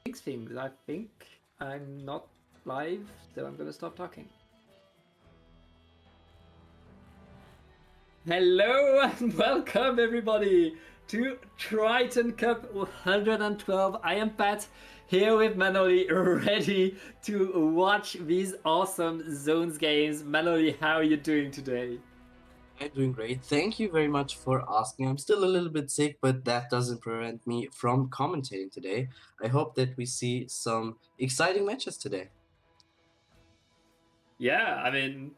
fix things. I think I'm not live, so I'm gonna stop talking. Hello and welcome everybody to Triton Cup 112. I am Pat, here with Manoli, ready to watch these awesome Zones games. Manoli, how are you doing today? I'm doing great. Thank you very much for asking. I'm still a little bit sick, but that doesn't prevent me from commentating today. I hope that we see some exciting matches today. Yeah, I mean,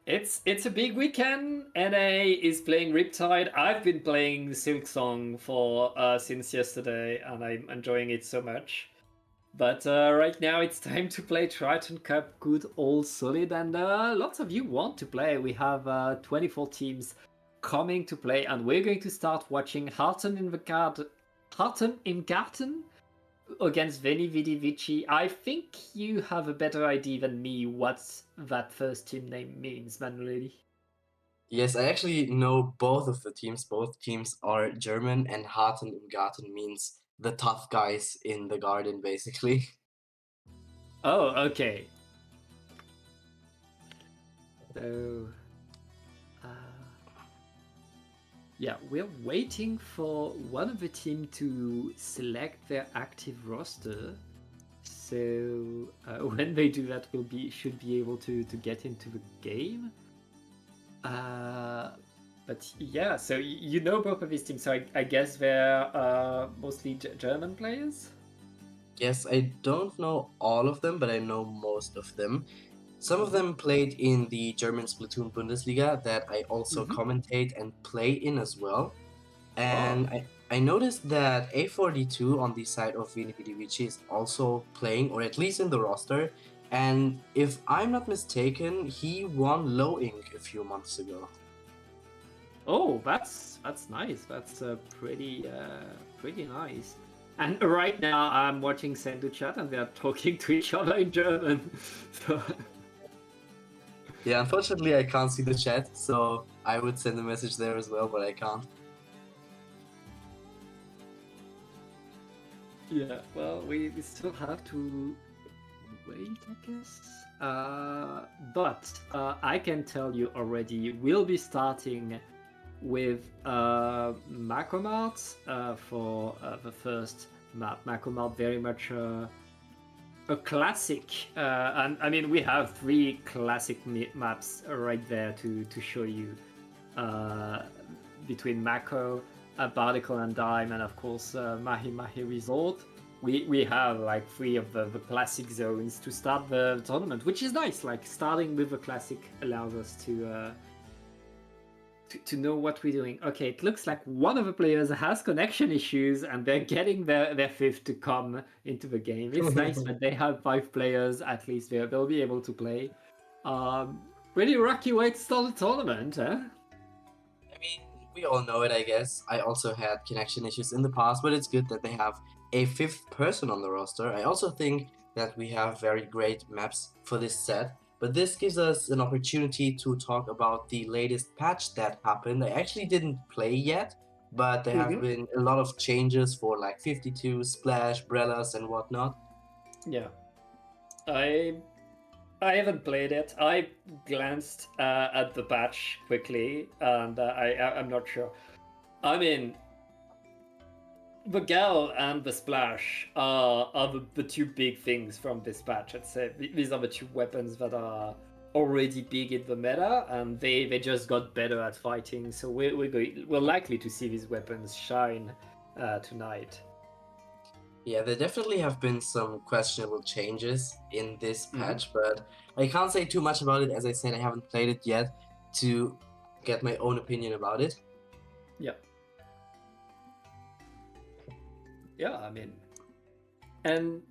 it's a big weekend. NA is playing Riptide. I've been playing Silk Song for since yesterday, and I'm enjoying it so much. But right now it's time to play Triton Cup, good old solid, and lots of you want to play. We have 24 teams coming to play, and we're going to start watching Harten in Garten against Veni Vidi Vici. I think you have a better idea than me what that first team name means, Manueli. Yes, I actually know both of the teams. Both teams are German, and Harten im Garten means the tough guys in the garden, basically. Oh, okay. So, uh, yeah, we're waiting for one of the team to select their active roster. So when they do that, should be able to get into the game. But yeah, so you know both of these teams. So I guess they're mostly German players. Yes, I don't know all of them, but I know most of them. Some of Mm-hmm. them played in the German Splatoon Bundesliga that I also Mm-hmm. commentate and play in as well. Oh, And I noticed that A42 on the side of Vini Vidi Vici is also playing, or at least in the roster. And if I'm not mistaken, he won Low Ink a few months ago. oh, that's nice. That's pretty nice. And right now I'm watching Sendu chat and they're talking to each other in German. So Yeah, unfortunately, I can't see the chat, so I would send a message there as well, but I can't. yeah, well, we still have to wait, I guess. But I can tell you already, we'll be starting with Macomart for the first map. Macomart very much a classic, and I mean we have three classic maps right there to show you uh, between Mako, Barnacle and Dime, and of course Mahi Mahi Resort. We have like three of the classic zones to start the tournament, which is nice. Like starting with the classic allows us to know what we're doing. Okay, it looks like one of the players has connection issues and they're getting their fifth to come into the game. It's nice that they have 5 players, at least they'll be able to play. Pretty rocky way to start the tournament, huh? I mean, we all know it, I guess. I also had connection issues in the past, but it's good that they have a fifth person on the roster. I also think that we have very great maps for this set, but this gives us an opportunity to talk about the latest patch that happened. I actually didn't play yet, but there have Mm-hmm. been a lot of changes for like 52, Splash, Brellas, and whatnot. Yeah. I I haven't played it. I glanced at the patch quickly, and I'm not sure. I mean, the Gal and the Splash are the two big things from this patch. I'd say these are the two weapons that are already big in the meta, and they just got better at fighting. So we're likely to see these weapons shine tonight. Yeah, there definitely have been some questionable changes in this Mm-hmm. patch, but I can't say too much about it. As I said, I haven't played it yet to get my own opinion about it. Yeah, yeah. I mean, and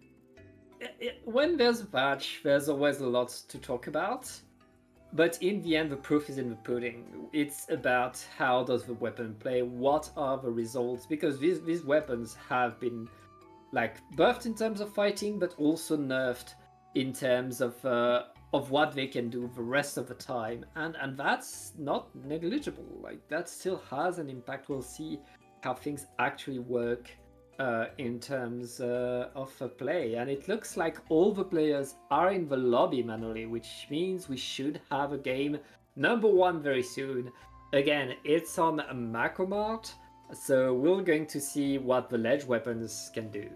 when there's a patch, there's always a lot to talk about. But in the end, the proof is in the pudding. It's about how does the weapon play, what are the results, because these weapons have been like buffed in terms of fighting, but also nerfed in terms of what they can do the rest of the time, and that's not negligible. Like that still has an impact. We'll see how things actually work in terms of play, and it looks like all the players are in the lobby manually, which means we should have a game number 1 very soon. Again, it's on Macomart, so we're going to see what the ledge weapons can do.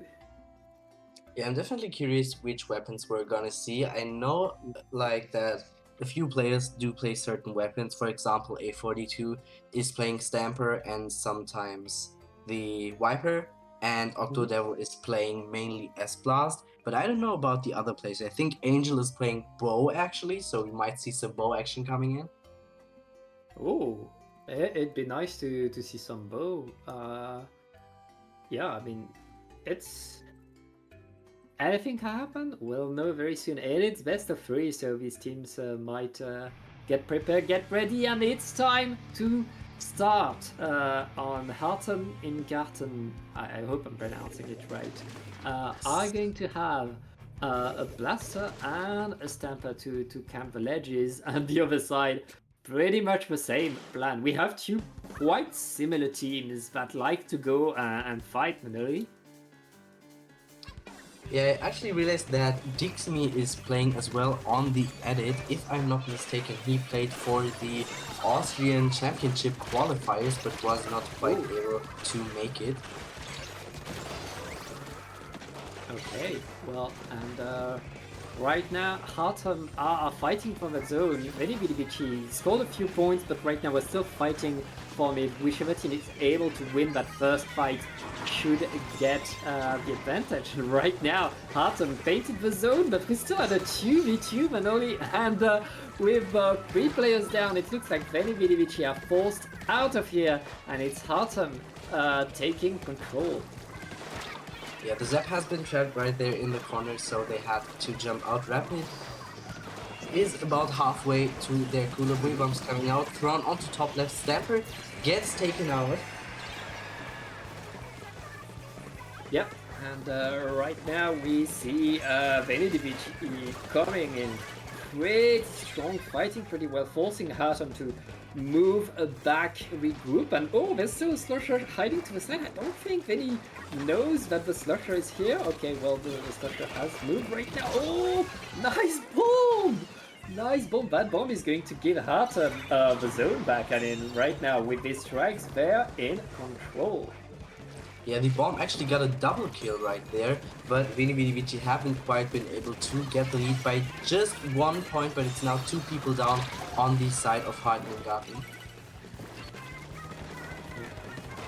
Yeah, I'm definitely curious which weapons we're gonna see. I know like that a few players do play certain weapons. For example, A42 is playing Stamper and sometimes the Viper, and Octodevil is playing mainly S-Blast. But I don't know about the other players. I think Angel is playing Bow actually, so we might see some bow action coming in. Oh, it'd be nice to see some bow. Yeah, I mean, it's anything can happen. We'll know very soon. And it's best of 3, so these teams might get prepared, get ready, and it's time to start on Harten in Garten. I hope I'm pronouncing it right. Are going to have a blaster and a stamper to camp the ledges, and the other side pretty much the same plan. We have two quite similar teams that like to go and fight manually. Yeah, I actually realized that Dixme is playing as well on the edit. If I'm not mistaken, he played for the Austrian Championship qualifiers, but was not quite able to make it. Okay, well, and right now Hartem are fighting for that zone. Very Vidivici scored a few points, but right now we're still fighting for me. Whichever team is able to win that first fight should get the advantage. Right now, Hartem painted the zone, but we still had a 2v2 Manoli, and with 3 players down, it looks like Veni Vidivici are forced out of here, and it's Hartem taking control. Yeah, the Zap has been trapped right there in the corner, so they had to jump out. Rapid is about halfway to their cooler. Buoy bombs coming out, thrown onto top left. Stamper gets taken out. Yep, and right now we see Venidivic coming in. Great, strong fighting pretty well, forcing Hartem to move back, regroup, and oh, there's still a Slusher hiding to the side. I don't think Veni knows that the Slusher is here. Okay, well, the Slusher has moved right now. Oh, nice bomb! Nice bomb. That bomb is going to give Hartem the zone back, and in right now with these strikes, they're in control. Yeah, the bomb actually got a double kill right there, but Veni Vidivici haven't quite been able to get the lead by just 1 point, but it's now 2 people down on the side of Hartengarten.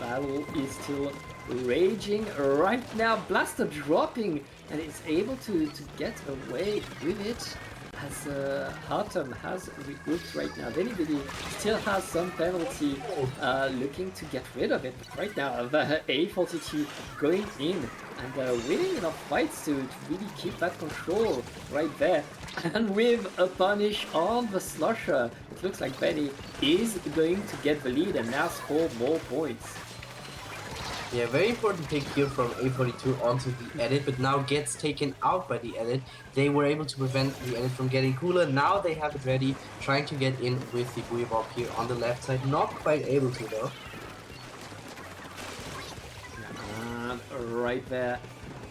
Battle is still raging right now. Blaster dropping, and it's able to get away with it as Hartem has regrouped right now. Venibidi still has some penalty, looking to get rid of it. But right now, the A42 going in and winning enough fights to really keep that control right there. And with a punish on the Slusher, it looks like Benny is going to get the lead and now score more points. Yeah, very important pick here from A42 onto the edit, but now gets taken out by the edit. They were able to prevent the edit from getting cooler. Now they have it ready, trying to get in with the buoy bomb here on the left side. Not quite able to though. Right there,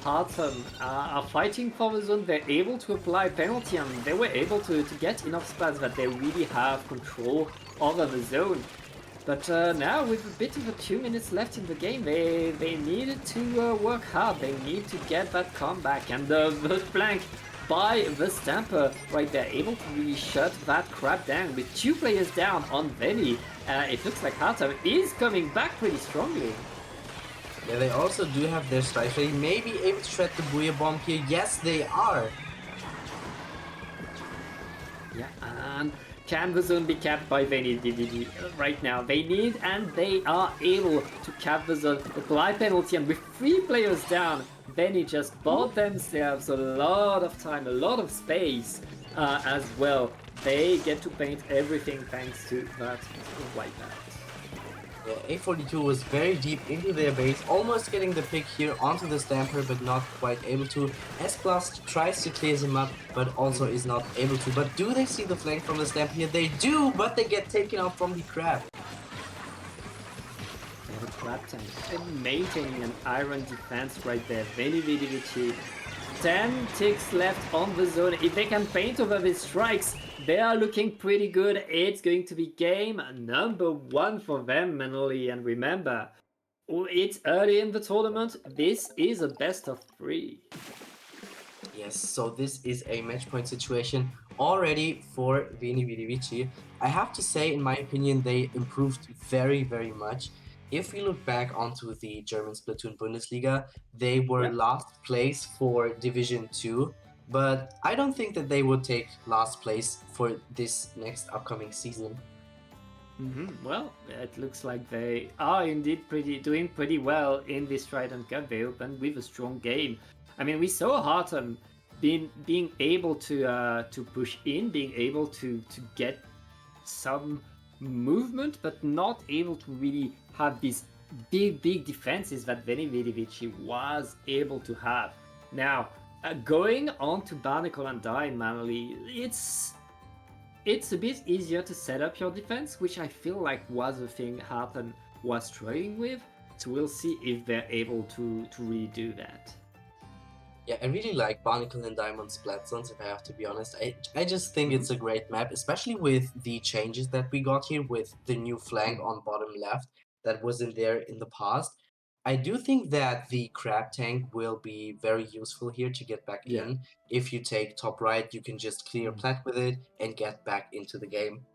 Hartem are fighting for the zone. They're able to apply penalty, and they were able to get enough spots that they really have control over the zone. But now, with a bit of 2 minutes left in the game, they needed to work hard. They need to get that comeback. And the flank by the Stamper right there, able to really shut that crap down. With 2 players down on Veni, it looks like Hartem is coming back pretty strongly. Yeah, they also do have their strikes. They may be able to shred the buoy bomb here. Yes, they are. Yeah, and can the zone be capped by Veni DVD right now? They need, and they are able to cap the zone. Apply penalty, and with 3 players down, Veni just bought themselves a lot of time, a lot of space as well. They get to paint everything thanks to that wipeout. Yeah, A42 was very deep into their base, almost getting the pick here onto the Stamper, but not quite able to. S-Blast tries to clear him up, but also is not able to. But do they see the flank from the Stamper here? They do, but they get taken out from the crab. for the Crab Tank. And maintaining an iron defense right there. Veni Vidi Vici. 10 ticks left on the zone. If they can paint over these strikes, they are looking pretty good. It's going to be game number 1 for them, Manoli. And remember, it's early in the tournament. This is a best of 3. Yes, so this is a match point situation already for Veni Vidi Vici. I have to say, in my opinion, they improved very, very much. If we look back onto the German Splatoon Bundesliga, they were last place for Division 2, but I don't think that they would take last place for this next upcoming season. Well, it looks like they are indeed doing pretty well in this Triton Cup. They opened with a strong game. I mean, we saw Harton being able to push in, being able to get some movement, but not able to really have these big defenses that Veni Vidi Vici was able to have. Now, going on to Barnacle and Die, Manly, it's a bit easier to set up your defense, which I feel like was a thing Harton was struggling with. So we'll see if they're able to really do that. Yeah, I really like Barnacle and Diamond Splat Zones, if I have to be honest. I just think it's a great map, especially with the changes that we got here with the new flank on bottom left that wasn't there in the past. I do think that the Crab Tank will be very useful here to get back in. If you take top right, you can just clear plat with it and get back into the game.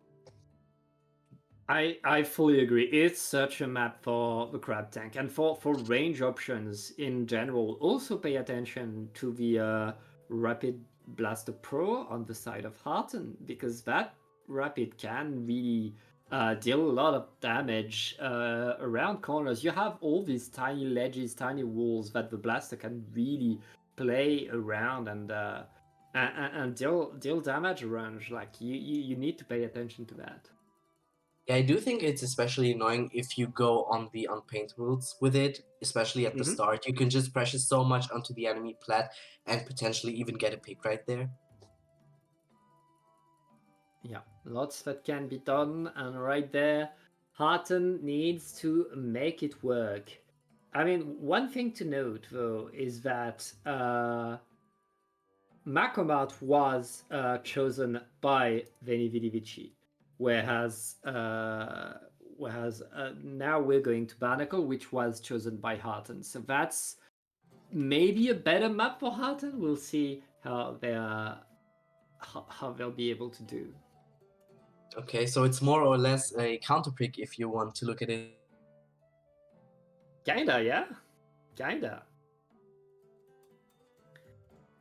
I fully agree. It's such a map for the Crab Tank and for range options in general. Also pay attention to the Rapid Blaster Pro on the side of Harton, because that Rapid can really deal a lot of damage around corners. You have all these tiny ledges, tiny walls that the Blaster can really play around and deal damage around. Like you need to pay attention to that. Yeah, I do think it's especially annoying if you go on the unpaintables with it, especially at the start. You can just pressure so much onto the enemy plat and potentially even get a pick right there. Yeah, lots that can be done, and right there, Harton needs to make it work. I mean, one thing to note, though, is that Macomart was chosen by Veni Vidi Vici, whereas now we're going to Barnacle, which was chosen by Harton. So that's maybe a better map for Harton. We'll see how they'll be able to do. Okay, so it's more or less a counter pick if you want to look at it. Kinda, yeah. Kinda.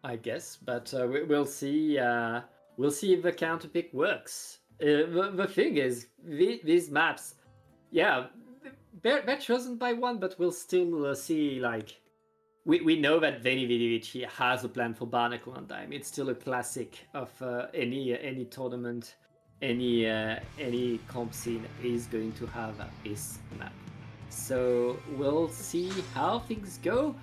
I guess, but we'll see. We'll see if the counter pick works. The thing is, these maps, yeah, they're chosen by one, but we'll still see. Like, we know that Veni Vidi Vici has a plan for Barnacle and Dime. It's still a classic of any tournament, any comp scene is going to have this map. So we'll see how things go.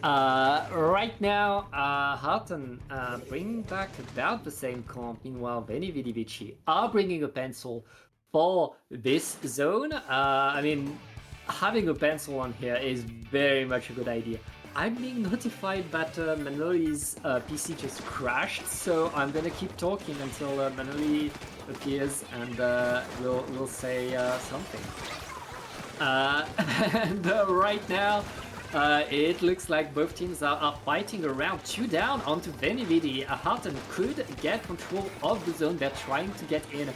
Right now, Harton bringing back about the same comp. Meanwhile, Veni Vidi Vici are bringing a pencil for this zone. I mean, having a pencil on here is very much a good idea. I'm being notified that Manoli's PC just crashed, so I'm gonna keep talking until Manoli appears and we'll say something. And right now, it looks like both teams are fighting around. 2 down onto Veni Vidi. Harton could get control of the zone. They're trying to get in,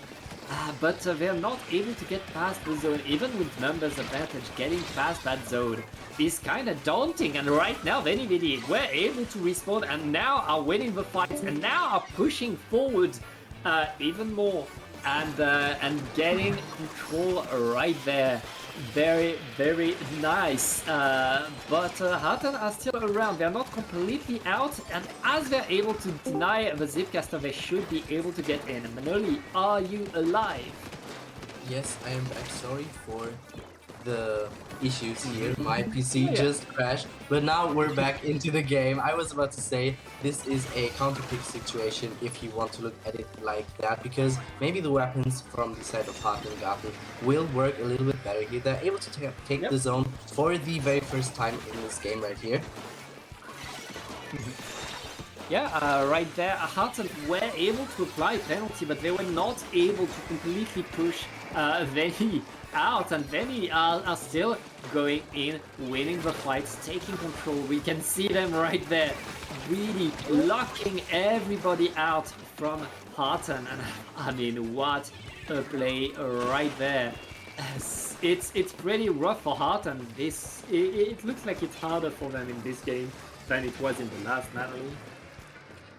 but they're not able to get past the zone. Even with numbers advantage, getting past that zone is kind of daunting. And right now, Veni Vidi were able to respawn and now are winning the fights and now are pushing forward even more and getting control right there. Very, very nice. But Harton are still around. They're not completely out. And as they're able to deny the Zipcaster, they should be able to get in. Manoli, are you alive? Yes, I am back. Sorry for the issues here. My PC Yeah. just crashed, but now we're back into the game. I was about to say this is a counterpick situation if you want to look at it like that, because maybe the weapons from the side of Hart and Garten will work a little bit better here. They're able to take Yep. the zone for the very first time in this game right here. Yeah, right there, Harton were able to apply penalty, but they were not able to completely push Veni out, and Veni are still going in, winning the fights, taking control. We can see them right there, really locking everybody out from Harton, and I mean, what a play right there. It's pretty rough for Harton. It looks like it's harder for them in this game than it was in the last, naturally.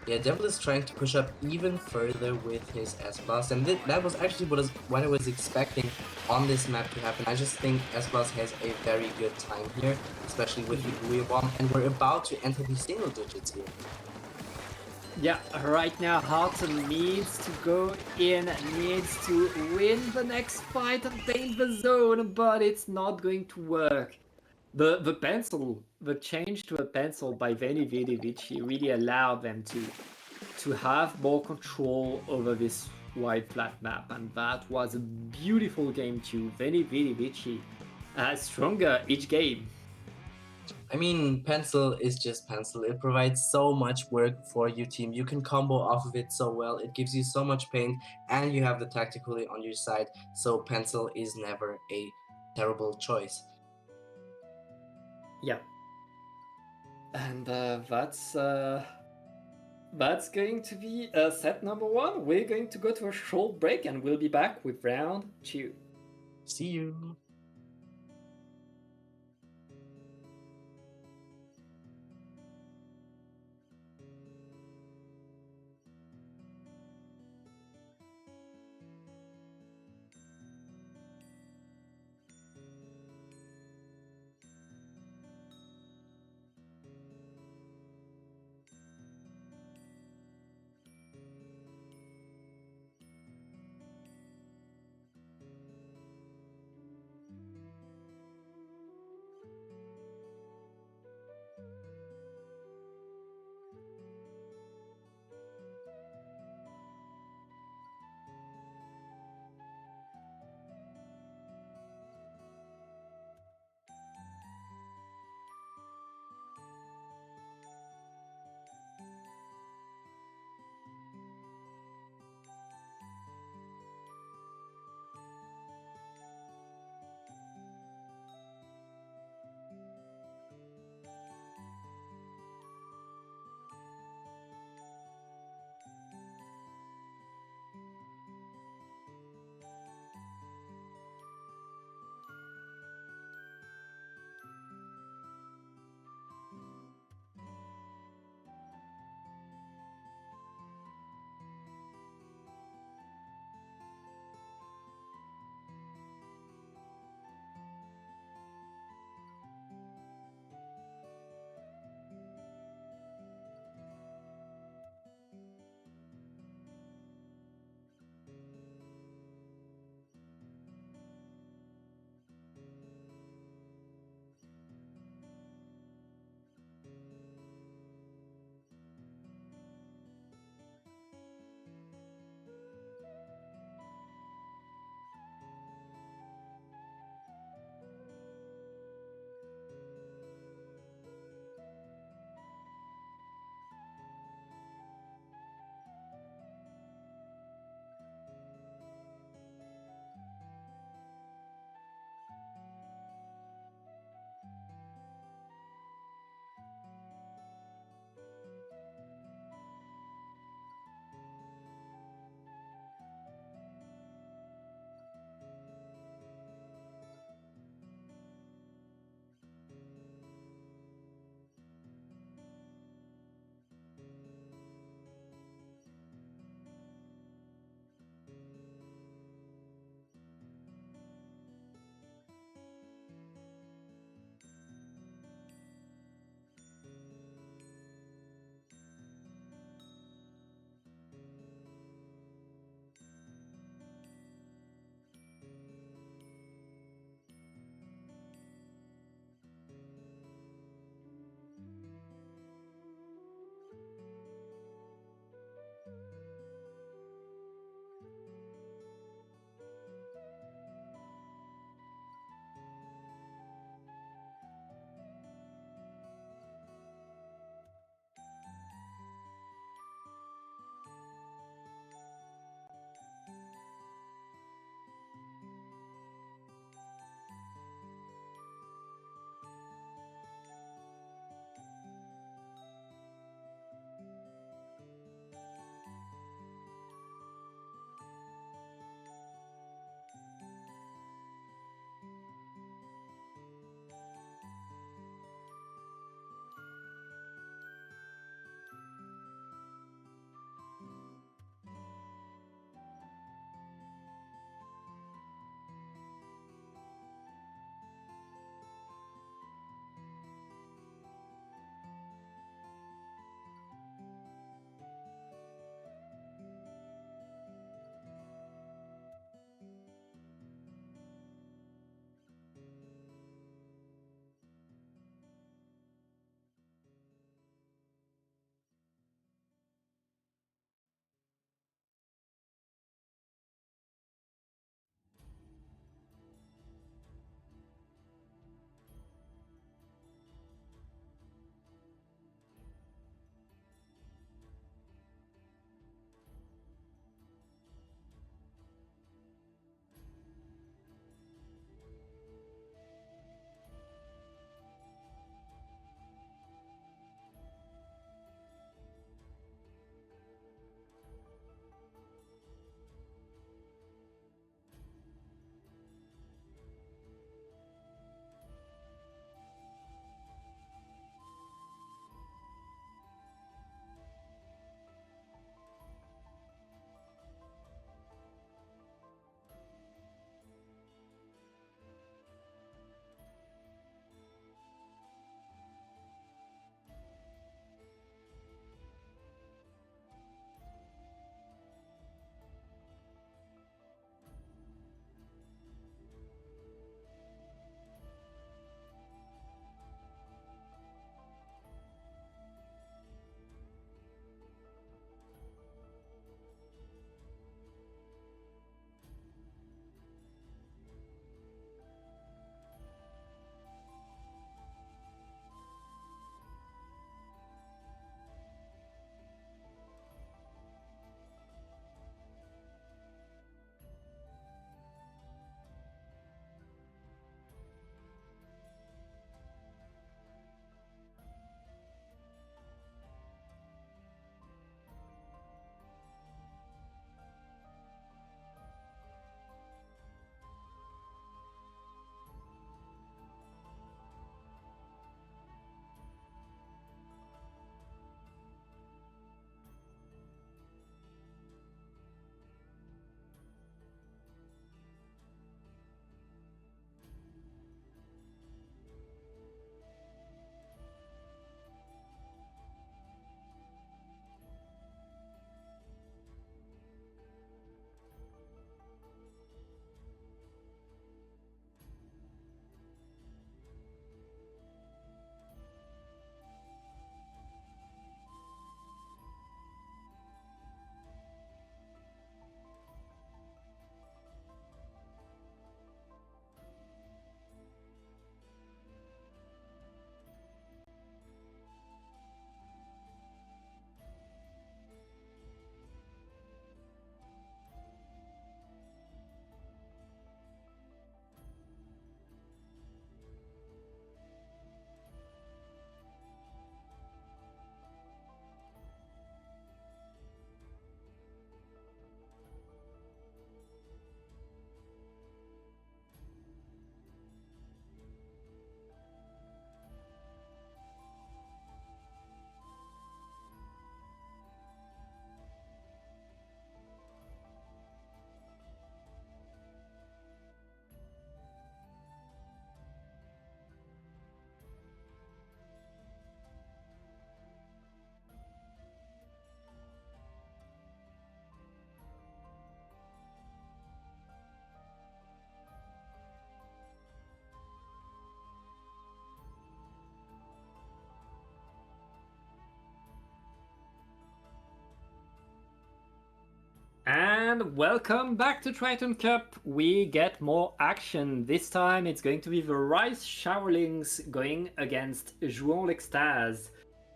Yeah, Devil is trying to push up even further with his S+, and that was actually what I was expecting on this map to happen. I just think S+ has a very good time here, especially with the Gooey Bomb, and we're about to enter the single digits here. Yeah, right now Harton needs to go in, needs to win the next fight and paint the zone, but it's not going to work. The pencil, the change to a pencil by Veni Vidi Vici really allowed them to have more control over this wide flat map, and that was a beautiful game too. Veni Vidi Vici stronger each game. I mean, pencil is just pencil. It provides so much work for your team. You can combo off of it so well. It gives you so much pain, and you have the tactically on your side. So pencil is never a terrible choice. Yeah, and that's going to be set number 1. We're going to go to a short break, and we'll be back with round 2. See you. and welcome back to Triton Cup. We get more action. This time it's going to be the Rice Showerlings going against Jouan l'Extase.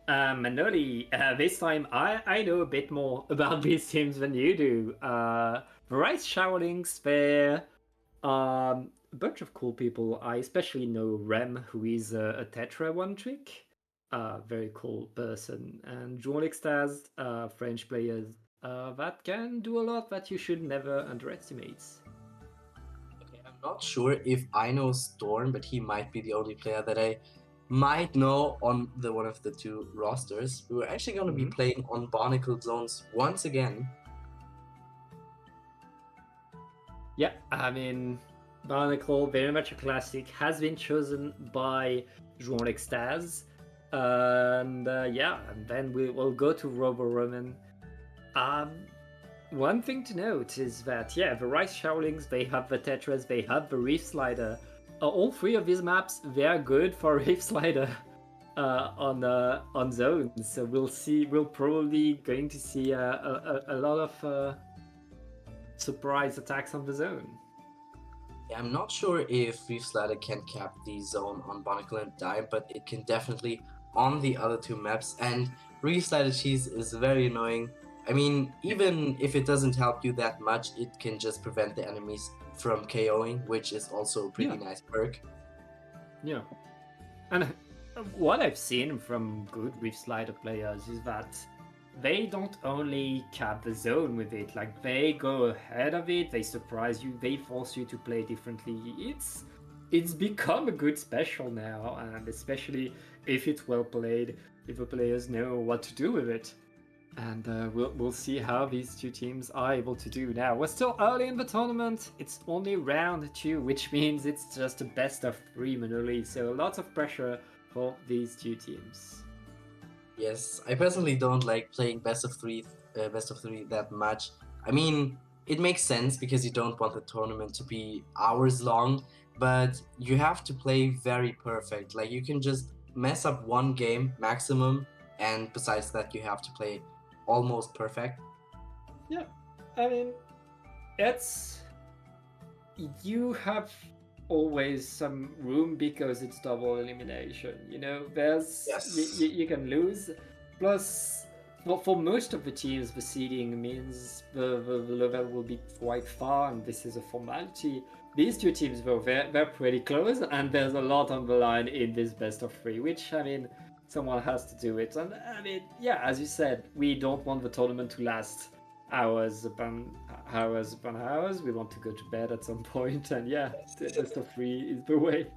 Manoli, this time I know a bit more about these teams than you do. The Rice Showerlings, they're a bunch of cool people. I especially know Rem, who is a Tetra one trick. Very cool person. And Jouan l'Extase, French players that can do a lot that you should never underestimate. Okay, I'm not sure if I know Storm, but he might be the only player that I might know on the one of the two rosters. We're actually going to be playing on Barnacle Zones once again. Yeah, I mean, Barnacle, very much a classic, has been chosen by Jouan l'Extase. And yeah, and then we will go to Robo Roman. One thing to note is that, yeah, the Rice Showerlings, they have the Tetras, they have the Reef Slider. All three of these maps, they are good for Reef Slider on zones. So we're probably going to see a lot of surprise attacks on the zone. Yeah, I'm not sure if Reef Slider can cap the zone on Barnacle and Dime, but it can definitely on the other two maps. And Reef Slider Cheese is very annoying. I mean, even if it doesn't help you that much, it can just prevent the enemies from KOing, which is also a pretty nice perk. Yeah. And what I've seen from good Reef Slider players is that they don't only cap the zone with it, like they go ahead of it, they surprise you, they force you to play differently. It's become a good special now, and especially if it's well played, if the players know what to do with it. And we'll see how these two teams are able to do now. We're still early in the tournament. It's only round 2, which means it's just a best of 3 Manoli. So lots of pressure for these two teams. Yes, I personally don't like playing best of three that much. I mean, it makes sense because you don't want the tournament to be hours long, but you have to play very perfect. Like you can just mess up one game maximum, and besides that, you have to play almost perfect. Yeah, I mean, it's you have always some room because it's double elimination. You know, there's you can lose. Plus, for most of the teams, the seeding means the level will be quite far, and this is a formality. These two teams, though, they're pretty close, and there's a lot on the line in this best of 3, which, I mean, someone has to do it. And, I mean, yeah, as you said, we don't want the tournament to last hours upon hours. We want to go to bed at some point, and yeah, the best of 3 is the way.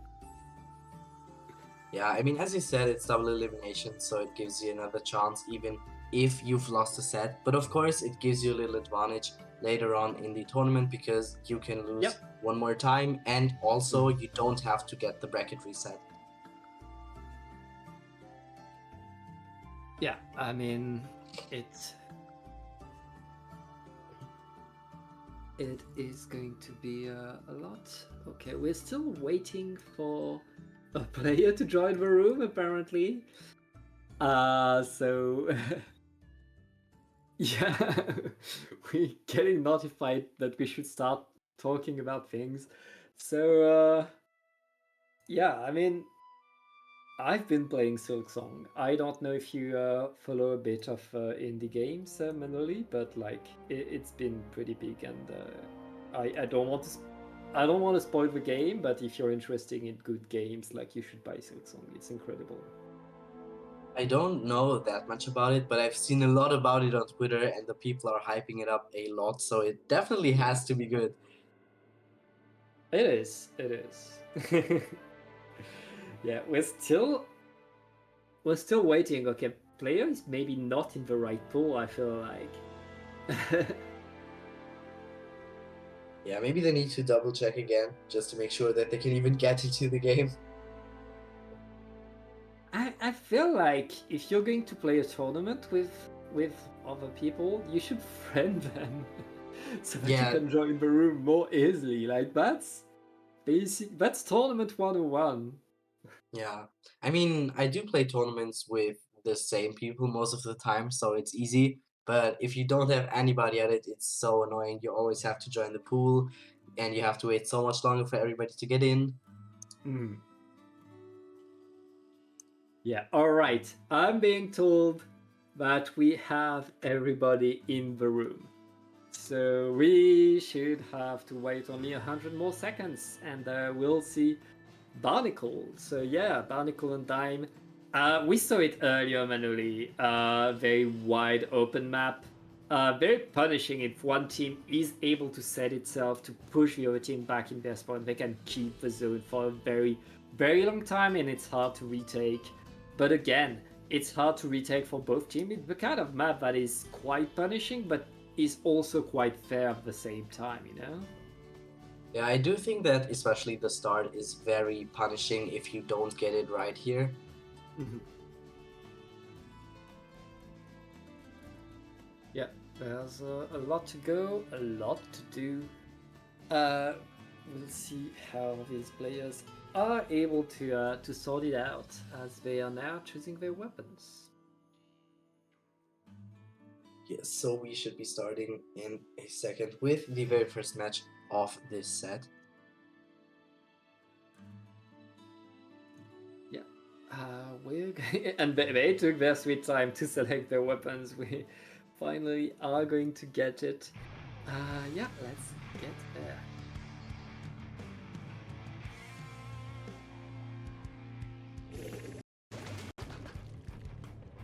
Yeah, I mean, as you said, it's double elimination, so it gives you another chance even if you've lost a set. But of course, it gives you a little advantage later on in the tournament because you can lose one more time, and also you don't have to get the bracket reset. Yeah, I mean, it is going to be a lot. Okay, we're still waiting for a player to join the room, apparently. So yeah, we're getting notified that we should start talking about things. So yeah, I mean, I've been playing Silksong. I don't know if you follow a bit of indie games, Manoli, but like it's been pretty big, and I don't want to spoil the game. But if you're interested in good games, like you should buy Silksong. It's incredible. I don't know that much about it, but I've seen a lot about it on Twitter, and the people are hyping it up a lot, so it definitely has to be good. It is. It is. Yeah, we're still waiting. Okay, player is maybe not in the right pool, I feel like. Yeah, maybe they need to double check again just to make sure that they can even get into the game. I feel like if you're going to play a tournament with other people, you should friend them so that you can join the room more easily. Like that's tournament 101. Yeah, I mean, I do play tournaments with the same people most of the time, so it's easy. But if you don't have anybody at it, it's so annoying. You always have to join the pool, and you have to wait so much longer for everybody to get in. Mm. Yeah, alright. I'm being told that we have everybody in the room. So we should have to wait only 100 more seconds and we'll see Barnacle. So yeah, Barnacle and Dime. We saw it earlier manually. Very wide open map. Very punishing if one team is able to set itself to push the other team back in their spawn. They can keep the zone for a very, very long time and it's hard to retake. But again, it's hard to retake for both teams. It's the kind of map that is quite punishing, but is also quite fair at the same time, you know? Yeah, I do think that especially the start is very punishing if you don't get it right here. Mm-hmm. Yeah, there's a lot to go, a lot to do. We'll see how these players are able to sort it out as they are now choosing their weapons. Yes, so we should be starting in a second with the very first match of this set. Yeah, we're and they took their sweet time to select their weapons. We finally are going to get it. Yeah, let's get there.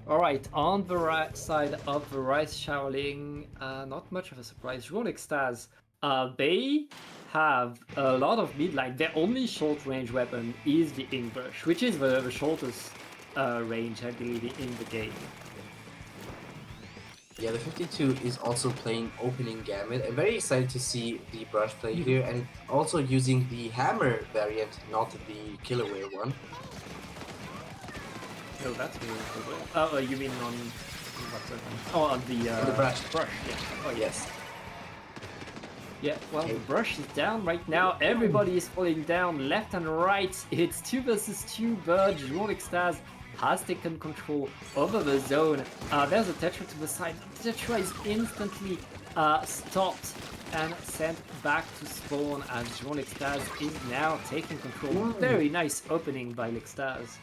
Alright, on the right side of the rice showering, not much of a surprise. Runic Stars, they have a lot of midline. Their only short range weapon is the Ink Brush, which is the shortest range, I believe, in the game. Yeah, the 52 is also playing opening Gambit. I'm very excited to see the Brush play here, and also using the Hammer variant, not the Killerware one. Oh, that's really cool. Oh, you mean on what's it? Oh, on the Brush. Brush, yeah. Oh, Yes. Yeah, well, the Brush is down right now. Everybody is falling down left and right. It's 2 versus 2, but Runic Stars has taken control over the zone. There's a Tetra to the side. Tetra is instantly stopped and sent back to spawn as Runic Stars is now taking control. Very nice opening by Lixstars.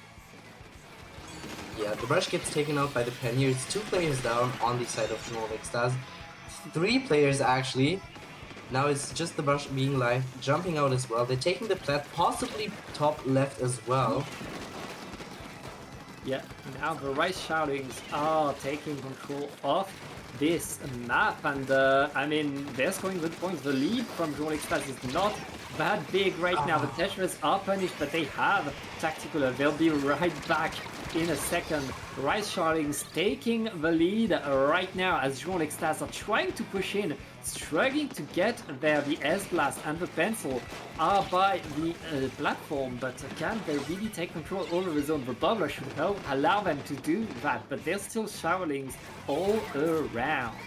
Yeah, the Brush gets taken out by the pen here. It's 2 players down on the side of Nordic Stars. 3 players actually. Now it's just the Brush being live, jumping out as well. They're taking the plat, possibly top left as well. Yeah, now the Rice Shoutings are taking control of this map, and I mean, they're scoring good points. The lead from Runic Stars is not that big right now. The Tetras are punished, but they have Tactical. They'll be right back in a second. Rice Shoutings taking the lead right now as Runic Stars are trying to push in, struggling to get there. The S-Blast and the Pencil are by the platform, but can they really take control over the zone? The Bubbler should help allow them to do that, but there's still Showerlings all around.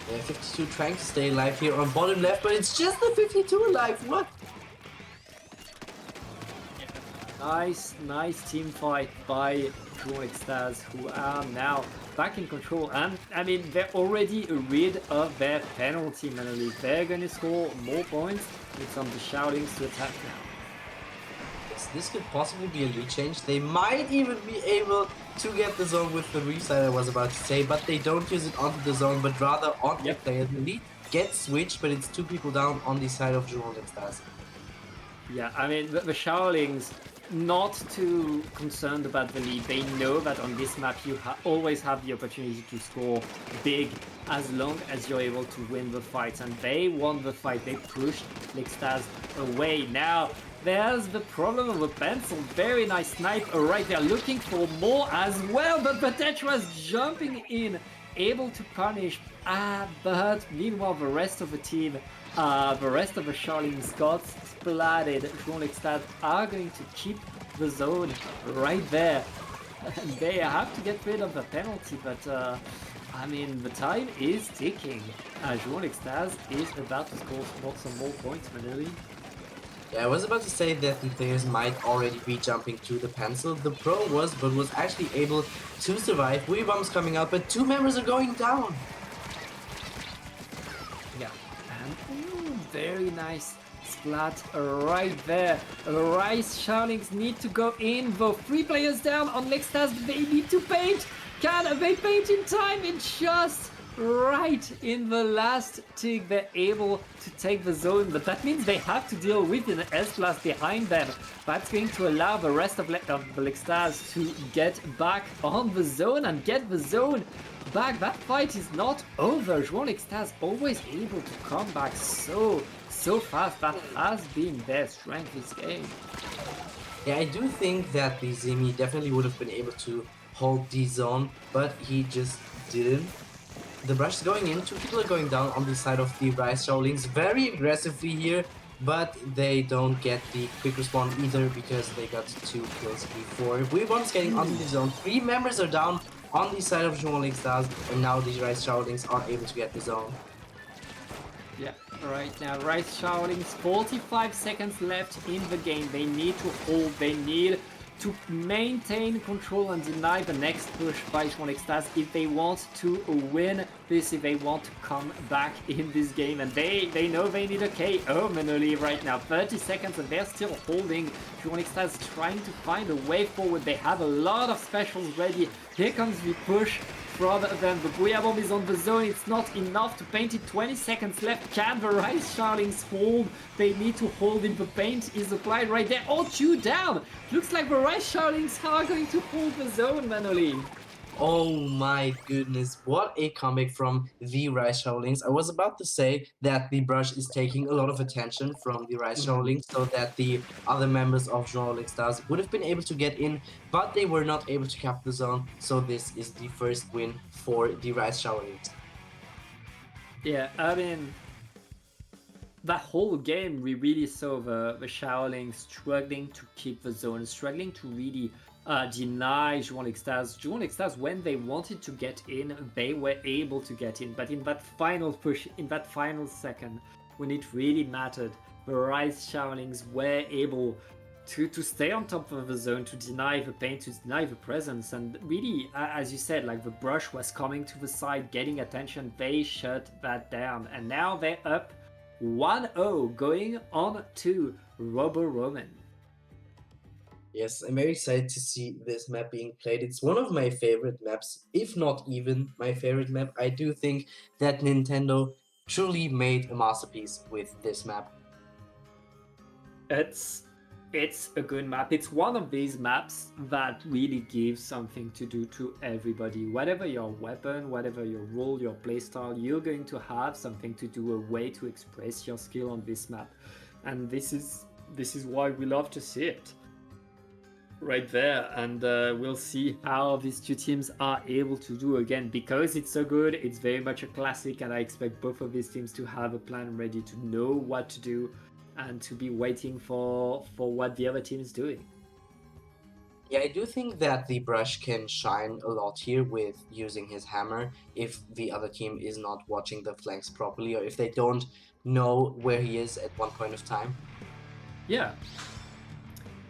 Yeah, 52 trying to stay alive here on bottom left, but it's just the 52 alive. What? Nice team fight by Runic Stars, who are now back in control. And I mean, they're already rid of their penalty manually. They're gonna score more points with some of the Shoutings to attack now. Yes, this could possibly be a lead change. They might even be able to get the zone with the reset I was about to say, but they don't use it onto the zone, but rather on the player. The lead gets switched, but it's 2 people down on the side of Runic Stars. Yeah, I mean, the Showerlings not too concerned about the lead. They know that on this map you always have the opportunity to score big as long as you're able to win the fights, and they won the fight. They pushed Lixstars away. Now there's the problem of the Pencil. Very nice snipe right there, looking for more as well, but Tetra's jumping in, able to punish. But meanwhile the rest of the team, the rest of the Showerlings got splatted. Runic Stars are going to keep the zone right there. They have to get rid of the penalty, but I mean, the time is ticking. Runic Stars is about to score some more points manually. Yeah, I was about to say that the players might already be jumping to the pencil. The pro was, but was actually able to survive. Wee bombs coming out, but 2 members are going down. Yeah, and ooh, very nice splat right there. Rice Charlings need to go in, though 3 players down on Lextas, they need to paint. Can they paint in time? It's just right in the last tick. They're able to take the zone, but that means they have to deal with an S-Blast behind them. That's going to allow the rest of the Lextas to get back on the zone and get the zone back. That fight is not over. João Lextas always able to come back so fast. That has been their strength this game. Yeah, I do think that the Zimi definitely would have been able to hold the zone, but he just didn't. The brush is going in, 2 people are going down on the side of the Rice Shaolins very aggressively here, but they don't get the quick respawn either because they got 2 kills before. Weebon's getting onto the zone, 3 members are down on the side of João Lextas, and now the Rice Shaolins are able to get the zone. Yeah, right now, Rice Shaolins, 45 seconds left in the game. They need to hold, they need to maintain control and deny the next push by João Lextas if they want to win this, if they want to come back in this game. And they know they need a KO manually right now. 30 seconds and they're still holding. João Lextas trying to find a way forward. They have a lot of specials ready. Here comes the push from them. The Booyah Bomb is on the zone. It's not enough to paint it. 20 seconds left. Can the Rice Shaolins hold? They need to hold it. The paint is applied right there. Oh, 2 down. Looks like the Rice Shaolins are going to hold the zone manually. Oh my goodness, what a comeback from the Rice Shaolins. I was about to say that the brush is taking a lot of attention from the Rice Shaolins so that the other members of João Lextas would have been able to get in, but they were not able to cap the zone, so this is the first win for the Rice Shaolins. Yeah, I mean, that whole game we really saw the Shaolin struggling to keep the zone, struggling to really deny João Lextas. João Lextas, when they wanted to get in, they were able to get in. But in that final push, in that final second, when it really mattered, the Rice Shaolins were able to stay on top of the zone, to deny the paint, to deny the presence. And really, as you said, like the brush was coming to the side, getting attention. They shut that down. And now they're up 1-0 going on to Robo Roman. Yes, I'm very excited to see this map being played. It's one of my favorite maps, if not even my favorite map. I do think that Nintendo truly made a masterpiece with this map. It's a good map. It's one of these maps that really gives something to do to everybody. Whatever your weapon, whatever your role, your playstyle, you're going to have something to do, a way to express your skill on this map. And this is why we love to see it. Right there, and we'll see how these 2 teams are able to do again. Because it's so good, it's very much a classic, and I expect both of these teams to have a plan ready, to know what to do and to be waiting for what the other team is doing. Yeah, I do think that the brush can shine a lot here with using his hammer if the other team is not watching the flanks properly, or if they don't know where he is at one point of time. Yeah,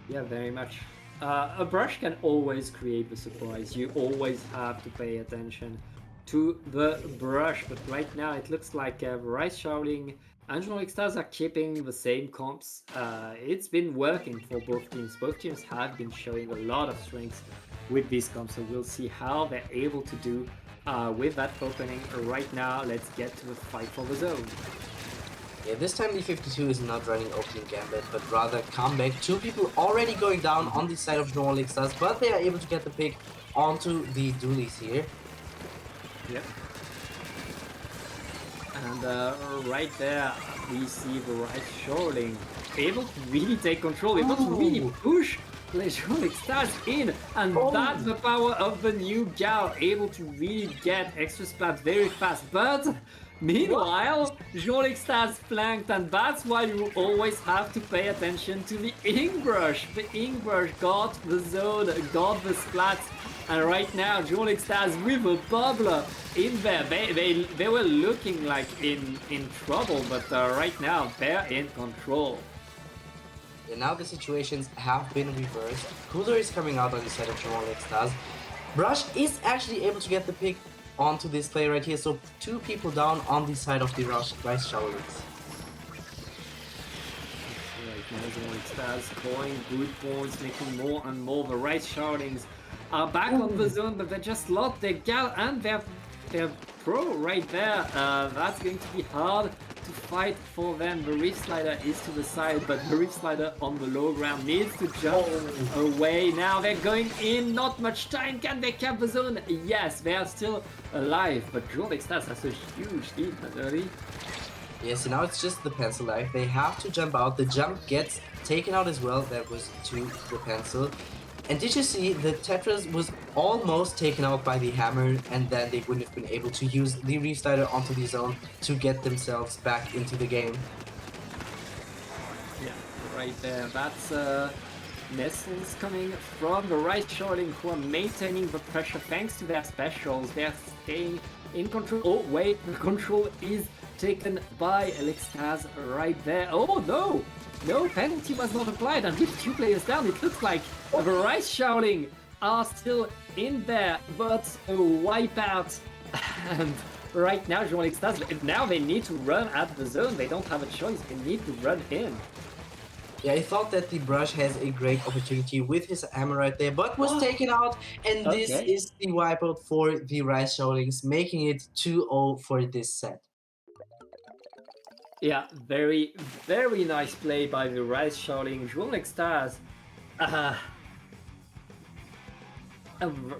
very much. A brush can always create the surprise. You always have to pay attention to the brush, but right now it looks like Rice Shaolin and João Lextas are keeping the same comps. It's been working for both teams. Both teams have been showing a lot of strengths with these comps, so we'll see how they're able to do with that opening. Right now, let's get to the fight for the zone. Yeah, this time the 52 is not running opening gambit, but rather comeback. 2 people already going down on the side of João Lextas, but they are able to get the pick onto the dualies here. Yep. And right there, we see the Rice Shaolin able to really take control, able to really push João Lextas in, and that's the power of the new Gao, able to really get extra splat very fast. But meanwhile, João Lextas flanked, and that's why you always have to pay attention to the ink brush. The ink brush got the zone, got the splats, and right now João Lextas with a bubbler in there. They were looking like in trouble, but right now they're in control. And now the situations have been reversed. Cooler is coming out on the side of Jamal Extaz. Brush is actually able to get the pick onto this play right here, so 2 people down on the side of the Rice Showerlings. Right now, Jamal Extaz scoring good points, making more and more. The Rice Shardings are back on the zone, but they just lost their gal and their pro right there. That's going to be hard to fight for them. The Reef Slider is to the side, but the Reef Slider on the low ground needs to jump away. Now they're going in, not much time. Can they cap the zone? Yes, they are still alive, but Jamal Extaz has a huge lead early. Yes, so now it's just the pencil life. They have to jump out. The jump gets taken out as well. That was to the pencil. And did you see the Tetris was almost taken out by the hammer, and then they wouldn't have been able to use the Reef Slider onto the zone to get themselves back into the game. Yeah, right there. That's Nestles coming from the right shorting, who are maintaining the pressure thanks to their specials. They're staying in control. Oh, wait, the control is taken by Alextaz right there. Oh, no! No penalty was not applied, and with 2 players down, it looks like the Rice Shouting are still in there, but a wipeout. And right now, Jean Extaz, now they need to run at the zone. They don't have a choice. They need to run in. Yeah, I thought that the Brush has a great opportunity with his hammer right there, but was taken out, and this Okay. is the wipeout for the Rice Shoutings, making it 2-0 for this set. Yeah, very, very nice play by the Rice Shouting. Jean Extaz.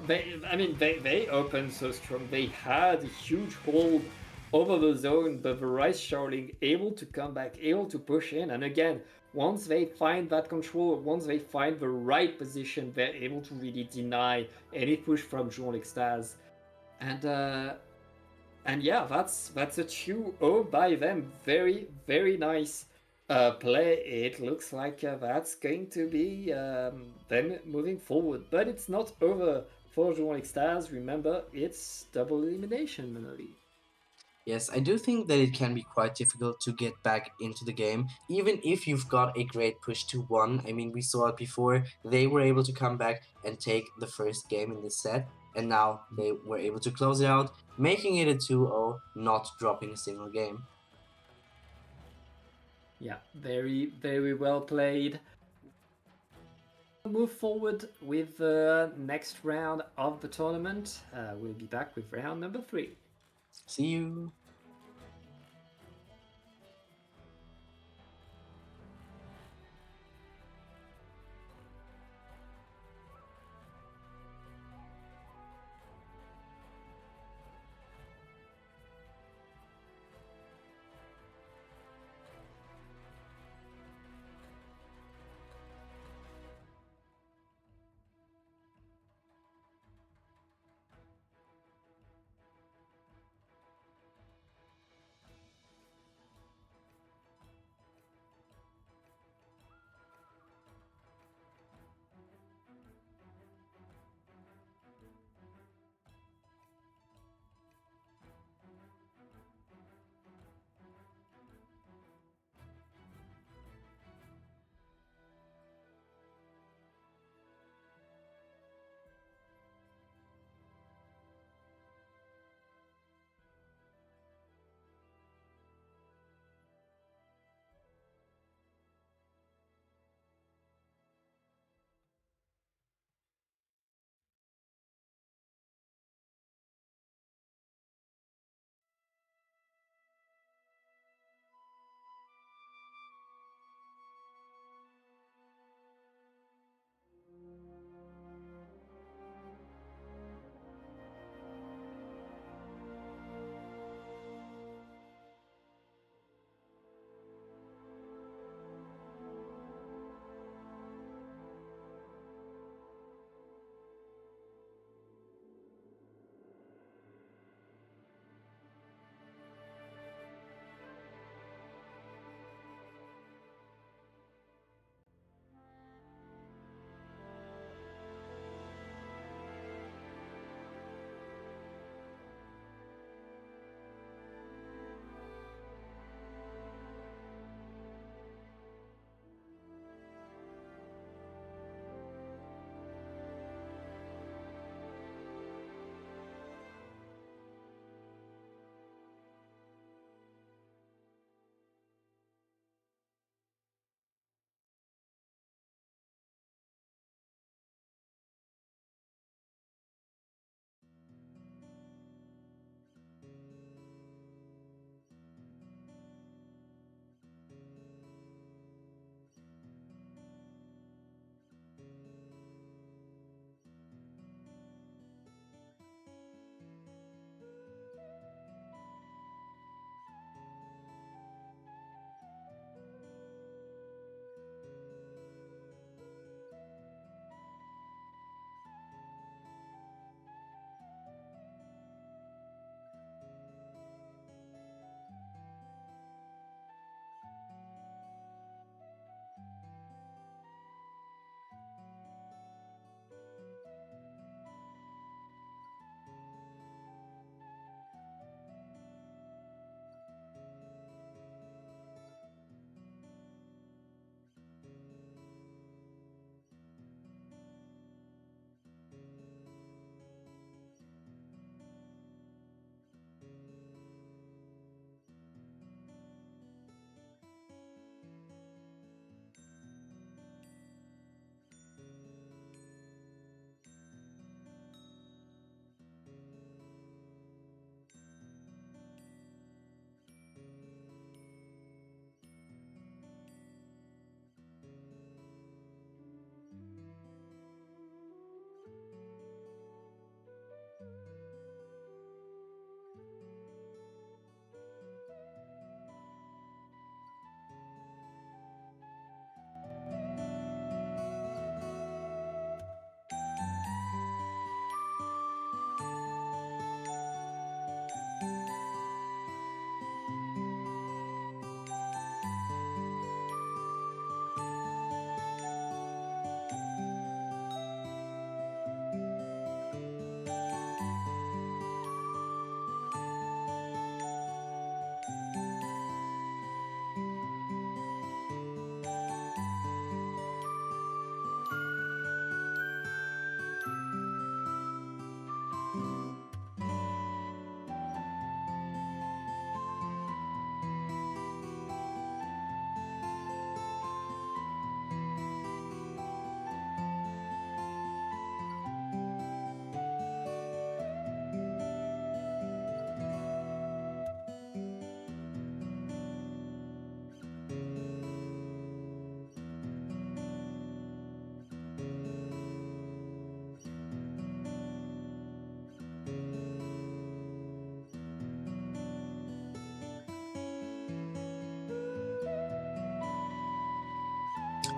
They opened so strong. They had a huge hold over the zone, but the Rice Shouting able to come back, able to push in. And again, once they find that control, once they find the right position, they're able to really deny any push from Jean Extaz. And yeah, that's a 2-0 by them. Very, very nice play. It looks like that's going to be them moving forward. But it's not over for Jean Stars. Remember, it's double elimination, Manoli. Yes, I do think that it can be quite difficult to get back into the game, even if you've got a great push to 1. I mean, we saw it before. They were able to come back and take the first game in this set, and now they were able to close it out, making it a 2-0, not dropping a single game. Yeah, very, very well played. Move forward with the next round of the tournament. We'll be back with round number 3. See you!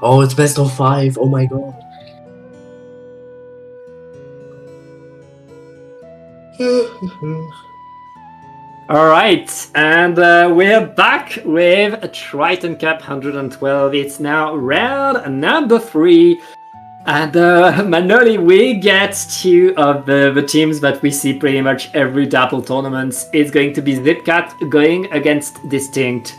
Oh, it's best of 5. Oh my god. All right, and we're back with Triton Cup 112. It's now round number 3. And Manoli, we get two of the teams that we see pretty much every Dapple tournament. It's going to be Zipcat going against Distinct.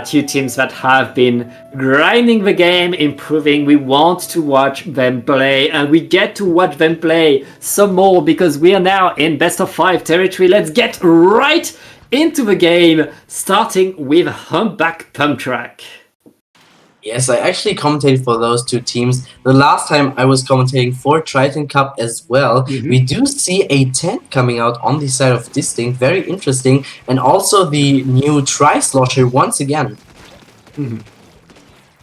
Two teams that have been grinding the game, improving. We want to watch them play, and we get to watch them play some more because we are now in best of 5 territory. Let's get right into the game, starting with Humpback Pump Track. Yes, I actually commentated for those two teams. The last time I was commentating for Triton Cup as well. We do see a tent coming out on the side of Distinct, very interesting, and also the new Tri-Slosher once again.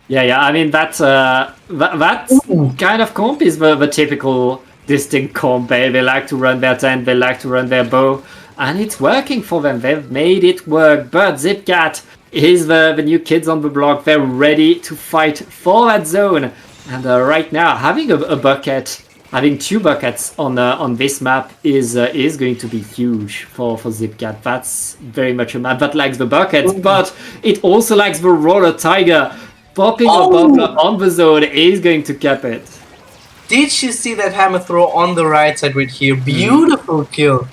Yeah. I mean that kind of comp is the typical Distinct comp. They like to run their tent, they like to run their bow, and it's working for them. They've made it work. But Zipcat is the new kids on the block. They're ready to fight for that zone. And right now, having a bucket, having 2 buckets on this map is going to be huge for Zipcat. That's very much a map that likes the buckets, but it also likes the Roller Tiger. Popping a bubbler on the zone is going to cap it. Did you see that hammer throw on the right side right here? Beautiful kill.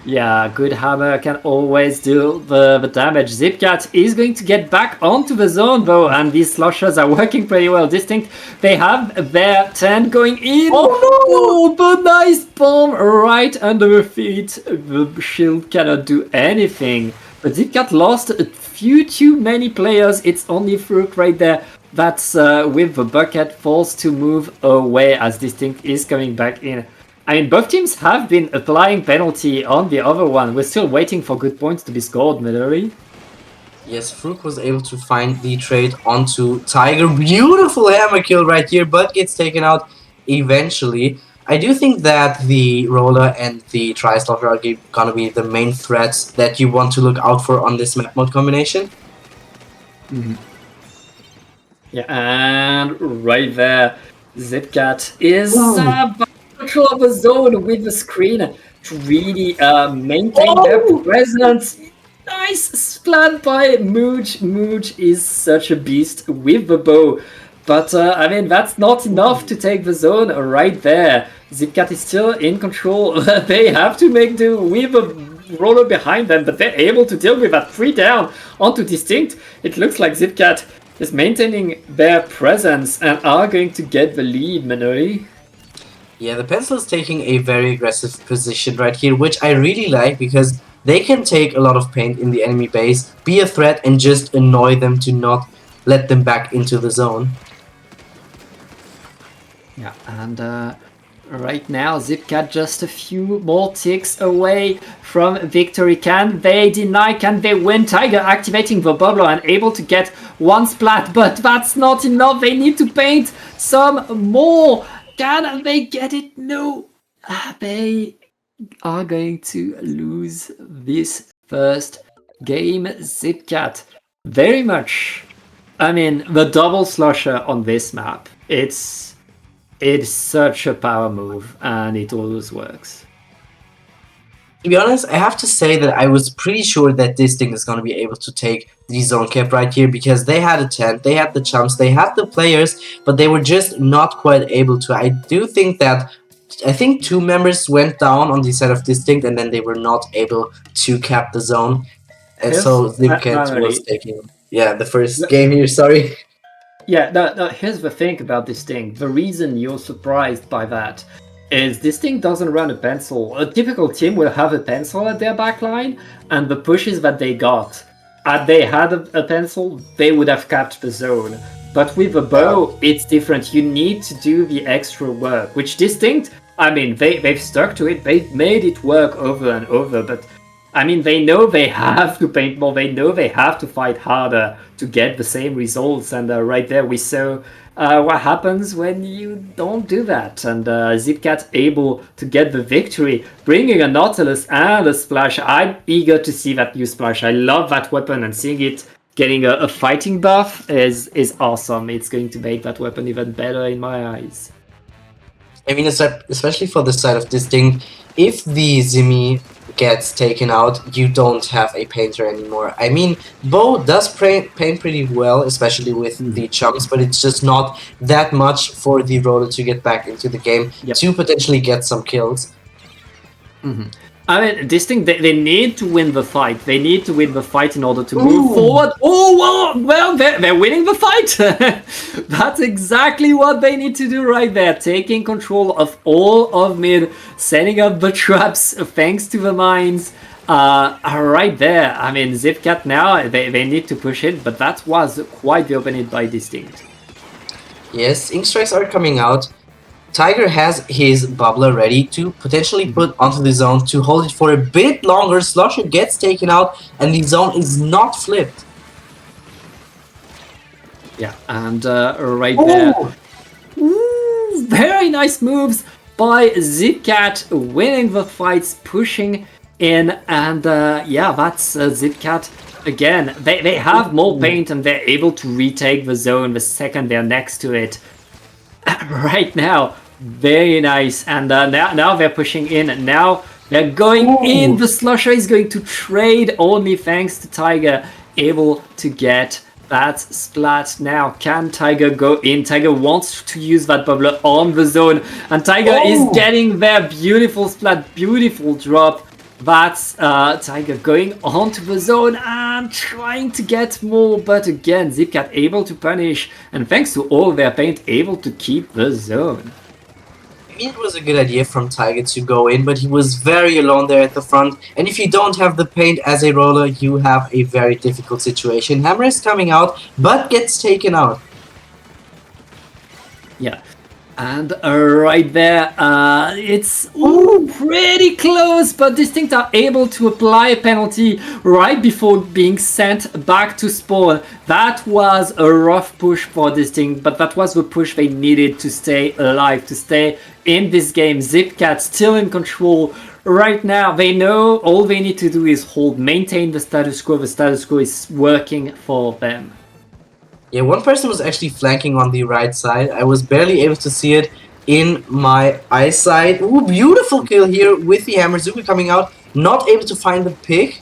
Yeah, good hammer can always do the damage. Zipcat is going to get back onto the zone though, and these sloshers are working pretty well. Distinct, they have their 10 going in. Oh, but nice bomb right under the feet. The shield cannot do anything. But Zipcat lost a few too many players. It's only Fruit right there that's with the bucket forced to move away as Distinct is coming back in. I mean, both teams have been applying penalty on the other one. We're still waiting for good points to be scored, Midori. Yes, Fruk was able to find the trade onto Tiger. Beautiful hammer kill right here, but gets taken out eventually. I do think that the Roller and the Tri-Slaughter are gonna be the main threats that you want to look out for on this map mode combination. Yeah, and right there, Zipcat is control of the zone with the screen to really maintain their presence. Nice splat by Mooch. Mooch is such a beast with the bow. But, I mean, that's not enough to take the zone right there. Zipcat is still in control. They have to make do with a Roller behind them, but they're able to deal with that 3 down onto Distinct. It looks like Zipcat is maintaining their presence and are going to get the lead, Manori. Yeah, the pencil is taking a very aggressive position right here, which I really like because they can take a lot of paint in the enemy base, be a threat, and just annoy them to not let them back into the zone. Yeah, and right now Zipcat just a few more ticks away from victory. Can they deny? Can they win? Tiger activating the bubbler and able to get 1 splat, but that's not enough. They need to paint some more. Can they get it? No. They are going to lose this first game. Zipcat very much. I mean, the double slusher on this map, it's such a power move, and it always works. To be honest, I have to say that I was pretty sure that this thing is going to be able to take the zone cap right here because they had a tent, they had the chumps, they had the players, but they were just not quite able to. I think 2 members went down on the side of Distinct and then they were not able to cap the zone. And so Zipcat was taking the first game here, sorry. Yeah, no, here's the thing about this thing. The reason you're surprised by that is this thing doesn't run a pencil. A typical team will have a pencil at their backline, and the pushes that they got, had they had a pencil, they would have capped the zone. But with a bow, it's different. You need to do the extra work, which Distinct, I mean, they've stuck to it. They've made it work over and over, but I mean, they know they have to paint more. They know they have to fight harder to get the same results. And right there, we saw what happens when you don't do that. And Zipcat able to get the victory, bringing a Nautilus and a Splash. I'm eager to see that new Splash. I love that weapon, and seeing it getting a fighting buff is awesome. It's going to make that weapon even better in my eyes. I mean, especially for the side of Distinct, if the Zimmy gets taken out, you don't have a painter anymore. I mean, Bo does paint pretty well, especially with the chumps, but it's just not that much for the roller to get back into the game to potentially get some kills. I mean, Distinct, they need to win the fight. They need to win the fight in order to move forward. Oh, well, they're winning the fight. That's exactly what they need to do right there. Taking control of all of mid, setting up the traps thanks to the mines. Right there. I mean, Zipcat now, they need to push it, but that was quite the open hit by Distinct. Yes, ink strikes are coming out. Tiger has his bubbler ready to potentially put onto the zone to hold it for a bit longer. Slusher gets taken out and the zone is not flipped. Yeah, and right there. Ooh, very nice moves by Zipcat, winning the fights, pushing in, and yeah, that's Zipcat. Again, they have more paint and they're able to retake the zone the second they're next to it. Right now, very nice, and now they're pushing in. Now they're going in. The Slusher is going to trade only thanks to Tiger, able to get that splat. Now, can Tiger go in? Tiger wants to use that bubbler on the zone, and Tiger is getting their beautiful splat, beautiful drop. That's Tiger going onto the zone and trying to get more, but again, Zipcat able to punish, and thanks to all their paint, able to keep the zone. I mean, it was a good idea from Tiger to go in, but he was very alone there at the front, and if you don't have the paint as a roller, you have a very difficult situation. Hammer is coming out, but gets taken out. Yeah. And right there, it's pretty close, but Distinct are able to apply a penalty right before being sent back to spawn. That was a rough push for Distinct, but that was the push they needed to stay alive, to stay in this game. Zipcat still in control. Right now, they know all they need to do is maintain the status quo. The status quo is working for them. Yeah, one person was actually flanking on the right side. I was barely able to see it in my eyesight. Ooh, beautiful kill here with the hammer. Zuki coming out, not able to find the pick.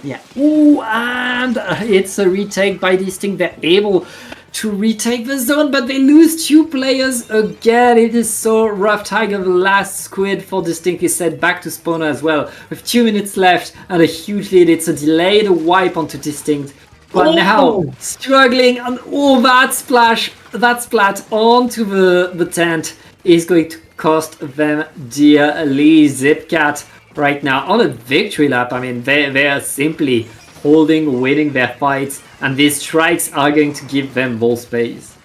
Yeah. Ooh, and it's a retake by Distinct. They're able to retake the zone, but they lose two players again. It is so rough. Tiger, the last squid for Distinct, is set back to spawner as well. With 2 minutes left and a huge lead, it's a delayed wipe onto Distinct. But now, struggling, and that splat onto the tent is going to cost them dearly. Zipcat right now on a victory lap. I mean, they are simply winning their fights, and these strikes are going to give them more space.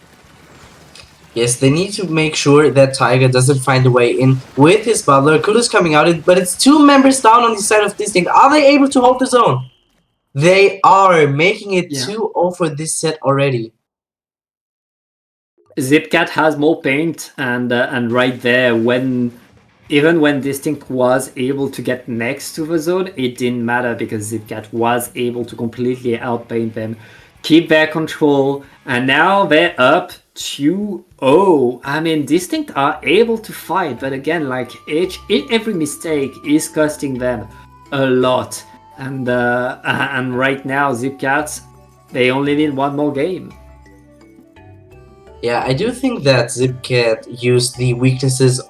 Yes, they need to make sure that Tiger doesn't find a way in with his bubbler. Kulu's coming out, but it's 2 members down on the side of Distinct. Are they able to hold the zone? They are making it 2-0 for this set already. Zipcat has more paint, and right there, even when Distinct was able to get next to the zone, it didn't matter because Zipcat was able to completely outpaint them, keep their control, and now they're up 2-0. I mean, Distinct are able to fight, but again, like every mistake is costing them a lot. And right now, Zipcat, they only need one more game. Yeah, I do think that Zipcat used the weaknesses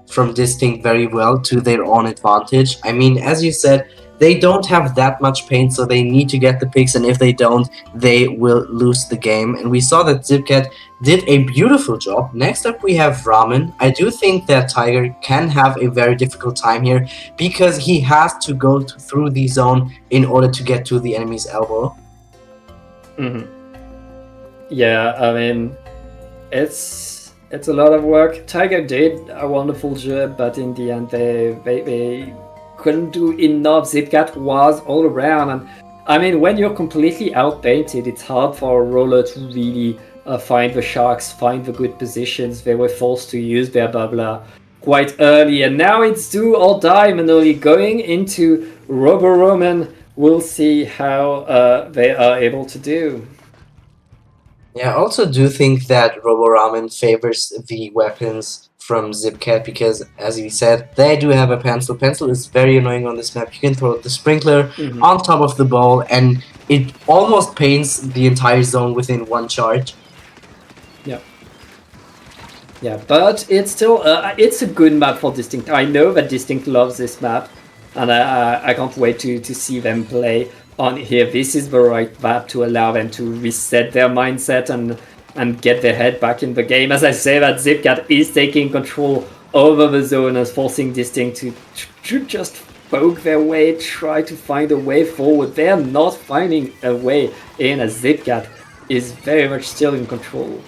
from Distinct very well to their own advantage. I mean, as you said, they don't have that much paint, so they need to get the picks, and if they don't, they will lose the game. And we saw that Zipcat did a beautiful job. Next up, we have Ramen. I do think that Tiger can have a very difficult time here because he has to go through the zone in order to get to the enemy's elbow. Yeah, I mean, it's a lot of work. Tiger did a wonderful job, but in the end, they couldn't do enough. Zipcat was all around, and I mean, when you're completely outpainted, it's hard for a roller to really find the sharks, find the good positions. They were forced to use their bubbler quite early, and now it's do or die. Manoli going into Robo Roman we'll see how they are able to do. Yeah, I also do think that Robo Ramen favors the weapons from Zipcat because, as you said, they do have a pencil. Pencil is very annoying on this map. You can throw the sprinkler Mhm. on top of the ball, and it almost paints the entire zone within one charge. Yeah. Yeah, but it's still it's a good map for Distinct. I know that Distinct loves this map, and I can't wait to see them play on here. This is the right map to allow them to reset their mindset and get their head back in the game. As I say, that Zipcat is taking control over the zone and forcing Distinct to just poke their way, try to find a way forward. They're not finding a way in, as Zipcat is very much still in control.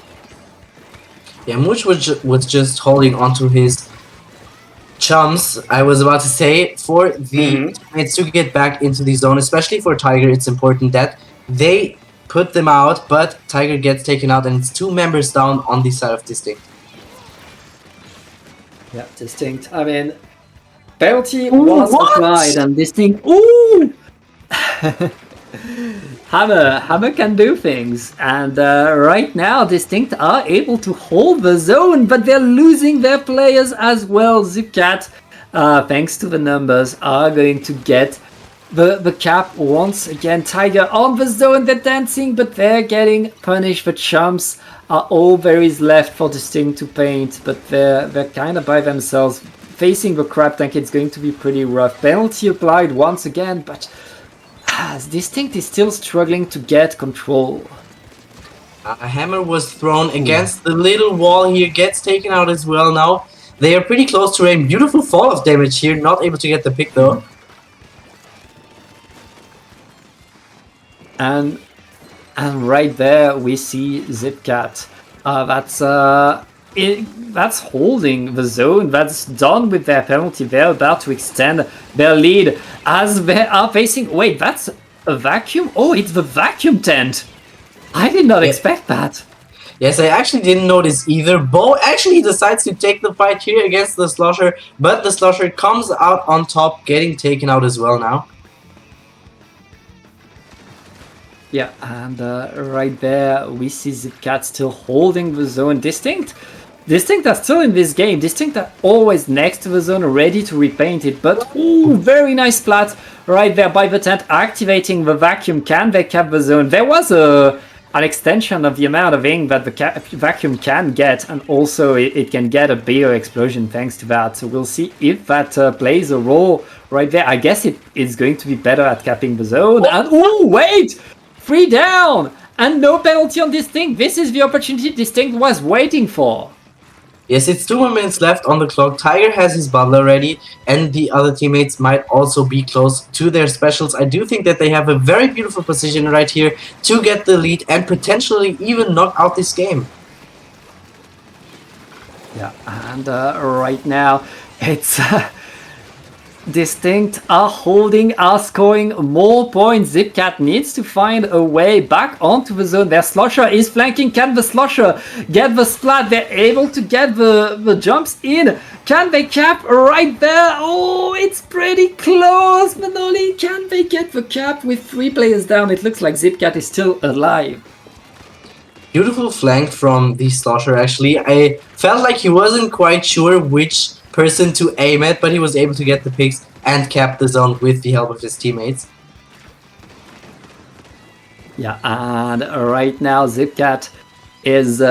Yeah, Mooch was just holding onto his chums, I was about to say, for the teammates to get back into the zone, especially for Tiger. It's important that they put them out, but Tiger gets taken out, and it's 2 members down on the side of Distinct. Yeah, Distinct. I mean, penalty was applied, and Distinct. Ooh! Hammer can do things, and right now Distinct are able to hold the zone, but they're losing their players as well. Zipcat, thanks to the numbers, are going to get the cap once again. Tiger on the zone, they're dancing, but they're getting punished. The chumps are all there is left for Distinct to paint, but they're kind of by themselves. Facing the crab tank, it's going to be pretty rough. Penalty applied once again, but Distinct is still struggling to get control. A hammer was thrown against the little wall here, gets taken out as well now. They are pretty close to a beautiful fall of damage here, not able to get the pick though. And right there we see Zipcat. That's holding the zone. That's done with their penalty. They're about to extend their lead as they are facing. Wait, that's a vacuum? Oh, it's the vacuum tent. I did not expect that. Yes, I actually didn't notice either. Bo actually decides to take the fight here against the Slosher, but the Slosher comes out on top, getting taken out as well now. Yeah, and right there we see Zipcat still holding the zone. Distinct are still in this game. Distinct are always next to the zone, ready to repaint it. But ooh, very nice splat right there by the tent, activating the vacuum can. They cap the zone. There was an extension of the amount of ink that the vacuum can get, and also it can get a bigger explosion thanks to that. So we'll see if that plays a role right there. I guess it's going to be better at capping the zone. And ooh, wait! 3 down! And no penalty on Distinct. This is the opportunity Distinct was waiting for. Yes, it's 2 more minutes left on the clock. Tiger has his bubble already, and the other teammates might also be close to their specials. I do think that they have a very beautiful position right here to get the lead and potentially even knock out this game. Yeah, and right now it's Distinct are holding, are scoring more points. Zipcat needs to find a way back onto the zone. Their Slosher is flanking. Can the Slosher get the splat? They're able to get the jumps in. Can they cap right there? Oh, it's pretty close. Manoli, can they get the cap with 3 players down? It looks like Zipcat is still alive. Beautiful flank from the Slosher actually. I felt like he wasn't quite sure which person to aim at, but he was able to get the picks and cap the zone with the help of his teammates. Yeah, and right now Zipcat is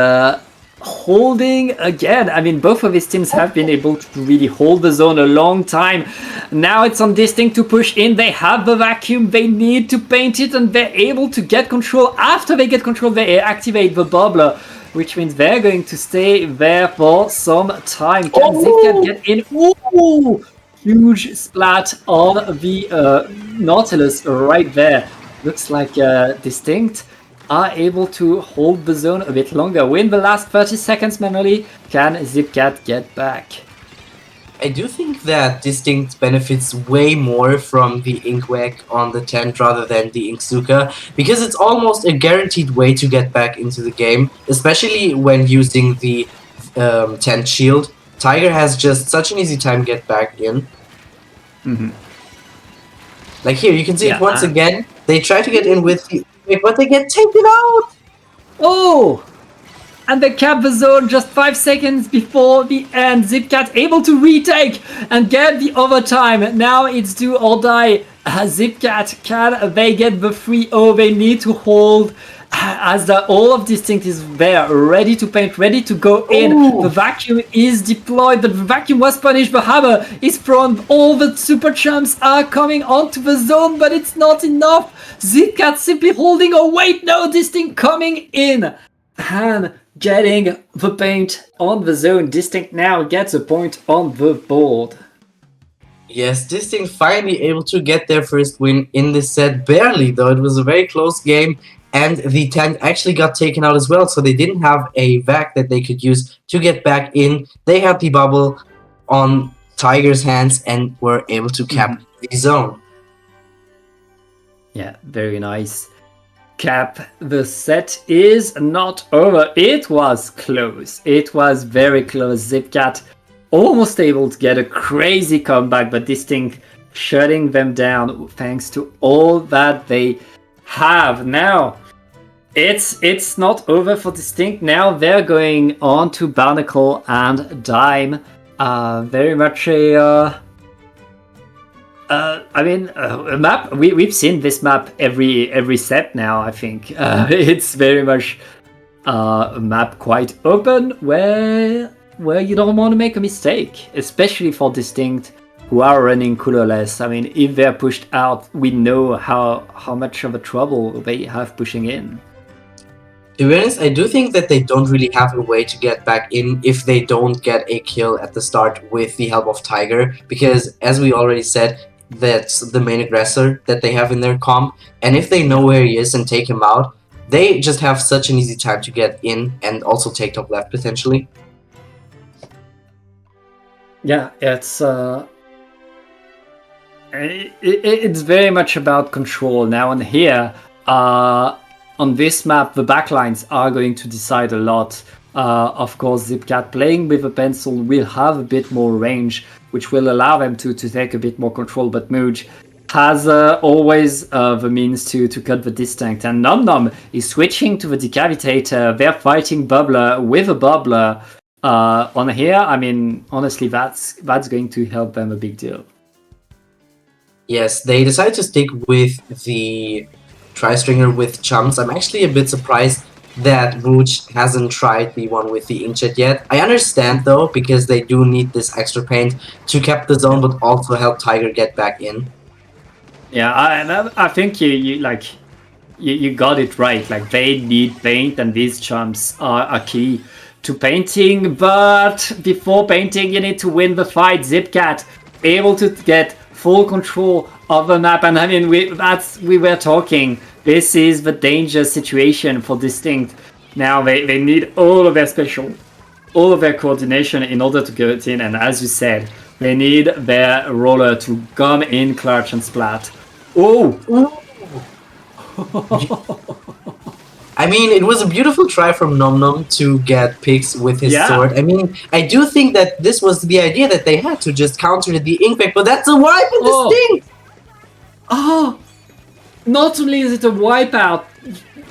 holding again. I mean, both of his teams have been able to really hold the zone a long time. Now it's on Distinct to push in. They have the vacuum. They need to paint it, and they're able to get control. After they get control, they activate the bubbler, which means they're going to stay there for some time. Can Zipcat get in? Ooh! Huge splat on the Nautilus right there. Looks like Distinct are able to hold the zone a bit longer. Win the last 30 seconds manually. Can Zipcat get back? I do think that Distinct benefits way more from the Inkwag on the tent rather than the Inksuka, because it's almost a guaranteed way to get back into the game, especially when using the tent shield. Tiger has just such an easy time get back in. Mm-hmm. Like here, you can see it Yeah. once again. They try to get in with the but they get taken out. Oh! And they cap the zone just 5 seconds before the end. Zipcat able to retake and get the overtime. Now it's do or die. Zipcat, can they get the 3-0 they need to hold? As all of Distinct is there, ready to paint, ready to go in. Ooh. The vacuum is deployed, but the vacuum was punished. The hammer is thrown. All the super champs are coming onto the zone, but it's not enough. Zipcat simply holding. Oh wait, no, Distinct coming in. And getting the paint on the zone. Distinct now gets a point on the board. Yes, Distinct finally able to get their first win in this set. Barely, though. It was a very close game. And the tank actually got taken out as well. So they didn't have a vac that they could use to get back in. They had the bubble on Tiger's hands and were able to cap the zone. Yeah, very nice. Cap, the set is not over. It was close. It was very close. Zipcat almost able to get a crazy comeback, but Distinct shutting them down thanks to all that they have. Now, it's not over for Distinct. Now they're going on to Barnacle and Dime. Very much a a map. We've seen this map every set now. I think it's very much a map quite open where you don't want to make a mistake, especially for Distinct who are running colorless. I mean, if they're pushed out, we know how much of a trouble they have pushing in. To be honest, I do think that they don't really have a way to get back in if they don't get a kill at the start with the help of Tiger, because as we already said, that's the main aggressor that they have in their comp, and if they know where he is and take him out, they just have such an easy time to get in and also take top left potentially. Yeah, it's very much about control now. And here, on this map, the backlines are going to decide a lot. Of course, Zipcat playing with a pencil will have a bit more range, which will allow them to take a bit more control. But Mooj has always the means to cut the Distinct. And Nom Nom is switching to the Decavitator. They're fighting Bubbler with a Bubbler on here. I mean, honestly, that's going to help them a big deal. Yes, they decided to stick with the Tri-Stringer with Chumps. I'm actually a bit surprised that Mooj hasn't tried the one with the Inkjet yet. I understand though, because they do need this extra paint to cap the zone, but also help Tiger get back in. Yeah, I think you got it right. Like, they need paint, and these chumps are key to painting. But before painting, you need to win the fight. Zipcat able to get full control of the map, and I mean, we were talking. This is the danger situation for Distinct. Now they need all of their special, all of their coordination in order to get in, and as you said, they need their roller to come in clutch and splat. Oh! I mean, it was a beautiful try from Nom Nom to get picks with his sword. I mean, I do think that this was the idea that they had to just counter the Inkback, but that's a wipe in Distinct! Oh! Not only is it a wipeout,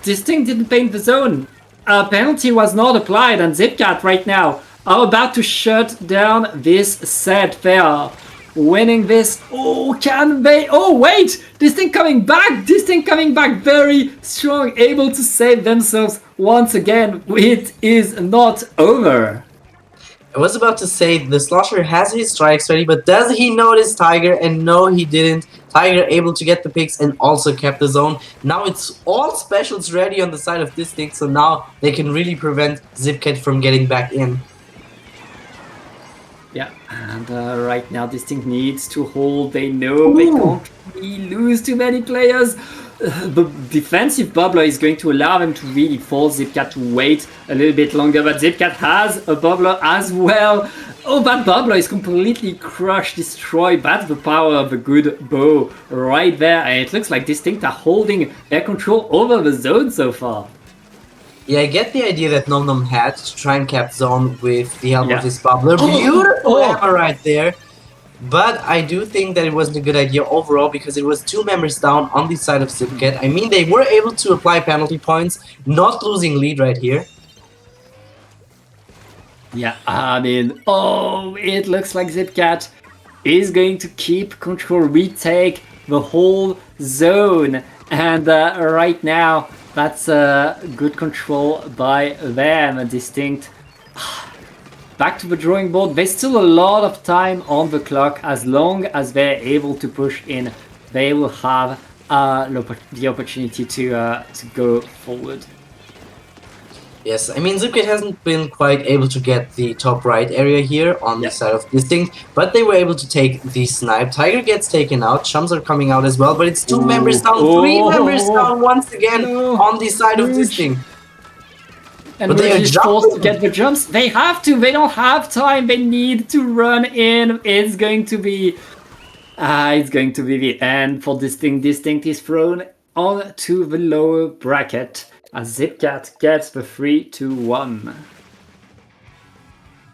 Distinct didn't paint the zone. A penalty was not applied, and Zipcat right now are about to shut down this set. They are winning this. Oh, can they? Oh, wait! Distinct coming back! Distinct coming back very strong, able to save themselves once again. It is not over. I was about to say, the Slosher has his strikes ready, but does he notice Tiger? And no, he didn't. Tiger able to get the picks and also kept the zone. Now it's all specials ready on the side of Distinct, so now they can really prevent Zipcat from getting back in. Yeah, and right now Distinct needs to hold. They know they can't really lose too many players. The defensive bubbler is going to allow them to really force Zipcat to wait a little bit longer, but Zipcat has a bubbler as well. Oh, that bubbler is completely crushed, destroyed. That's the power of a good bow right there, and it looks like Distinct are holding their control over the zone so far. Yeah, I get the idea that Nom Nom had to try and cap zone with the help of his bubbler. Beautiful hammer right there. But I do think that it wasn't a good idea overall because it was 2 members down on the side of Zipcat. I mean, they were able to apply penalty points, not losing lead right here. Yeah, I mean, oh, it looks like Zipcat is going to keep control, retake the whole zone. And right now, that's good control by them. A distinct. Back to the drawing board. There's still a lot of time on the clock. As long as they're able to push in, they will have the opportunity to go forward. Yes, I mean, Zipcat hasn't been quite able to get the top right area here on the side of Distinct, but they were able to take the snipe. Tiger gets taken out, Chums are coming out as well, but it's 2 members down, 3 members down once again on the side of Distinct. And but they are is forced to jumping. get the jumps. They have to. They don't have time. They need to run in. It's going to be the end for Distinct. Distinct is thrown on to the lower bracket as Zipcat gets the 3-1.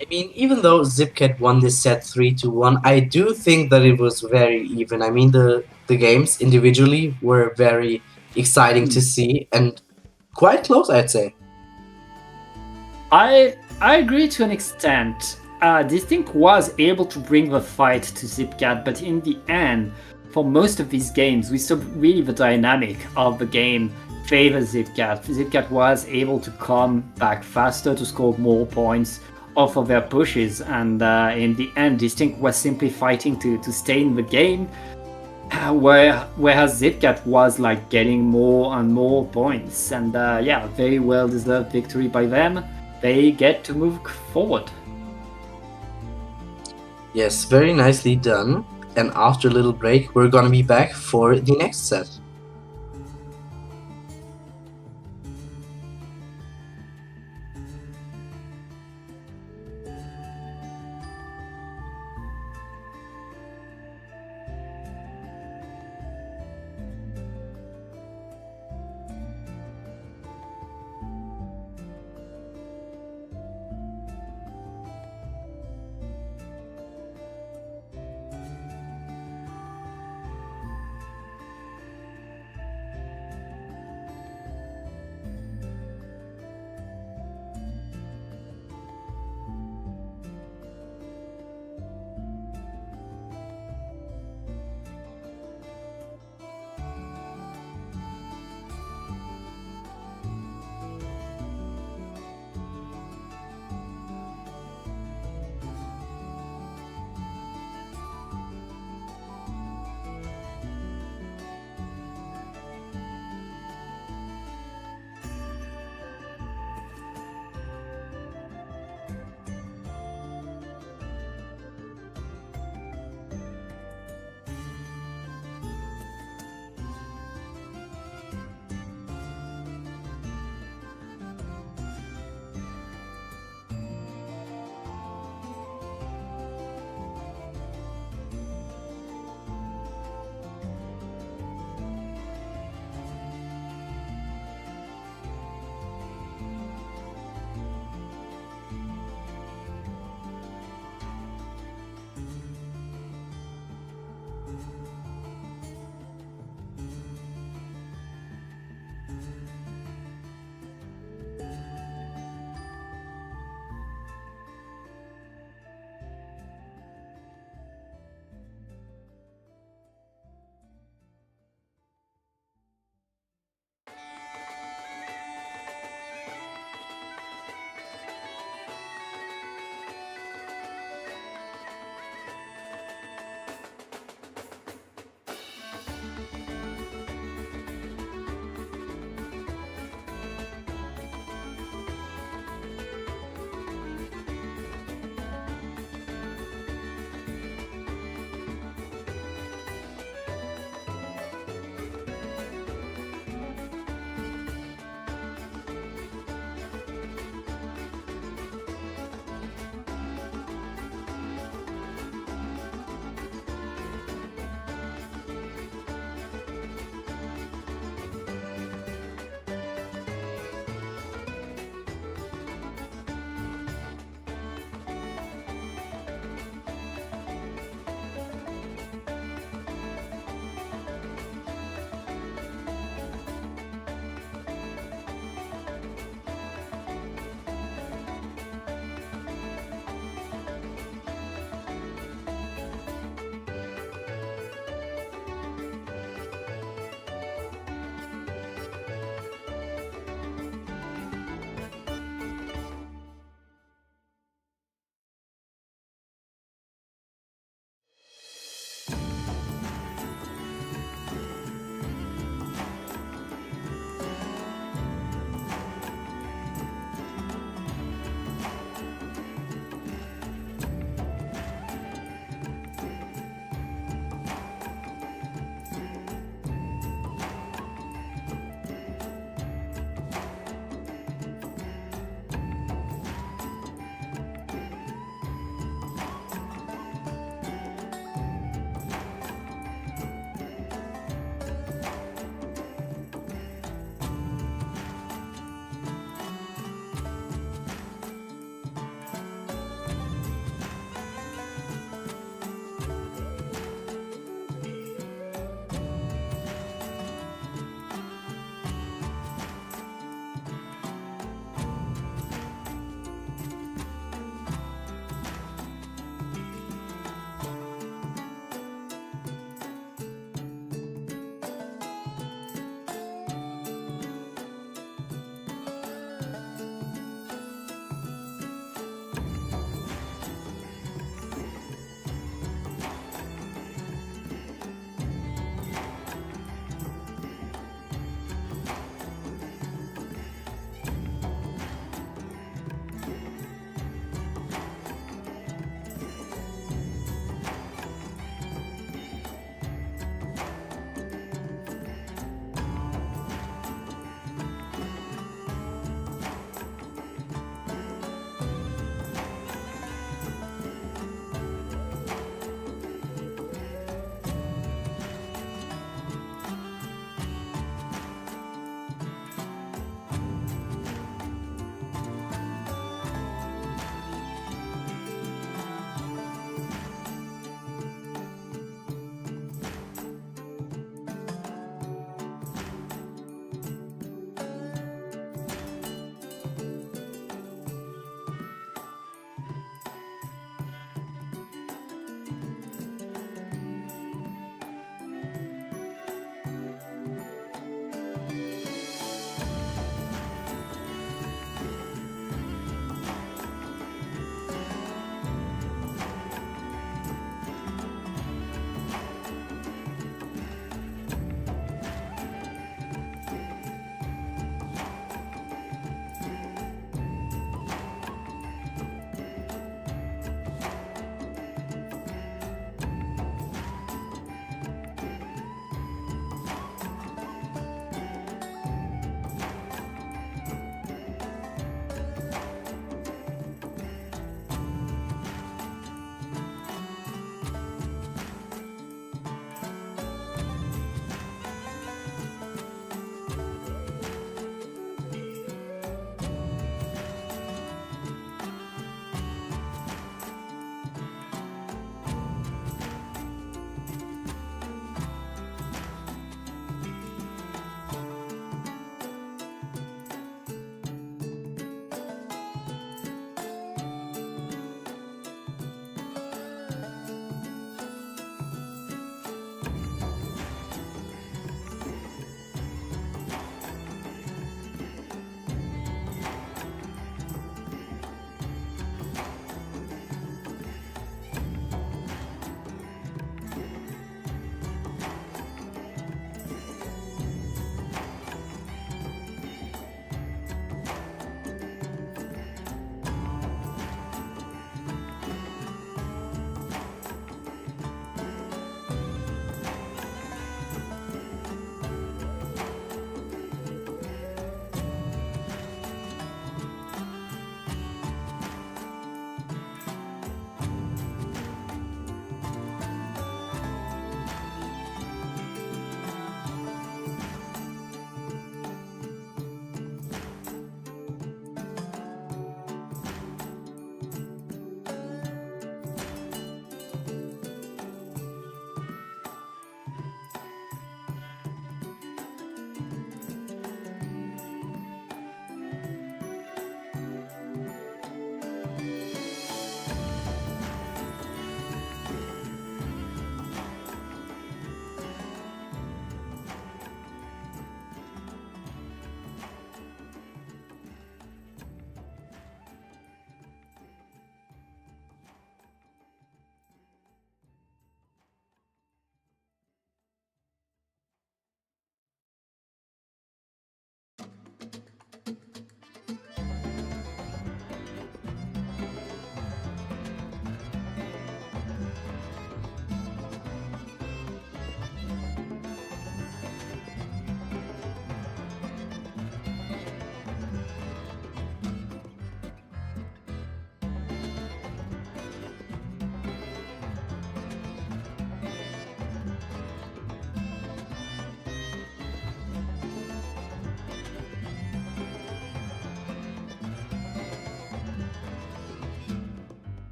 I mean, even though Zipcat won this set 3-1, I do think that it was very even. I mean, the games individually were very exciting to see and quite close, I'd say. I agree to an extent. Distinct was able to bring the fight to Zipcat, but in the end, for most of these games, we saw really the dynamic of the game favor Zipcat. Zipcat was able to come back faster to score more points off of their pushes, and in the end, Distinct was simply fighting to stay in the game, whereas Zipcat was like getting more and more points, and yeah, very well deserved victory by them. They get to move forward. Yes, very nicely done. And after a little break, we're gonna be back for the next set.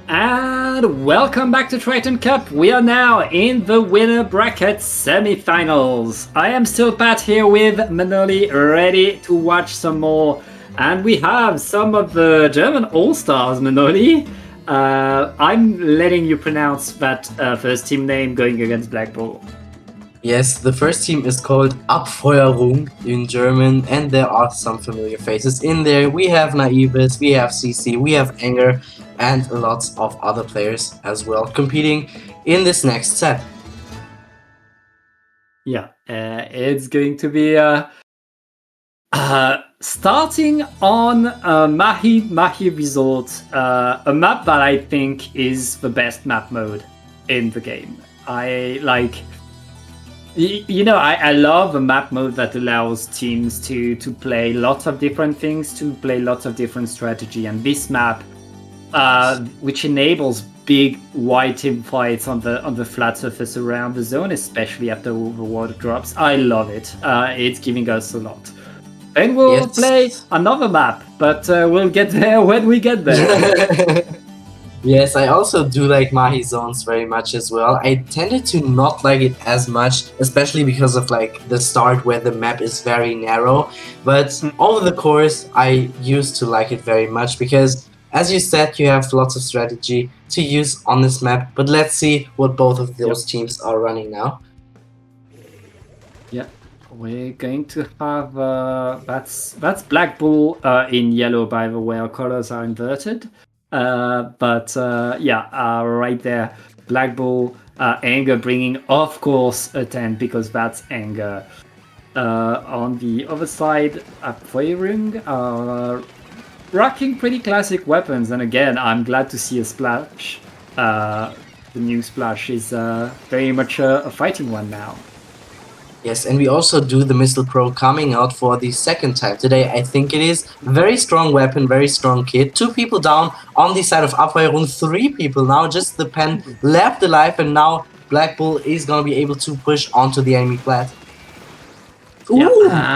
And welcome back to Triton Cup. We are now in the winner bracket semifinals. I am still Pat here with Manoli, ready to watch some more. And we have some of the German All-Stars, Manoli. I'm letting you pronounce that first team name going against Blackpool. Yes, the first team is called Abfeuerung in German, and there are some familiar faces in there. We have Naives, we have CC, we have Anger, and lots of other players as well competing in this next set. Yeah, it's going to be starting on Mahi Resort, a map that I think is the best map mode in the game. I like, I love a map mode that allows teams to play lots of different things, to play lots of different strategy, and this map, which enables big wide team fights on the flat surface around the zone, especially after the water drops. I love it. It's giving us a lot. Then we'll play another map, but we'll get there when we get there. Yes, I also do like Mahi zones very much as well. I tended to not like it as much, especially because of like the start where the map is very narrow. But over the course, I used to like it very much because, as you said, you have lots of strategy to use on this map. But let's see what both of those teams are running now. Yeah, we're going to have that's Black Bull in yellow, by the way. Our colors are inverted. But right there, Black Bull, Anger bringing, of course, a 10 because that's Anger. On the other side, Abfeuerung, rocking pretty classic weapons. And again, I'm glad to see a Splash. The new Splash is very much a fighting one now. Yes, and we also do the Missile Pro coming out for the second time today. I think it is very strong weapon, very strong kit. 2 people down on the side of Abfeuerung, 3 people now. Just the pen left alive, and now Black Bull is gonna be able to push onto the enemy flat. Yeah,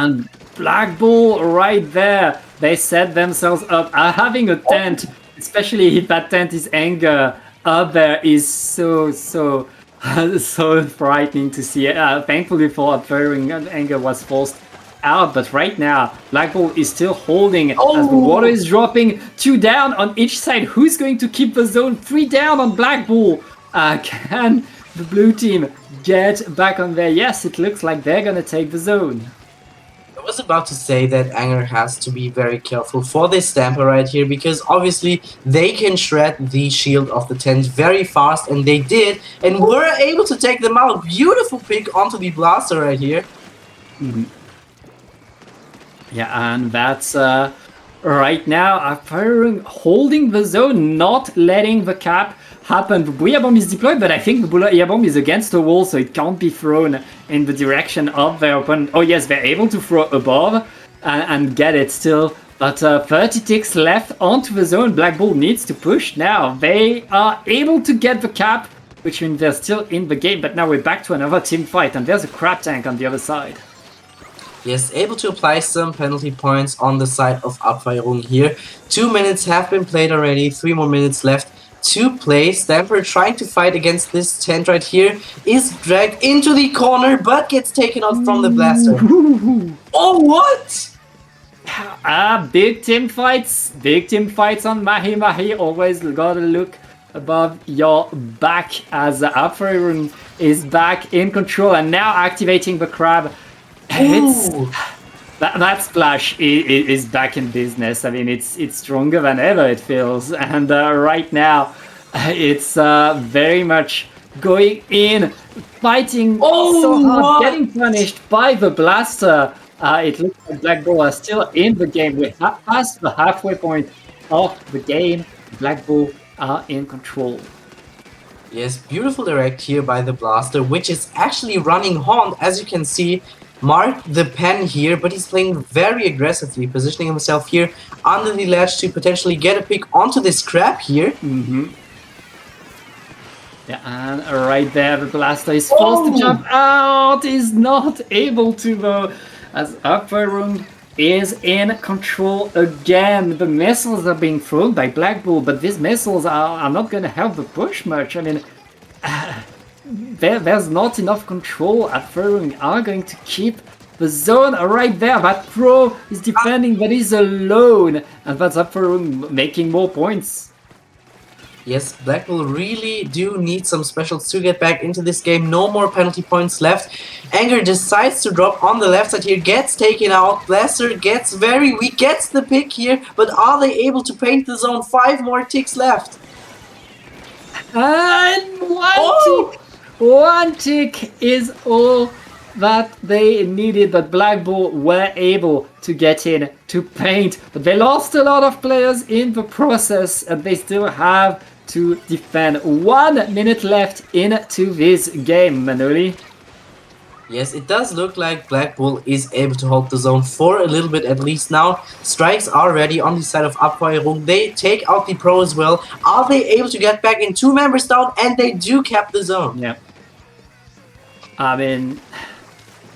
and Black Bull right there. They set themselves up. Having a tent, especially if that tent is Anger up there, is so frightening to see. Thankfully for Abfeuerung, Anger was forced out, but right now Black Bull is still holding as the water is dropping. 2 down on each side. Who's going to keep the zone? 3 down on Black Bull. Can the blue team get back on there? Yes, it looks like they're gonna take the zone. I was about to say that Anger has to be very careful for this Stamper right here, because obviously they can shred the shield of the tent very fast, and they did, and were able to take them out. Beautiful pick onto the blaster right here. Yeah, and that's right now Abfeuerung holding the zone, not letting the cap happen. The Booyah Bomb is deployed, but I think the Booyah Bomb is against the wall, so it can't be thrown in the direction of their opponent. Oh yes, they're able to throw above and get it still. But 30 ticks left onto the zone. Black Bull needs to push now. They are able to get the cap, which means they're still in the game. But now we're back to another team fight, and there's a crab tank on the other side. Yes, able to apply some penalty points on the side of Abfeuerung here. 2 minutes have been played already, 3 more minutes left to play. Stamper trying to fight against this tent right here, is dragged into the corner, but gets taken out from the blaster. Oh, what? Big team fights on Mahi. Always gotta look above your back as Abfeuerung is back in control and now activating the crab. That Splash is back in business. I mean, it's stronger than ever, it feels. And right now, it's very much going in, fighting so hard, getting punished by the blaster. It looks like Black Bull are still in the game. We're past the halfway point of the game. Black Bull are in control. Yes, beautiful direct here by the blaster, which is actually running Haunt, as you can see. Mark the pen here, but he's playing very aggressively, positioning himself here under the ledge to potentially get a pick onto this crab here. Yeah, and right there, the blaster is forced to jump out. Is not able to though, as Abfeuerung is in control again. The missiles are being thrown by Black Bull, but these missiles are not going to help the push much. I mean, there's not enough control at Furrowing are going to keep the zone right there. That Pro is defending, but he's alone, and that's up Furrowing making more points. Yes, Black Bull really do need some specials to get back into this game. No more penalty points left. Anger decides to drop on the left side here, gets taken out. Blaster gets very weak, gets the pick here, but are they able to paint the zone? 5 more ticks left. And one tick is all that they needed, but Black Bull were able to get in to paint, but they lost a lot of players in the process, and they still have to defend. 1 minute left into this game, Manoli. Yes, it does look like Black Bull is able to hold the zone for a little bit at least now. Strikes are ready on the side of Abfeuerung. They take out the Pro as well. Are they able to get back in? 2 members down, and they do cap the zone. Yeah. I mean,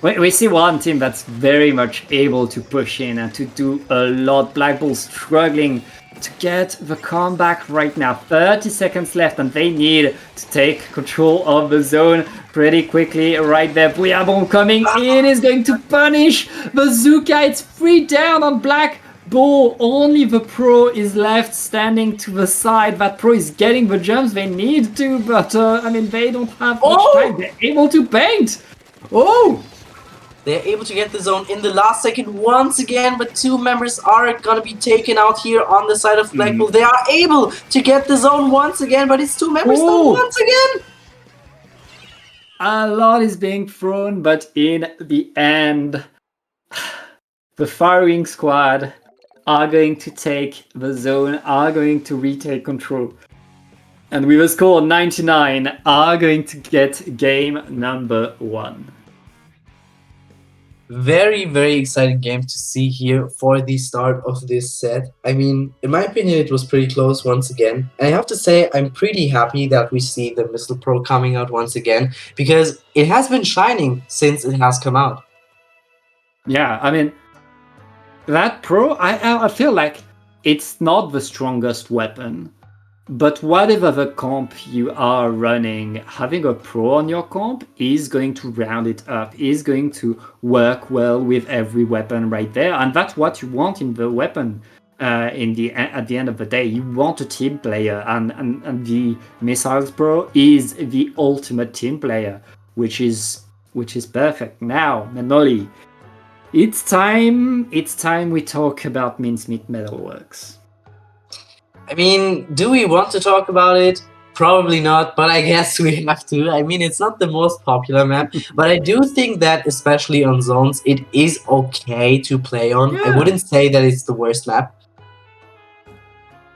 we see one team that's very much able to push in and to do a lot. Black Bull struggling to get the comeback right now. 30 seconds left, and they need to take control of the zone pretty quickly right there. Bouillabon coming in is going to punish Bazooka. It's 3 down on Black Bull. Only the Pro is left standing to the side. That Pro is getting the jumps they need to, but I mean, they don't have much time. They're able to paint. Oh! They're able to get the zone in the last second once again, but 2 members are gonna be taken out here on the side of Black Bull. They are able to get the zone once again, but it's 2 members down once again. A lot is being thrown, but in the end, the firing squad are going to take the zone, are going to retake control. And with a score of 99, are going to get game number 1. Very, very exciting game to see here for the start of this set. I mean, in my opinion, it was pretty close once again. And I have to say, I'm pretty happy that we see the Missile Pro coming out once again, because it has been shining since it has come out. Yeah, I mean, that Pro, I feel like it's not the strongest weapon. But whatever the comp you are running, having a Pro on your comp is going to round it up, is going to work well with every weapon right there. And that's what you want in the weapon at the end of the day. You want a team player, and the Missiles Pro is the ultimate team player, which is perfect. Now, Manoli, it's time we talk about Mincemeat Metalworks. I mean, do we want to talk about it? Probably not, but I guess we have to. I mean, it's not the most popular map, but I do think that, especially on zones, it is okay to play on. Yeah. I wouldn't say that it's the worst map.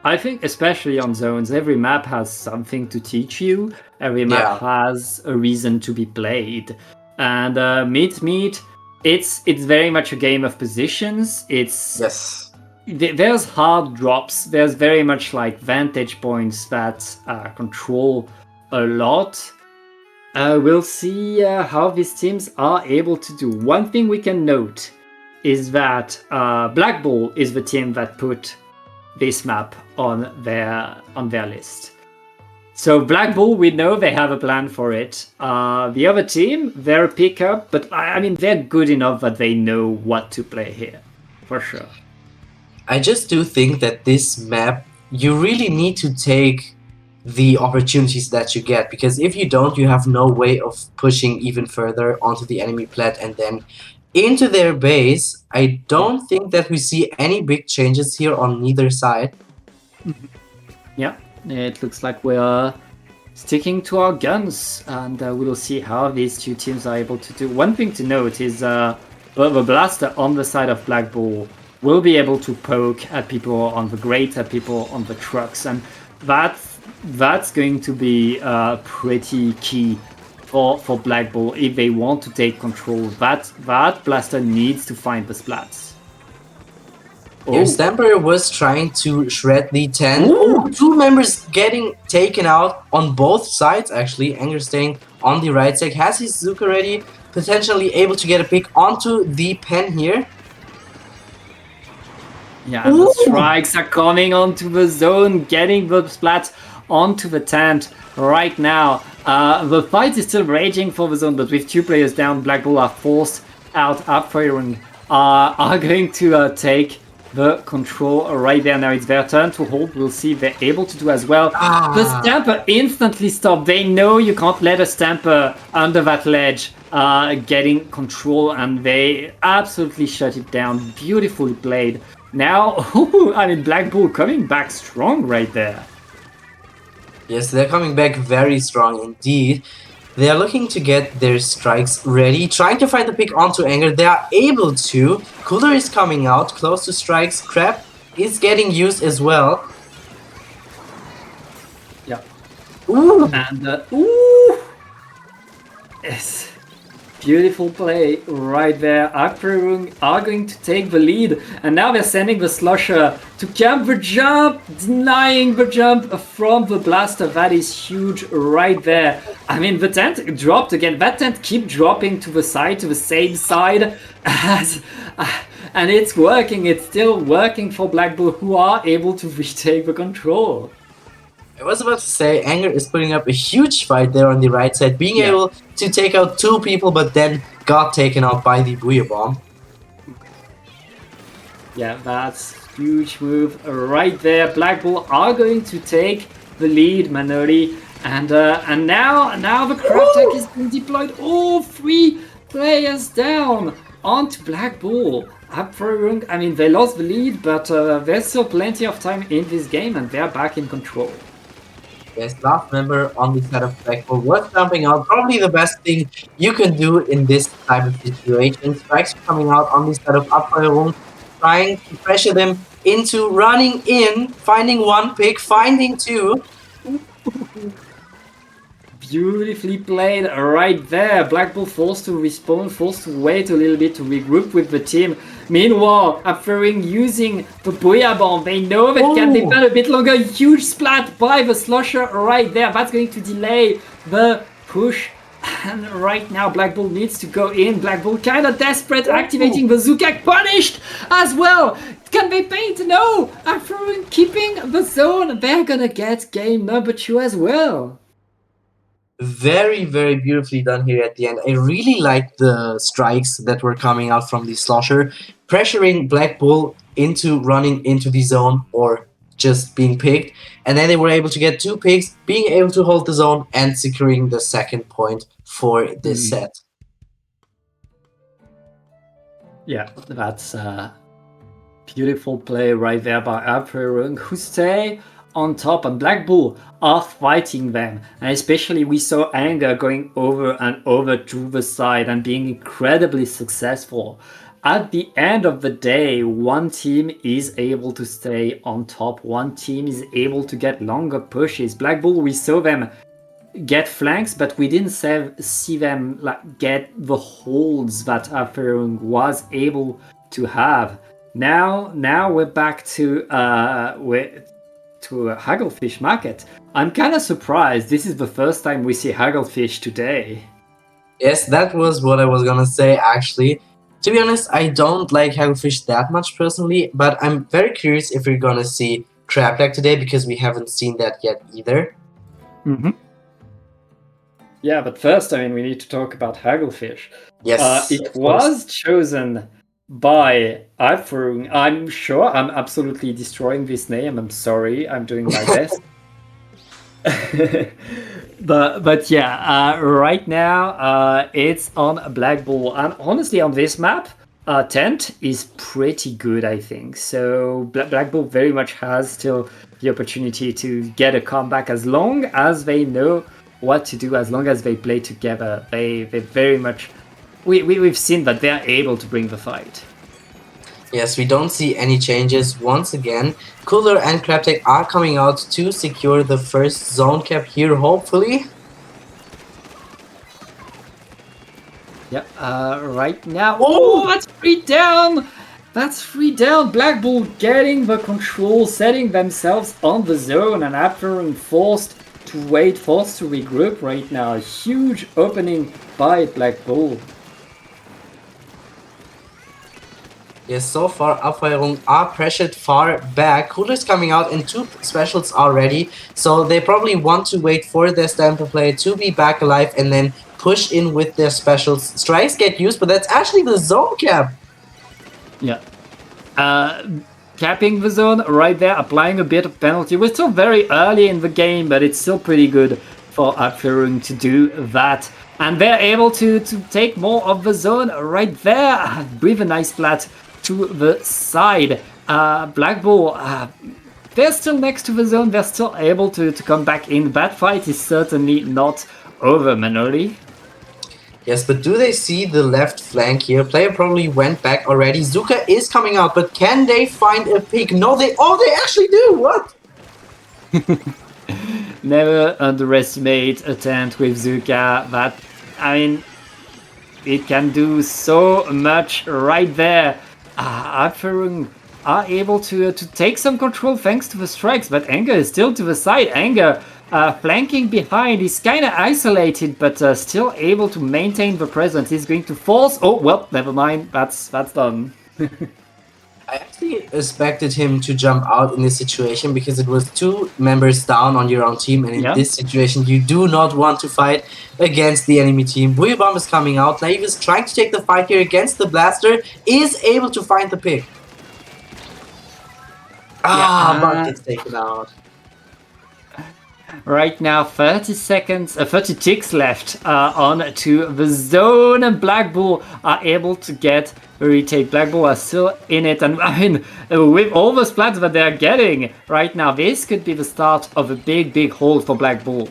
I think especially on zones, every map has something to teach you. Every map has a reason to be played. And Mincemeat, it's very much a game of positions. There's hard drops. There's very much like vantage points that control a lot. We'll see how these teams are able to do. One thing we can note is that Black Bull is the team that put this map on their list. So Black Bull, we know they have a plan for it. The other team, they're a pickup, but I mean, they're good enough that they know what to play here, for sure. I just do think that this map, you really need to take the opportunities that you get, because if you don't, you have no way of pushing even further onto the enemy plat and then into their base. I don't think that we see any big changes here on neither side. Yeah, it looks like we're sticking to our guns, and we'll see how these two teams are able to do. One thing to note is the blaster on the side of Black Bull will be able to poke at people on the grate, at people on the trucks, and that's going to be pretty key for Black Bull if they want to take control. That blaster needs to find the splats. Here, Stamper was trying to shred the 10. 2 members getting taken out on both sides, actually. Anger staying on the right side. Has his Zuka ready, potentially able to get a pick onto the pen here. Yeah, the strikes are coming onto the zone, getting the splats onto the tent right now. The fight is still raging for the zone, but with 2 players down, Black Bull are forced out. Upfiring are going to take the control right there. Now it's their turn to hold. We'll see if they're able to do as well. The Stamper instantly stopped. They know you can't let a Stamper under that ledge getting control, and they absolutely shut it down. Beautifully played. Now, I mean, Black Bull coming back strong right there. Yes, they're coming back very strong indeed. They are looking to get their strikes ready, trying to find the pick onto Anger. They are able to. Cooler is coming out, close to strikes. Crab is getting used as well. Yeah. Ooh! And, ooh! Yes. Beautiful play right there. Upfiring are going to take the lead, and now they're sending the Slusher to camp the jump, denying the jump from the blaster. That is huge right there. I mean, the tent dropped again. That tent keep dropping to the side, to the same side, as, and it's working. It's still working for Black Bull, who are able to retake the control. I was about to say, Anger is putting up a huge fight there on the right side, being able to take out 2 people, but then got taken out by the Booyah Bomb. Yeah, that's huge move right there. Black Bull are going to take the lead, Manoli, and now the crab tech is being deployed. All 3 players down onto Black Bull. Upfiring, I mean, they lost the lead, but there's still plenty of time in this game, and they're back in control. Yes, last member on the side of Black Bull was jumping out. Probably the best thing you can do in this type of situation. Strikes coming out on the side of Abfeuerung, trying to pressure them into running in, finding 1 pick, finding 2. Beautifully played right there. Black Bull forced to respawn, forced to wait a little bit to regroup with the team. Meanwhile, Upfiring using the Booyah Bomb. They know that can defend a bit longer. Huge splat by the Slusher right there. That's going to delay the push. And right now, Black Bull needs to go in. Black Bull kind of desperate, activating the Zukak. Punished as well. Can they paint? No. Upfiring keeping the zone. They're gonna get game number 2 as well. Very, very beautifully done here at the end. I really liked the strikes that were coming out from the Slosher, pressuring Black Bull into running into the zone or just being picked. And then they were able to get 2 picks, being able to hold the zone and securing the 2nd point for this set. Yeah, that's a beautiful play right there by Upfiring, who stay on top, and Black Bull are fighting them, and especially we saw Anger going over and over to the side and being incredibly successful. At the end of the day, one team is able to stay on top, one team is able to get longer pushes. Black Bull, we saw them get flanks, but we didn't see them like get the holds that Upfiring was able to have. Now we're back to a Hagglefish market. I'm kind of surprised. This is the first time we see Hagglefish today. Yes, that was what I was gonna say actually. To be honest, I don't like Hagglefish that much personally, but I'm very curious if we're gonna see Crab Deck today because we haven't seen that yet either. Yeah, but first, I mean, we need to talk about Hagglefish. Yes, it was chosen by Upfiring. I'm sure I'm absolutely destroying this name. I'm sorry. I'm doing my best. but yeah, right now it's on Black Bull, and honestly, on this map, Tent is pretty good, I think. So Black Bull very much has still the opportunity to get a comeback as long as they know what to do, as long as they play together. They very much. We've seen that they're able to bring the fight. Yes, we don't see any changes once again. Cooler and Crabtech are coming out to secure the first zone cap here, hopefully. Yep, right now. Oh, that's 3 down! That's 3 down. Black Bull getting the control, setting themselves on the zone, and after being forced to wait, forced to regroup right now. A huge opening by Black Bull. Yes, so far Abfeuerung are pressured far back. Cooler's coming out and two specials are ready. So they probably want to wait for their Stamper player to be back alive and then push in with their specials. Strikes get used, but that's actually the zone cap. Yeah. Capping the zone right there, applying a bit of penalty. We're still very early in the game, but it's still pretty good for Abfeuerung to do that. And they're able to take more of the zone right there with a nice flat to the side. Black Bull, they're still next to the zone. They're still able to come back in. That fight is certainly not over, Manoli. Yes, but do they see the left flank here? Player probably went back already. Zuka is coming out, but can they find a pick? No, they actually do. What? Never underestimate a tent with Zuka. That, I mean, it can do so much right there. Abfeuerung are able to take some control thanks to the strikes, but Anger is still to the side. Anger flanking behind. He's kind of isolated, but still able to maintain the presence. He's going to force. Oh well, never mind. That's done. I actually expected him to jump out in this situation because it was two members down on your own team, and in this situation, you do not want to fight against the enemy team. Bomb is coming out. Naive is trying to take the fight here against the Blaster, is able to find the pick. But gets taken out. Right now, 30 ticks left on to the zone, and Black Bull are able to get a retake. Black Bull are still in it, and I mean, with all the splats that they're getting right now, this could be the start of a big hold for Black Bull.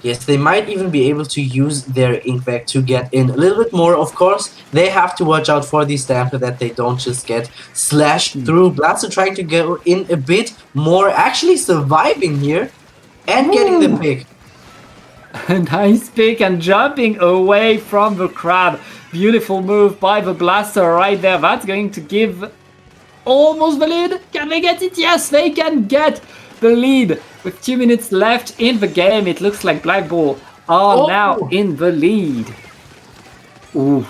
Yes, they might even be able to use their Inkback to get in a little bit more. Of course, they have to watch out for the Stamper that they don't just get slashed through. Blaster trying to go in a bit more, actually surviving here and getting the pick. A nice pick and jumping away from the crab. Beautiful move by the Blaster right there. That's going to give almost the lead. Can they get it? Yes, they can get the lead. With 2 minutes left in the game, it looks like Black Bull are now in the lead. Ooh.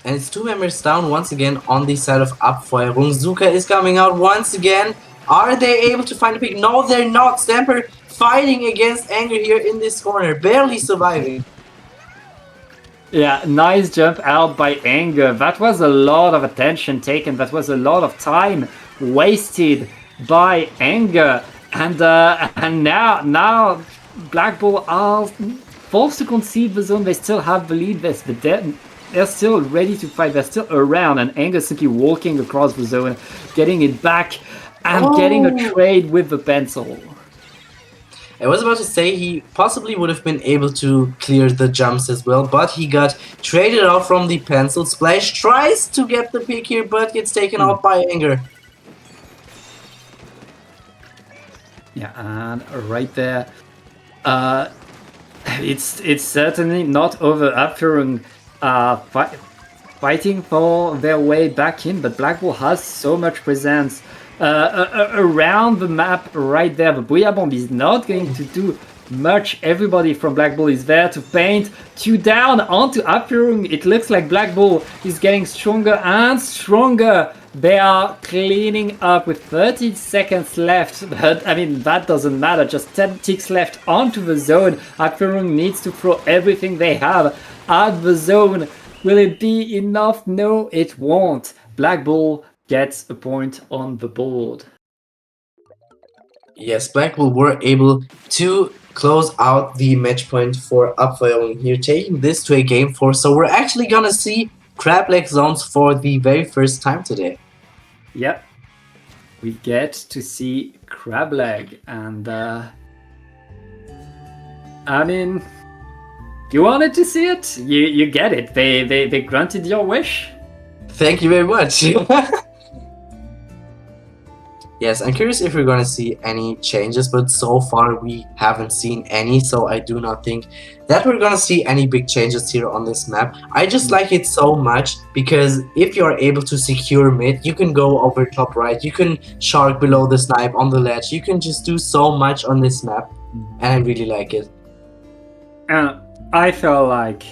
And it's two members down once again on the side of Abfeuerung. Zuka is coming out once again. Are they able to find a pick? No, they're not. Stamper fighting against Anger here in this corner, barely surviving. Yeah, nice jump out by Anger. That was a lot of attention taken. That was a lot of time wasted by Anger. And now Black Bull are forced to concede the zone. They still have the lead. They're still ready to fight. They're still around, and Anger simply walking across the zone, getting it back, and getting a trade with the pencil. I was about to say he possibly would have been able to clear the jumps as well, but he got traded out from the pencil. Splash tries to get the pick here, but gets taken out by Anger. Yeah, and right there, it's certainly not over. Abfeuerung fighting for their way back in, but Black Bull has so much presence around the map right there. The Booyah Bomb is not going to do much. Everybody from Black Bull is there to paint 2 down onto Abfeuerung. It looks like Black Bull is getting stronger and stronger. They are cleaning up with 30 seconds left, but I mean, that doesn't matter. Just 10 ticks left onto the zone. Abfeuerung needs to throw everything they have at the zone. Will it be enough? No, it won't. Black Bull gets a point on the board. Yes, Black Bull were able to close out the match point for Abfeuerung here, taking this to a game 4. So we're actually gonna see crab leg zones for the very first time today. Yep, we get to see crab leg, and I mean, you wanted to see it, you get it. They granted your wish. Thank you very much. Yes, I'm curious if we're gonna see any changes, but so far we haven't seen any, so I do not think that we're gonna see any big changes here on this map. I just like it so much because if you're able to secure mid, you can go over top right, you can shark below the snipe on the ledge, you can just do so much on this map, and I really like it. I feel like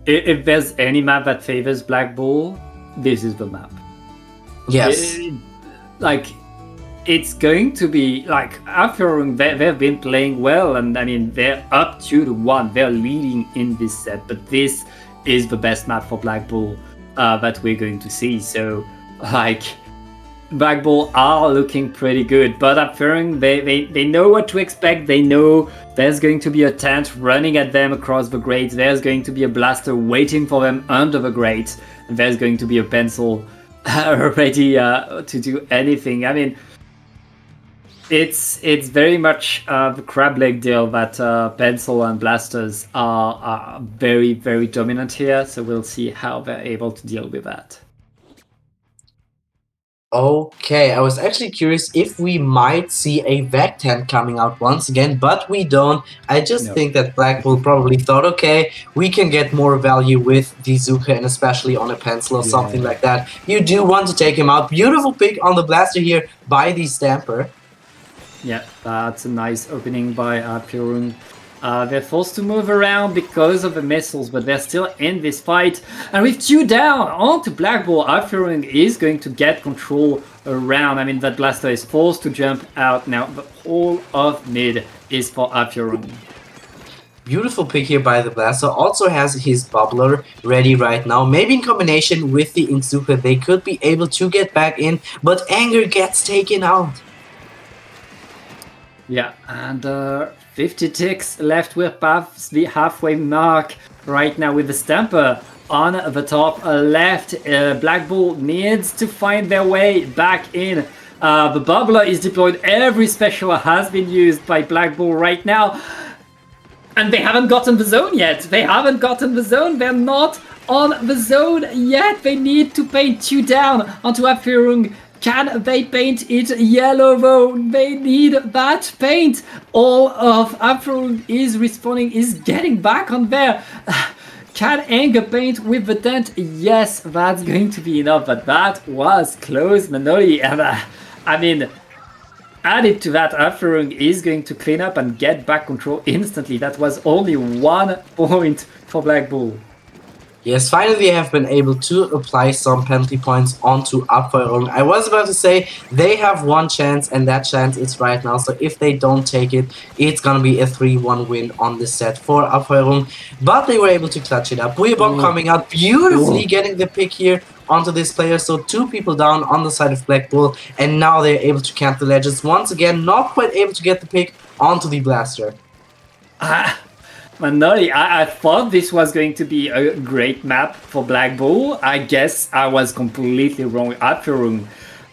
if there's any map that favors Black Bull, this is the map. Yes. Like, it's going to be like after they've been playing well, and I mean they're up 2-1. They're leading in this set, but this is the best map for Black Bull that we're going to see. So like Black Bull are looking pretty good, but apparently they know what to expect. They know there's going to be a tent running at them across the grate. There's going to be a blaster waiting for them under the grate. And there's going to be a pencil ready to do anything. I mean, it's very much the crab leg deal that pencil and blasters are very, very dominant here. So we'll see how they're able to deal with that. Okay, I was actually curious if we might see a Vec tent coming out once again, but we don't. I just think that Blackpool probably thought, okay, we can get more value with the Zuka and especially on a pencil or something like that. You do want to take him out. Beautiful pick on the blaster here by the Stamper. Yeah, that's a nice opening by Purung. They're forced to move around because of the missiles, but they're still in this fight. And with 2 down onto Black Bull, Purung is going to get control around. I mean, that blaster is forced to jump out now. The whole of mid is for Purung. Beautiful pick here by the blaster. Also has his bubbler ready right now. Maybe in combination with the Inzuka, they could be able to get back in, but Anger gets taken out. Yeah, and 50 ticks left. We're past the halfway mark right now with the Stamper on the top left. Black Bull needs to find their way back in. The Bubbler is deployed. Every special has been used by Black Bull right now. And they haven't gotten the zone yet. They haven't gotten the zone. They're not on the zone yet. They need to paint 2 down onto Apirung. Can they paint it yellow though? They need that paint. All of Apirung is respawning, is getting back on there. Can Anger paint with the tent? Yes, that's going to be enough. But that was close, Manoli. And I mean, added to that, Apirung is going to clean up and get back control instantly. That was only 1 point for Black Bull. Yes, finally they have been able to apply some penalty points onto Abwehrung. I was about to say they have 1 chance, and that chance is right now. So if they don't take it, it's gonna be a 3-1 win on this set for Abwehrung. But they were able to clutch it up. Booyabomb coming out beautifully, getting the pick here onto this player. So 2 people down on the side of Black Bull, and now they're able to camp the ledges once again. Not quite able to get the pick onto the blaster. Manoli, I thought this was going to be a great map for Black Bull. I guess I was completely wrong. Apirung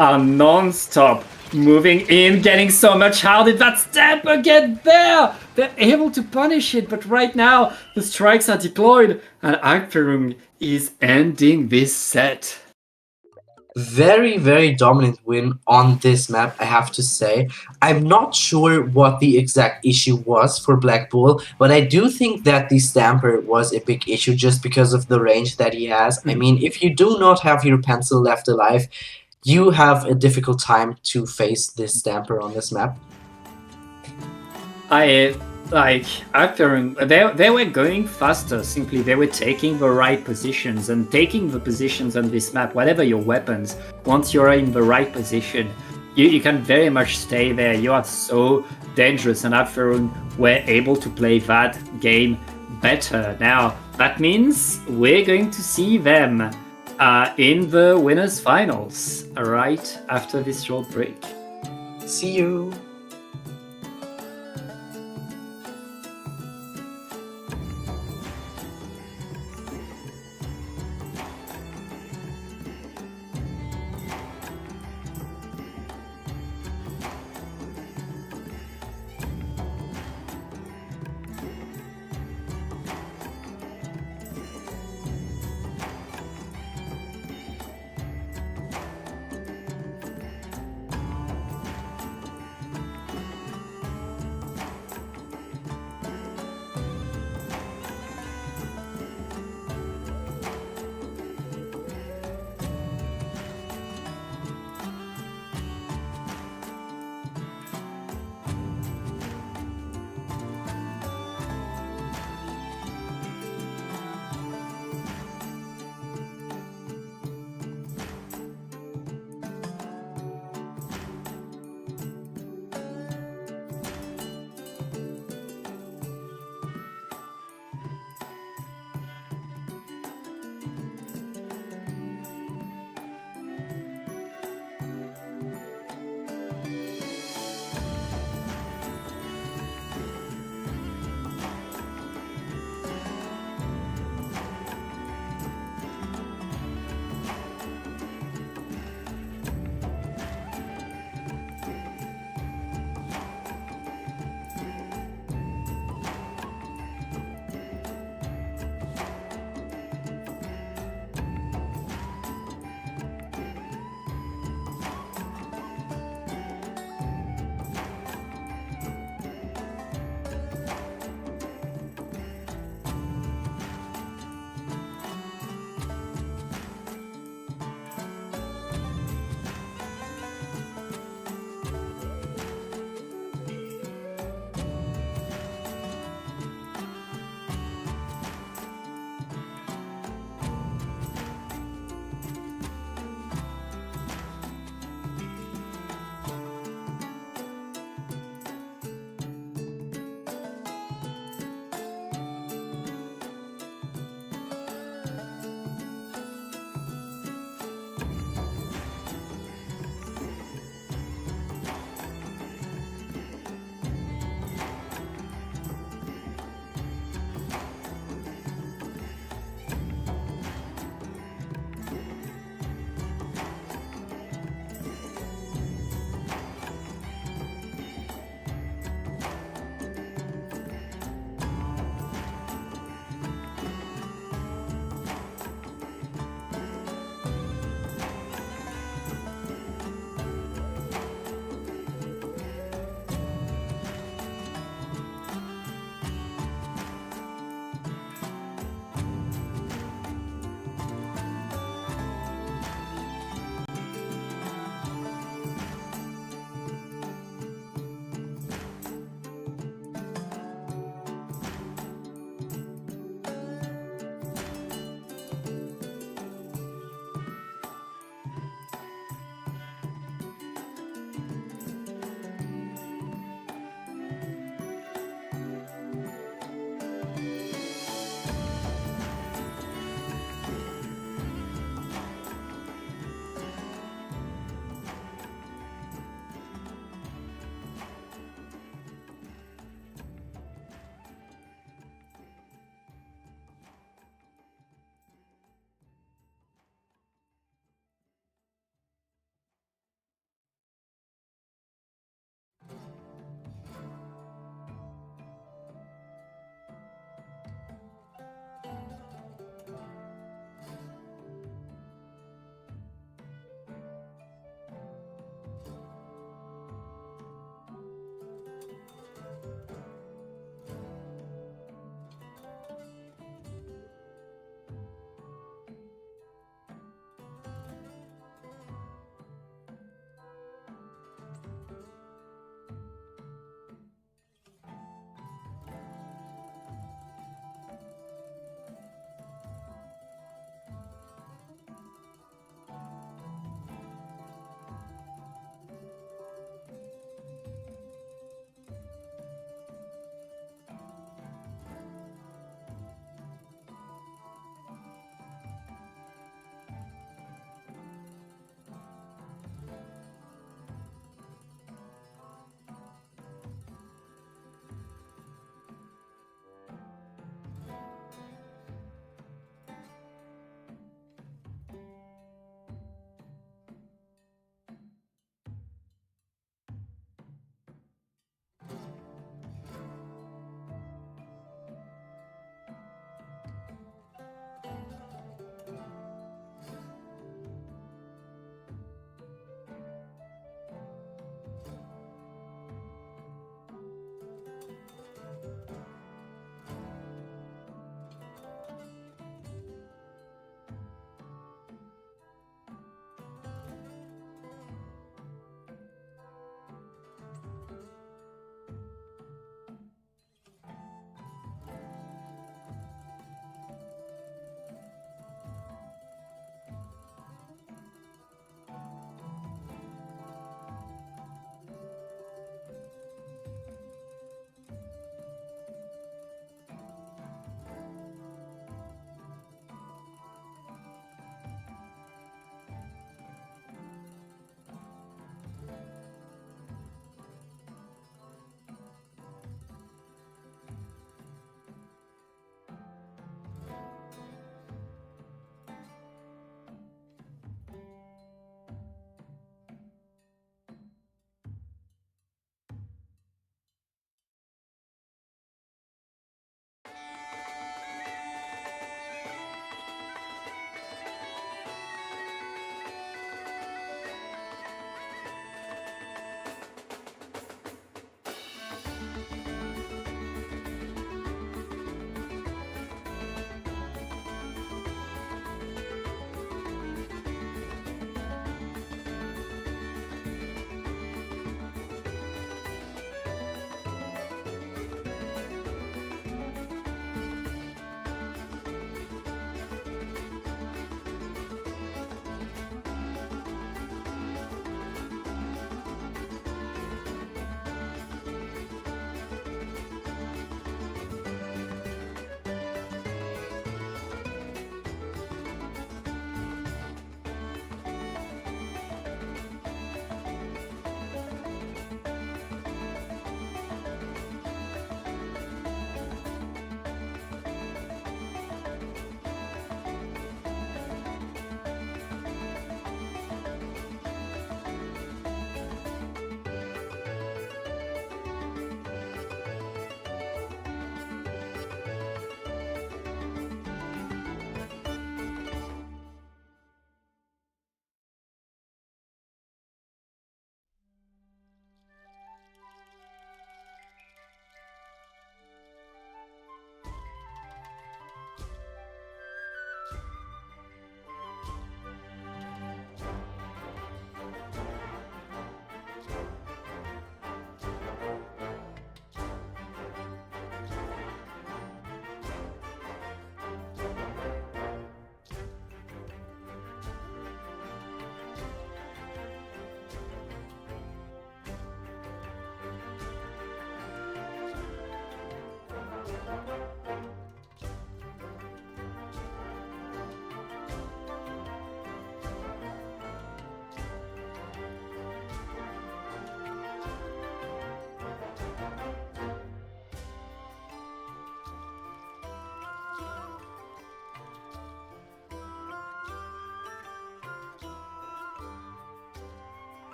are non-stop moving in, getting so much. How did that Stamper get there? They're able to punish it, but right now the strikes are deployed and Apirung is ending this set. Very, very dominant win on this map, I have to say. I'm not sure what the exact issue was for Black Bull, but I do think that the Stamper was a big issue just because of the range that he has. I mean, if you do not have your pencil left alive, you have a difficult time to face this Stamper on this map. They were going faster. Simply, they were taking the right positions, and taking the positions on this map, whatever your weapons, once you're in the right position, you can very much stay there. You are so dangerous, and Apferun were able to play that game better. Now, that means we're going to see them in the winners' finals, right after this short break. See you.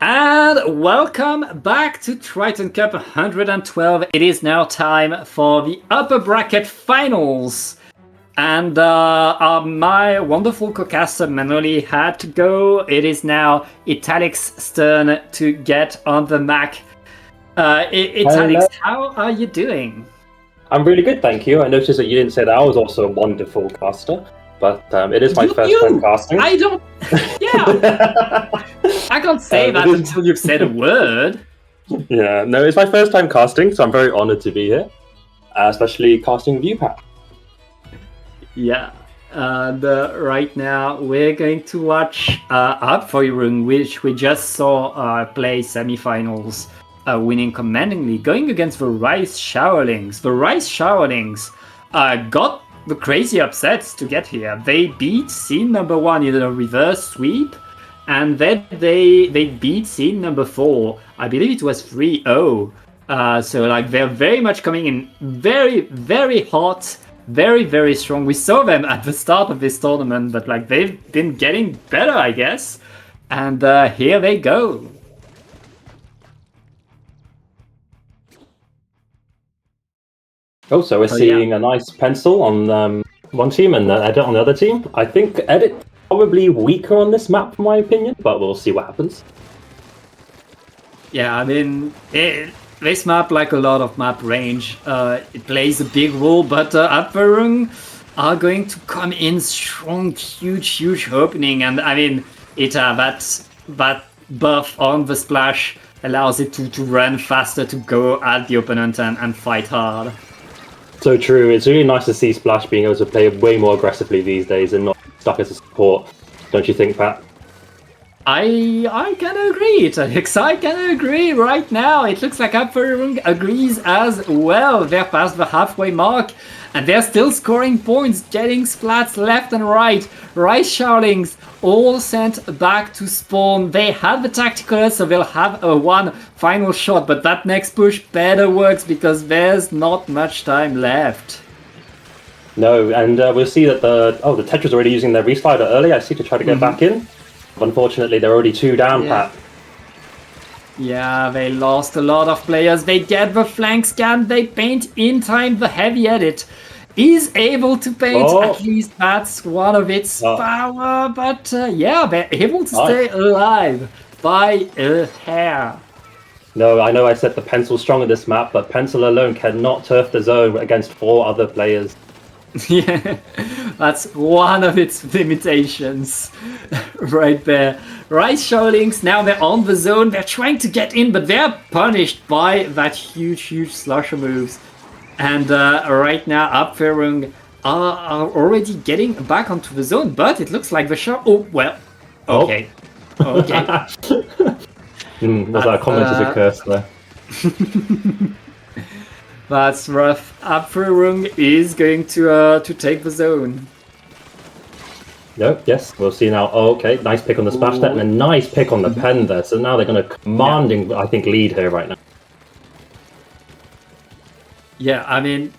And welcome back to Triton Cup 112. It is now time for the upper bracket finals. And my wonderful co-caster Manoli had to go. It is now Italic's turn to get on the Mac. Italix, how are you doing? I'm really good, thank you. I noticed that you didn't say that I was also a wonderful caster. but it is my first time casting. I don't. Yeah. I can't say that until you've said a word. Yeah, no, it's my first time casting, so I'm very honored to be here, especially casting with you, Pat. Yeah. And right now we're going to watch Abfeuerung, which we just saw play semifinals, winning commandingly, going against the Rice Showerlings. The Rice Showerlings got the crazy upsets to get here. They beat scene number 1 in a reverse sweep, and then they beat scene number 4. I believe it was 3-0. So like they're very much coming in very, very hot. Very, very strong. We saw them at the start of this tournament, but like they've been getting better, I guess. And here they go. Oh, so we're seeing a nice pencil on one team and Edit on the other team. I think Edit probably weaker on this map, in my opinion, but we'll see what happens. Yeah, I mean, this map, like a lot of map range, it plays a big role, but Abfeuerung are going to come in strong, huge opening, and I mean, that buff on the splash allows it to run faster, to go at the opponent and fight hard. So true. It's really nice to see Splash being able to play way more aggressively these days and not stuck as a support. Don't you think, Pat? I can agree, Alex. I can agree right now. It looks like Abfeuerung agrees as well. They're past the halfway mark, and they're still scoring points, getting splats left and right. Rice Showerlings all sent back to spawn. They have the tactical, so they'll have one final shot, but that next push better works because there's not much time left. No, and we'll see that the Tetra's already using their reslider early, I see, to try to get back in. Unfortunately, they're already 2 down, Pat. Yeah, they lost a lot of players. They get the flank scan, they paint in time. The heavy edit is able to paint, at least that's one of its power, but yeah, they're able to stay alive by a hair. No, I know I said the pencil's strong in this map, but pencil alone cannot turf the zone against 4 other players. Yeah, that's one of its limitations right there. Rice Showerlings, now they're on the zone, they're trying to get in, but they're punished by that huge slusher moves. And right now, Abfeuerung are already getting back onto the zone, but it looks like the show... Oh, well, okay. Okay. Was that a comment as a curse there? That's rough. Abfeuerung is going to take the zone. No, yes, we'll see now. Oh, okay, nice pick on the splash there, and a nice pick on the pen there. So now they're going to commanding, I think, lead here right now. Yeah, I mean,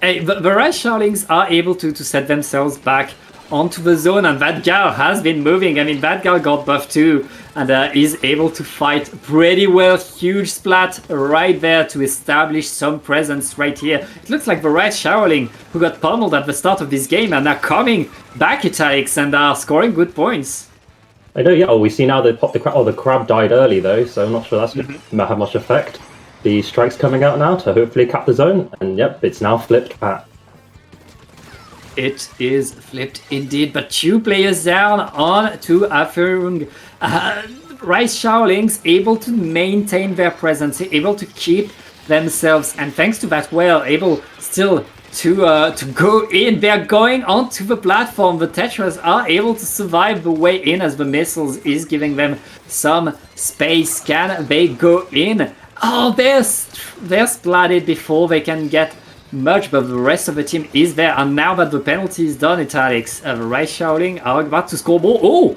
hey, the Rice Showerlings are able to set themselves back onto the zone, and that gal has been moving. I mean, that gal got buffed too, and is able to fight pretty well. Huge splat right there to establish some presence right here. It looks like the Rice Showerling, who got pummeled at the start of this game, and are coming back, Italics, and are scoring good points. I know, yeah. Oh, we see now they popped the crab. Oh, the crab died early though, so I'm not sure that's going to have much effect. The strike's coming out now to hopefully cap the zone, and yep, it's now flipped, Pat. It is flipped indeed, but 2 players down on to Abfeuerung. Rice Showerlings able to maintain their presence, able to keep themselves, and thanks to that, well, able still to go in. They're going onto the platform. The Tetras are able to survive the way in as the missiles is giving them some space. Can they go in? Oh, they're splatted before they can get much, but the rest of the team is there, and now that the penalty is done, Italics, Rice Showerling are about to score more. Oh,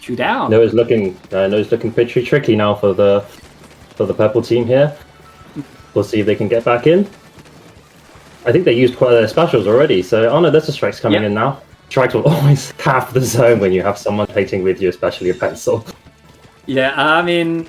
2 down. No, it's looking pretty tricky now for the purple team here. We'll see if they can get back in. I think they used quite their specials already, so oh no, there's the strikes coming in now. Strikes will always have the zone when you have someone hating with you, especially a pencil. Yeah, I mean,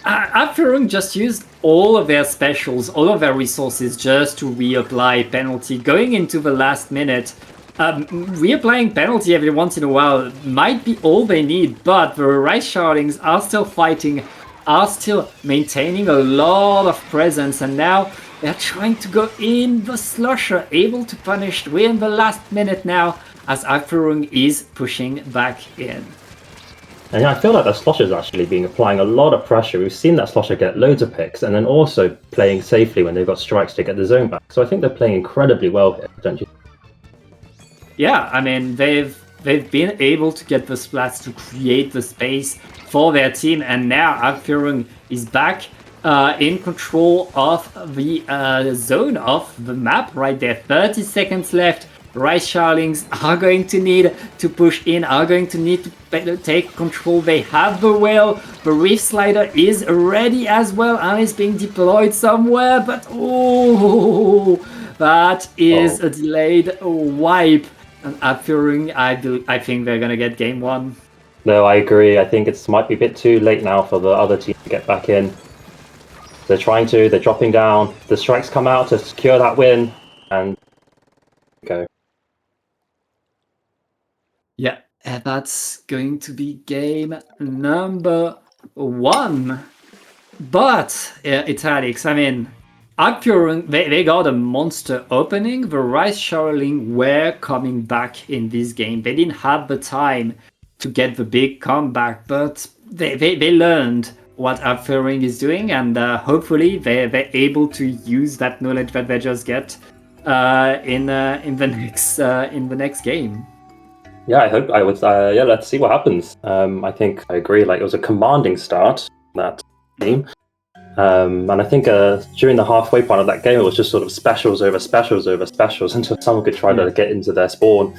Abfeuerung just used all of their specials, all of their resources just to reapply penalty. Going into the last minute, reapplying penalty every once in a while might be all they need, but the Rice Showerlings are still fighting, are still maintaining a lot of presence, and now they're trying to go in. The Slusher able to punish. We're in the last minute now. as Alpharung is pushing back in. And yeah, I feel like that Slosher's actually been applying a lot of pressure. We've seen that Slosher get loads of picks, and then also playing safely when they've got strikes to get the zone back. So I think they're playing incredibly well here, don't you? Yeah, I mean, they've been able to get the splats to create the space for their team, and now Alpharung is back in control of the zone of the map right there. 30 seconds left. Rice Charlings are going to need to push in, are going to need to take control. They have the whale. The Reef Slider is ready as well and is being deployed somewhere, but oh, that is a delayed wipe. And Alpharung, I think they're going to get game one. No, I agree. I think it might be a bit too late now for the other team to get back in. They're dropping down. The strikes come out to secure that win, and go. Yeah, and that's going to be game number one. But, Italics, I mean, Alpharung, they got a monster opening. The Rice Showerling were coming back in this game. They didn't have the time to get the big comeback, but they learned what Alpharung is doing, and hopefully they're able to use that knowledge that they just get in the next game. Yeah, I would. Yeah, let's see what happens. I think I agree. Like, it was a commanding start, that game. And I think during the halfway point of that game, it was just sort of specials over specials over specials until someone could try to get into their spawn.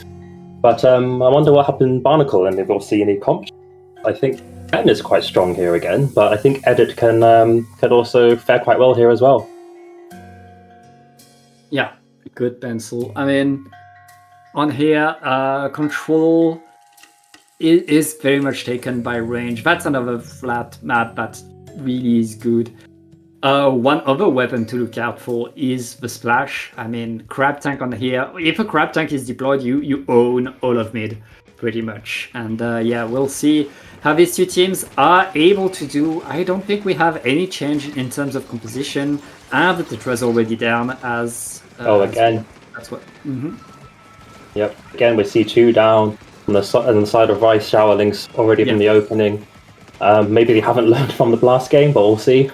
But I wonder what happened in Barnacle, and if we'll see any comps. I think Ben is quite strong here again, but I think Edit can also fare quite well here as well. Yeah, good pencil. I mean, on here, control is very much taken by range. That's another flat map that really is good. One other weapon to look out for is the splash. I mean, Crab Tank on here. If a Crab Tank is deployed, you own all of mid, pretty much. And yeah, we'll see how these two teams are able to do. I don't think we have any change in terms of composition. And the Tetra's already down as... again. That's what... Yep, again we see two down on the side of Rice Showerlings already from the opening. Maybe they haven't learned from the last game, but we'll see.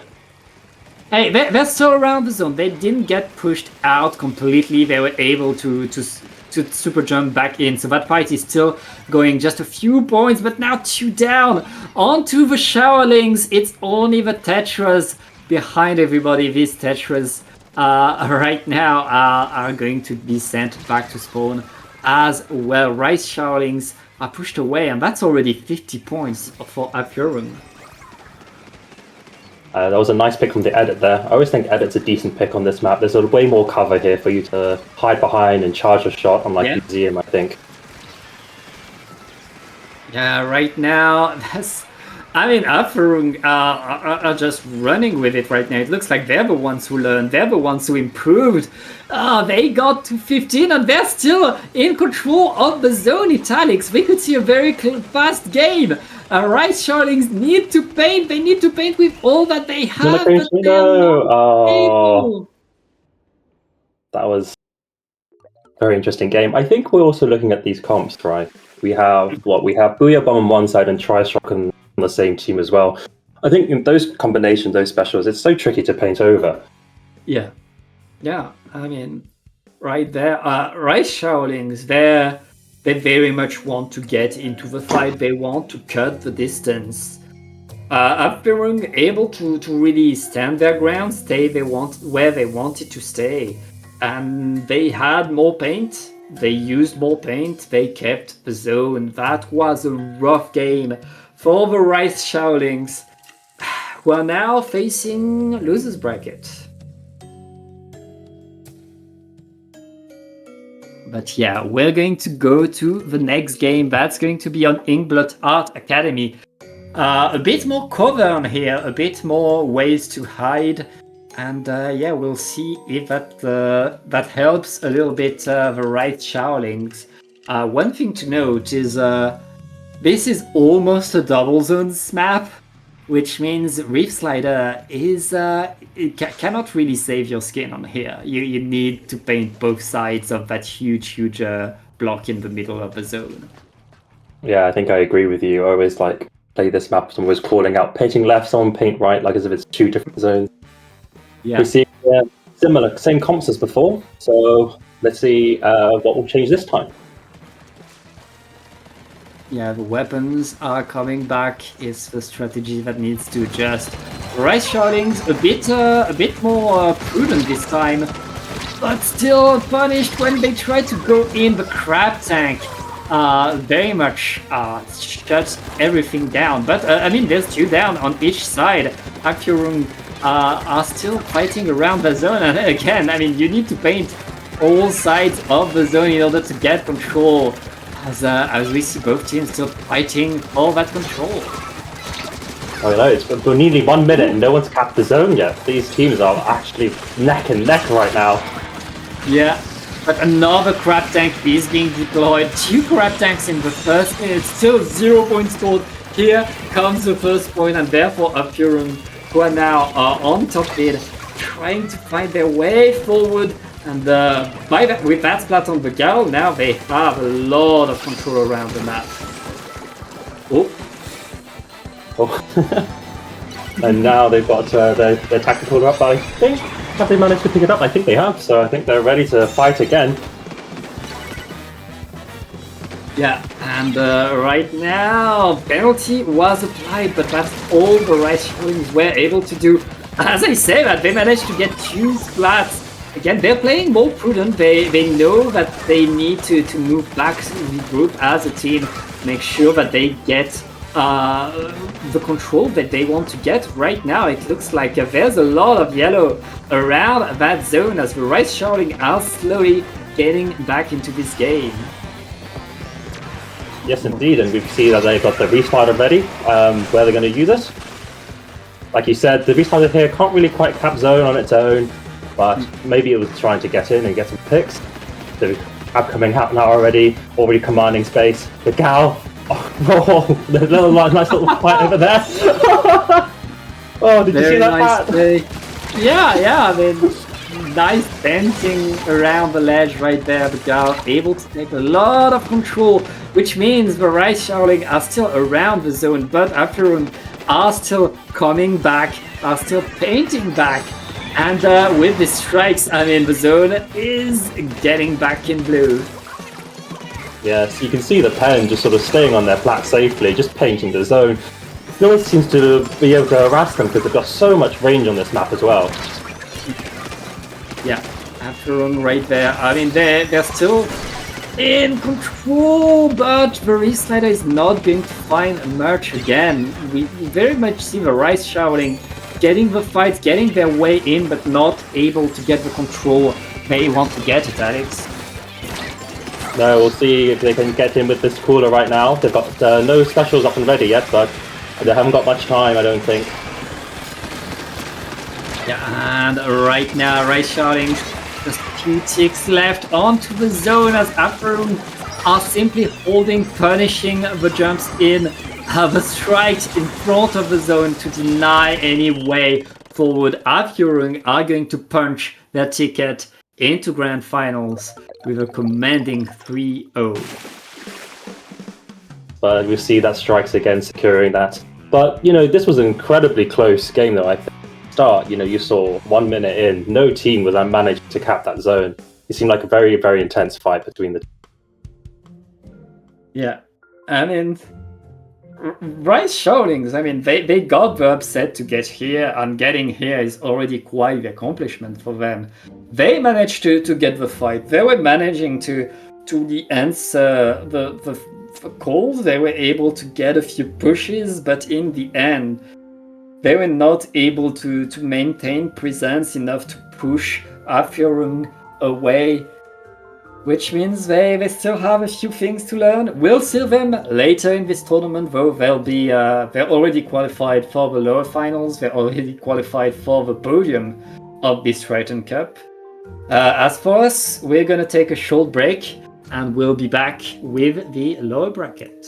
Hey, they're still around the zone. They didn't get pushed out completely. They were able to super jump back in. So that fight is still going just a few points, but now two down. Onto the Showerlings. It's only the Tetras behind everybody. These Tetras right now are going to be sent back to spawn as well. Rice Showerlings are pushed away, and that's already 50 points for Alpharung. That was a nice pick from the Edit there. I always think Edit's a decent pick on this map. There's way more cover here for you to hide behind and charge a shot, unlike Museum, I think. Yeah, right now, Alpharung are just running with it right now. It looks like they're the ones who learned. They're the ones who improved. They got to 15 and they're still in control of the zone, Italics. We could see a very fast game. Rice Showerlings need to paint. They need to paint with all that they have. But that was a very interesting game. I think we're also looking at these comps, right? We have Booyah Bomb on one side and Tri-Shock on the same team as well. I think in those combinations, those specials, it's so tricky to paint over. Yeah. I mean, right there, Rice Showerlings, they very much want to get into the fight. They want to cut the distance. Alpharung able to really stand their ground, stay where they wanted to stay, and they had more paint. They used more paint. They kept the zone. That was a rough game for the Rice Showerlings, who are now facing losers bracket. But yeah, we're going to go to the next game. That's going to be on Inkblot Art Academy. A bit more cover on here, a bit more ways to hide. And yeah, we'll see if that helps a little bit the Rice Showerlings. One thing to note is this is almost a double zones map, which means Reef Slider is cannot really save your skin on here. You need to paint both sides of that huge block in the middle of the zone. Yeah, I think I agree with you. I always like play this map. Someone was calling out painting left, someone paint right, like as if it's two different zones. Yeah. We see similar, same comps as before. So let's see what will change this time. Yeah, the weapons are coming back. It's the strategy that needs to adjust. Rice Shardings a bit more prudent this time, but still punished when they try to go in. The crab tank very much shuts everything down. But I mean, there's 2 down on each side. Akurung are still fighting around the zone, and again, I mean, you need to paint all sides of the zone in order to get control. As we see both teams still fighting for that control. I know, we're nearly 1 minute and no one's capped the zone yet. These teams are actually neck and neck right now. Yeah, but another crab tank is being deployed. 2 crab tanks in the first minute, still 0 points scored. Here comes the first point, and therefore Apurun, who are now on top mid, trying to find their way forward. And with that splat on the Gal, now they have a lot of control around the map. And now they've got their tactical up. I think, have they managed to pick it up? I think they have, so I think they're ready to fight again. Yeah, and right now, penalty was applied, but that's all the right Shardings were able to do. As I say that, they managed to get 2 splats. Again, they're playing more prudent. They know that they need to move back to the group as a team, make sure that they get the control that they want to get. Right now, it looks like there's a lot of yellow around that zone as the Rice Sharding are slowly getting back into this game. Yes, indeed, and we see that they've got the restarter ready. Where they're going to use it. Like you said, the restarter here can't really quite cap zone on its own. But maybe it was trying to get in and get some picks. The Crab coming out now already commanding space. The Gal, the little nice little fight over there. Oh, did you see that? Nice yeah, I mean, nice dancing around the ledge right there. The Gal able to take a lot of control, which means the Rice Sharding are still around the zone, but Afterun are still coming back, are still painting back. And with the strikes, I mean, the zone is getting back in blue. Yes, you can see the pen just sort of staying on their flat safely, just painting the zone. No one seems to be able to harass them because they've got so much range on this map as well. Yeah, Afterun right there. I mean, they're still in control, but the reslider is not going to find much again. We very much see the Rice Shouting getting the fight, getting their way in, but not able to get the control they want to get it, Alex. No, we'll see if they can get in with this cooler right now. They've got no specials up and ready yet, but they haven't got much time, I don't think. Yeah, and right now, Rice Shouting, just 2 ticks left onto the zone as Afterun are simply holding, punishing the jumps in. The strikes in front of the zone to deny any way forward. Afurung are going to punch their ticket into Grand Finals with a commanding 3-0. But we see that strikes again securing that. But, you know, this was an incredibly close game though, I think. Start, you know, you saw 1 minute in, no team was managed to cap that zone. It seemed like a very, very intense fight between the two. Yeah, I mean, Rice Shardings, I mean, they got the upset to get here, and getting here is already quite the accomplishment for them. They managed to get the fight. They were managing to answer the calls. They were able to get a few pushes, but in the end, they were not able to maintain presence enough to push Afurung away. Which means they still have a few things to learn. We'll see them later in this tournament, though. They're already qualified for the lower finals. They're already qualified for the podium of this Triton Cup. As for us, we're gonna take a short break, and we'll be back with the lower bracket.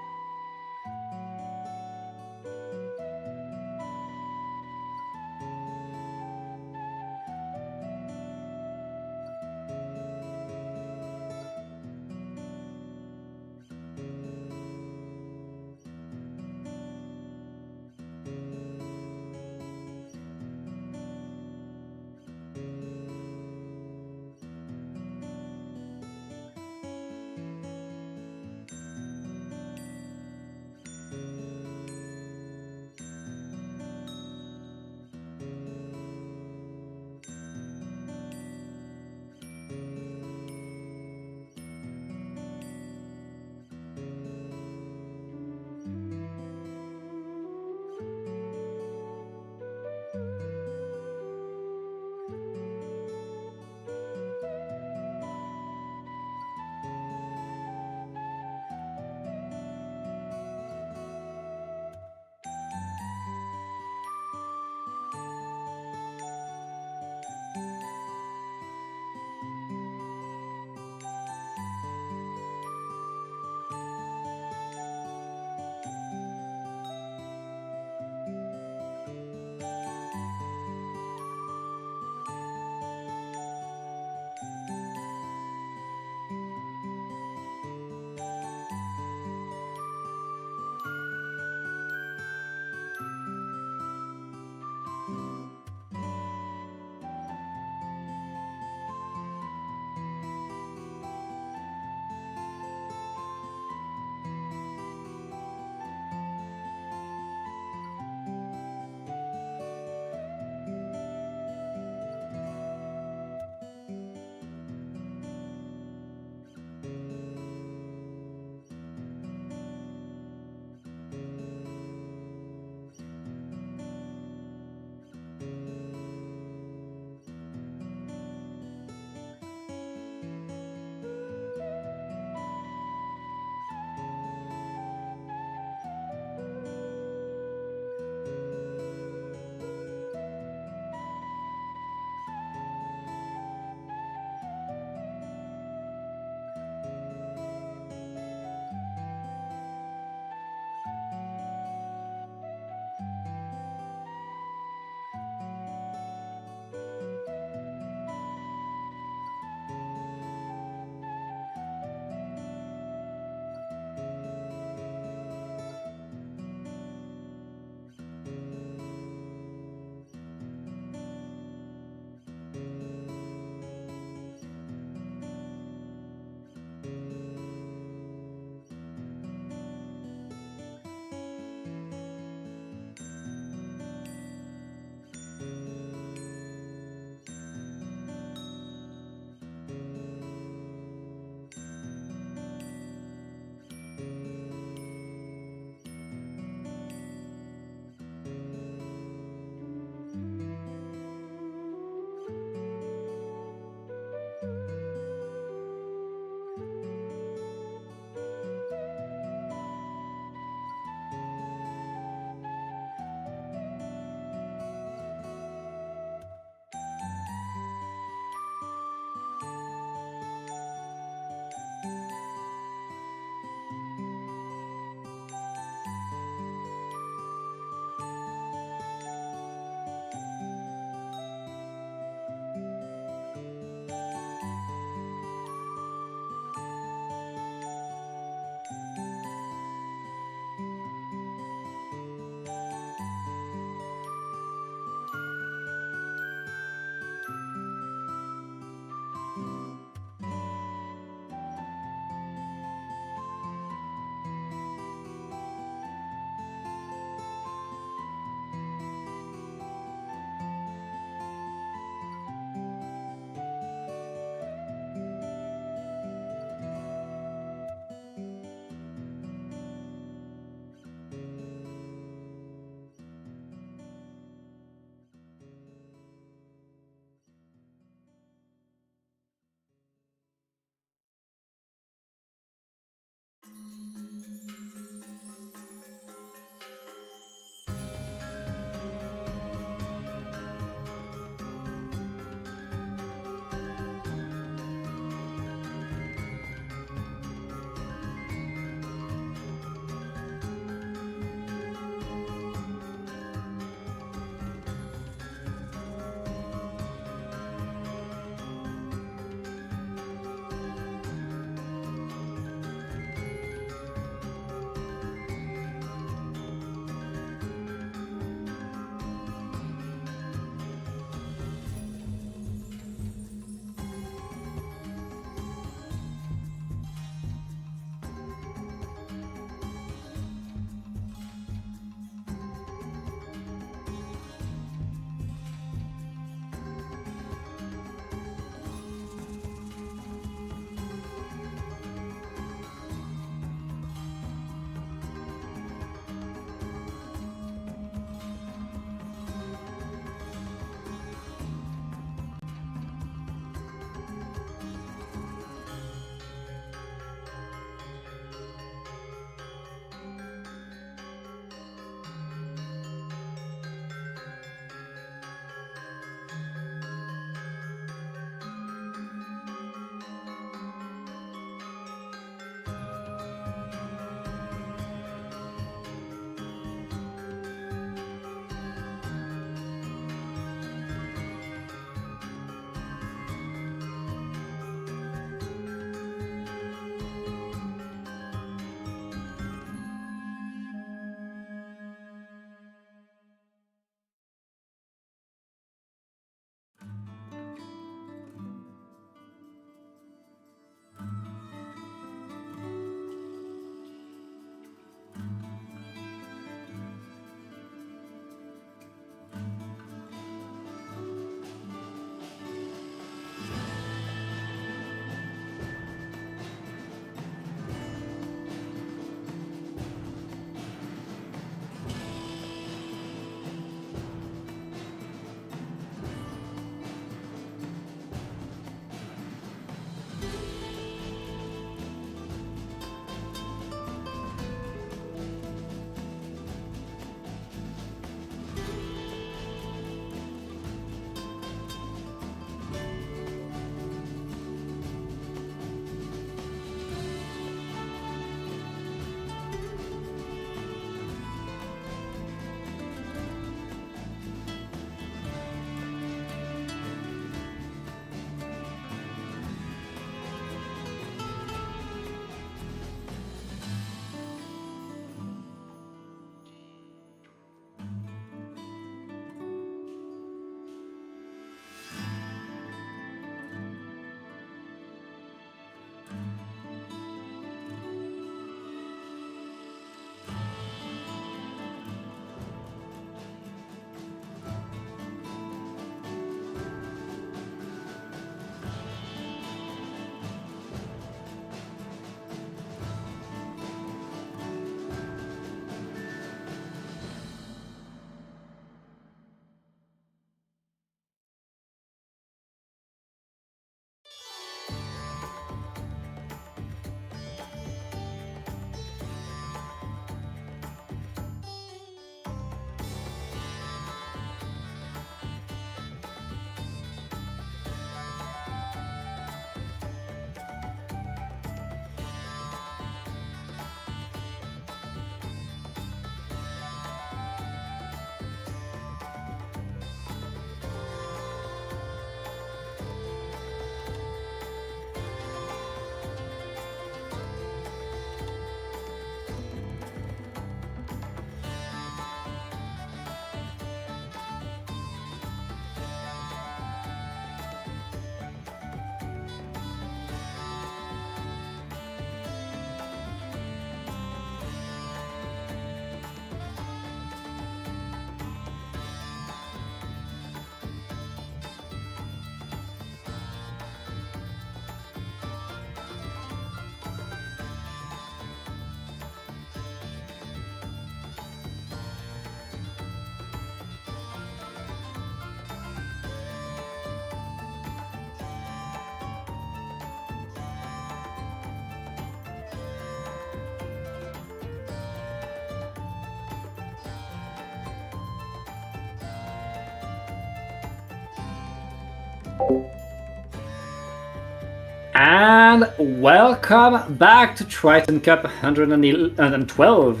And welcome back to Triton Cup 112.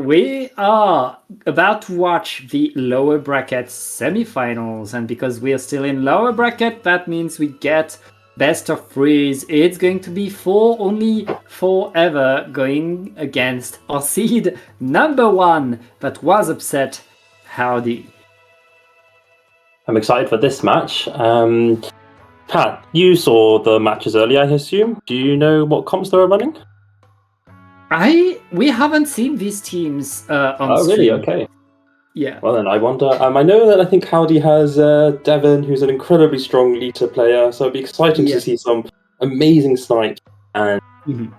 We are about to watch the lower bracket semifinals, and because we are still in lower bracket, that means we get best of threes. It's going to be only forever going against our seed number 1 that was upset, Howdy. I'm excited for this match. Pat, you saw the matches earlier, I assume. Do you know what comps they were running? We haven't seen these teams on stream. Really? Okay. Yeah. Well, then I wonder. I know that I think Howdy has Devon, who's an incredibly strong Lita player, so it'd be exciting to see some amazing snipes. And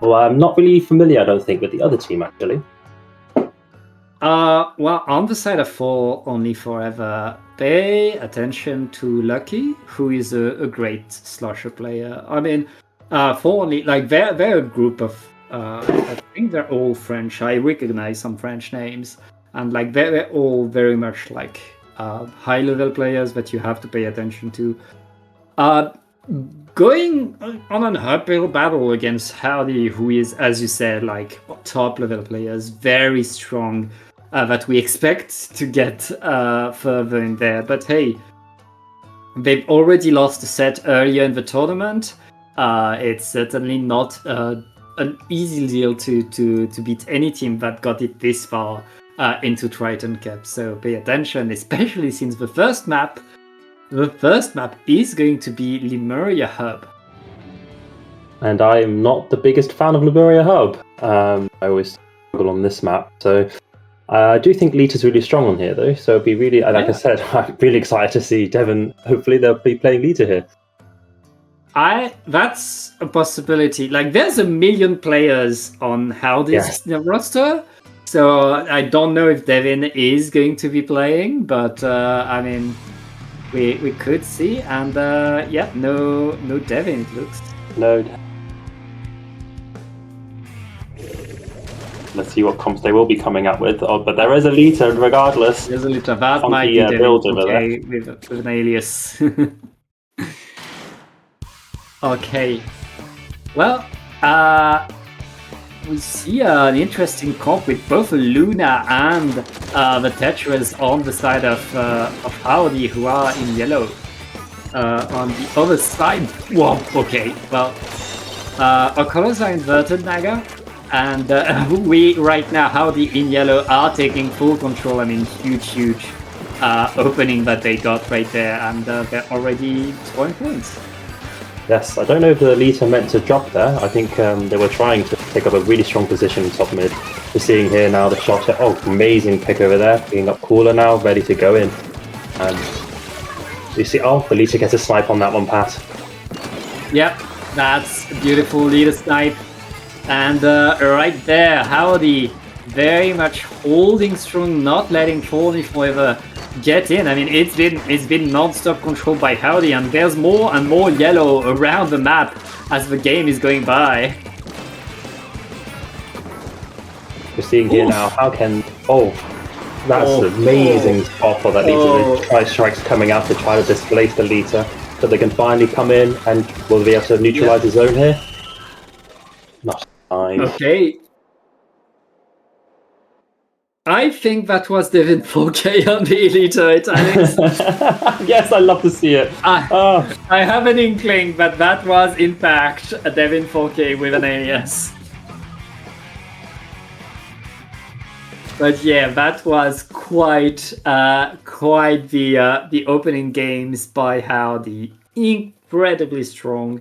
well, I'm not really familiar, I don't think, with the other team actually. Well, on the side of Only Forever, pay attention to Lucky, who is a great slasher player. I mean, Only, like they're a group of I think they're all French. I recognize some French names, and like they're all very much like high level players that you have to pay attention to. Going on an uphill battle against Howdy, who is, as you said, like top level players, very strong. That we expect to get further in there. But hey, they've already lost a set earlier in the tournament. It's certainly not an easy deal to beat any team that got it this far into Triton Cup. So pay attention, especially since the first map is going to be Lemuria Hub. And I'm not the biggest fan of Lemuria Hub. I always struggle on this map, so I do think Lita's really strong on here, though. So it'd be really, like I said, I'm really excited to see Devon. Hopefully, they'll be playing Lita here. That's a possibility. Like, there's 1 million players on Howdy's roster, so I don't know if Devon is going to be playing, but I mean, we could see. And no Devon, it looks. No. Let's see what comps they will be coming up with. Oh, but there is a Lita regardless. There's a Lita. That might be okay with an alias. Okay. Well, we see an interesting comp with both Luna and the Tetras on the side of Howdy, who are in yellow. On the other side, whoa, okay, well, our colors are inverted, Naga. And we, right now, Howdy in yellow are taking full control. I mean, huge opening that they got right there, and they're already scoring points. Yes, I don't know if the Lita meant to drop there. I think they were trying to take up a really strong position in top mid. We're seeing here now the shot. Oh, amazing pick over there. Being up cooler now, ready to go in. And you see, the Lita gets a snipe on that one, Pat. Yep, that's a beautiful Lita snipe. And right there, Howdy very much holding strong, not letting Only Forever get in. I mean, it's been non-stop controlled by Howdy, and there's more and more yellow around the map as the game is going by. We're seeing here now, how can... Oh, that's an amazing spot for that Lita. The strikes coming out to try to displace the Lita, so they can finally come in, and will they be able to neutralize the zone here? Not fine. Okay. I think that was Devon 4K on the Elite Italics. Yes, I love to see it. I have an inkling that was in fact a Devon 4K with an alias. But yeah, that was quite the opening games by Howdy. Incredibly strong.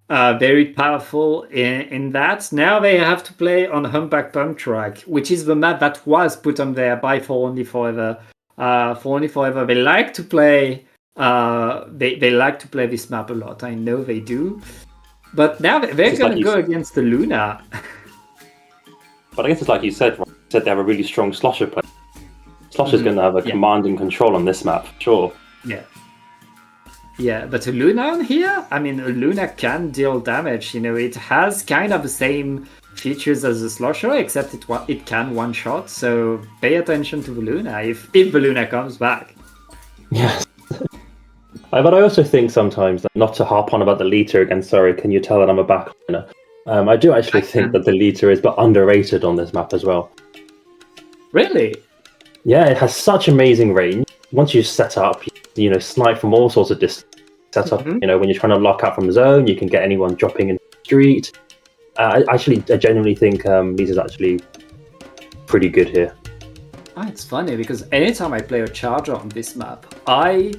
Very powerful in that. Now they have to play on Humpback Pump Track, which is the map that was put on there by Only Forever. Only Forever, they like to play. They like to play this map a lot. I know they do. But now they're gonna go against the Luna. But I guess it's like you said. They have a really strong Slosher player. Slosher's going to have a command and control on this map, sure. Yeah, but a Luna on here, I mean, a Luna can deal damage. You know, it has kind of the same features as a Slosher, except it can one-shot. So pay attention to the Luna if the Luna comes back. Yes. But I also think sometimes, not to harp on about the Lita again, sorry, can you tell that I'm a backliner? I do actually think that the Lita is but underrated on this map as well. Really? Yeah, it has such amazing range. Once you set up, you know, snipe from all sorts of distance. Set up, you know, when you're trying to lock out from the zone, you can get anyone dropping in the street. I genuinely think Lita's actually pretty good here. It's funny because anytime I play a charger on this map, I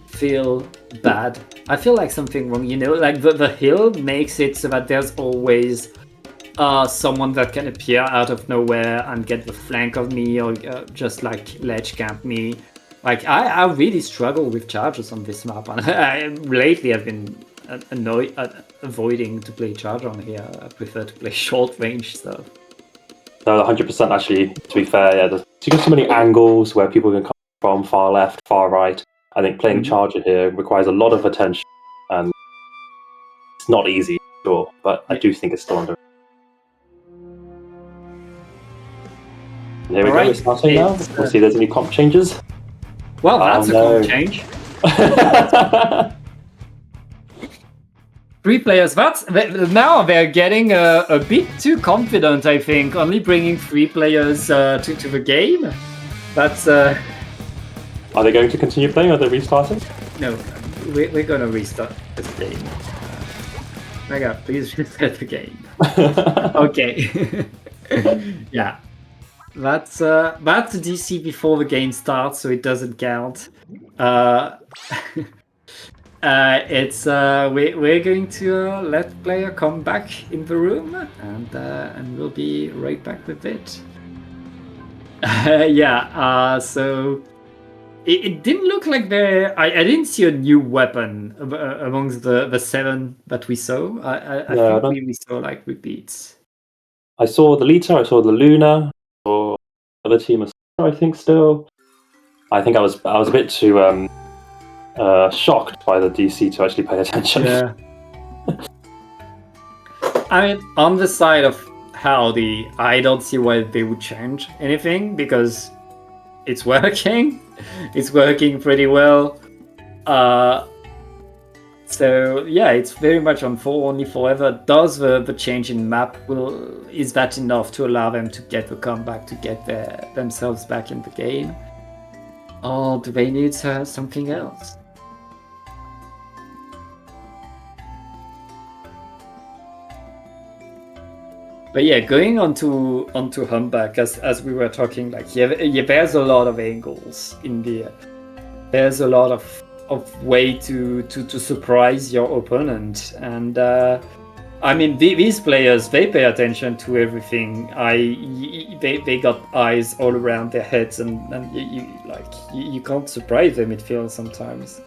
feel bad. I feel like something wrong, you know, like the hill makes it so that there's always someone that can appear out of nowhere and get the flank of me or just like ledge camp me. Like I really struggle with chargers on this map, and lately I've been avoiding to play charger on here. I prefer to play short range stuff. No, 100% actually, to be fair, yeah. You got so many angles where people can come from, far left, far right. I think playing charger here requires a lot of attention, and it's not easy, sure, but I do think it's still under. And here we go, it's starting now. We'll see if there's any comp changes. Well, that's a comp change. 3 players. Now they're getting a bit too confident, I think. Only bringing 3 players to the game. That's. Are they going to continue playing? Are they restarting? No, we're going to restart this game. My God, please restart the game. Okay. Yeah. That's DC before the game starts, so it doesn't count. We're going to let player come back in the room, and we'll be right back with it. Yeah. So it didn't look like I didn't see a new weapon amongst the 7 that we saw. I think we saw like repeats. I saw the Lita. I saw the Luna. Or other team of I think still. I think I was a bit too shocked by the DC to actually pay attention. Yeah. I mean, on the side of Howdy, I don't see why they would change anything because it's working. It's working pretty well. So yeah, it's very much on for only forever. Does the change in map is that enough to allow them to get the comeback, to get themselves back in the game? Or do they need something else? But yeah, going onto Humbug, as we were talking, like there's a lot of angles in there. There's a lot of way to surprise your opponent, and I mean these players, they pay attention to everything. They got eyes all around their heads, and you can't surprise them, it feels sometimes.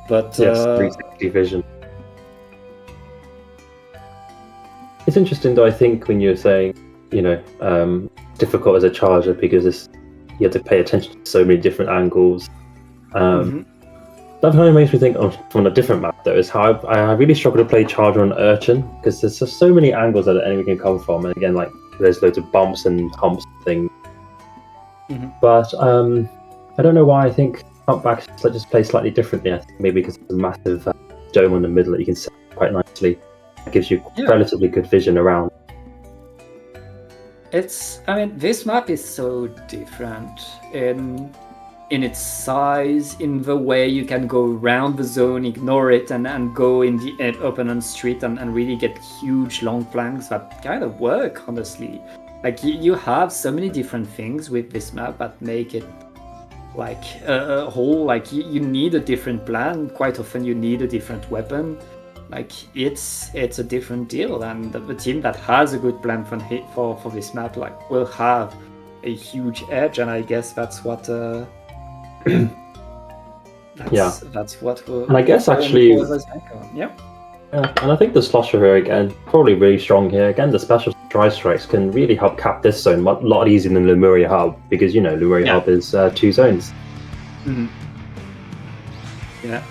But yes, 360 vision. It's interesting though, I think, when you're saying, you know, difficult as a charger because you have to pay attention to so many different angles. That kind of makes me think from a different map though, is how I really struggle to play charger on Urchin because there's just so many angles that the enemy can come from, and again, like there's loads of bumps and humps and things. But I don't know why. I think Humpback just plays slightly differently. I think maybe because there's a massive dome in the middle that you can set quite nicely. It gives you relatively good vision around. I mean, this map is so different in its size, in the way you can go around the zone, ignore it, and go in the open street and really get huge long flanks that kind of work, honestly. Like, you have so many different things with this map that make it like a whole, like you need a different plan. Quite often you need a different weapon. Like, it's a different deal, and the team that has a good plan for this map like will have a huge edge, and I guess that's what that's what will, and I guess actually yeah, and I think the Slosher here again probably really strong here. Again, the special dry strikes can really help cap this zone a lot easier than Lemuria Hub, because you know Lemuria Hub is 2 zones. Yeah.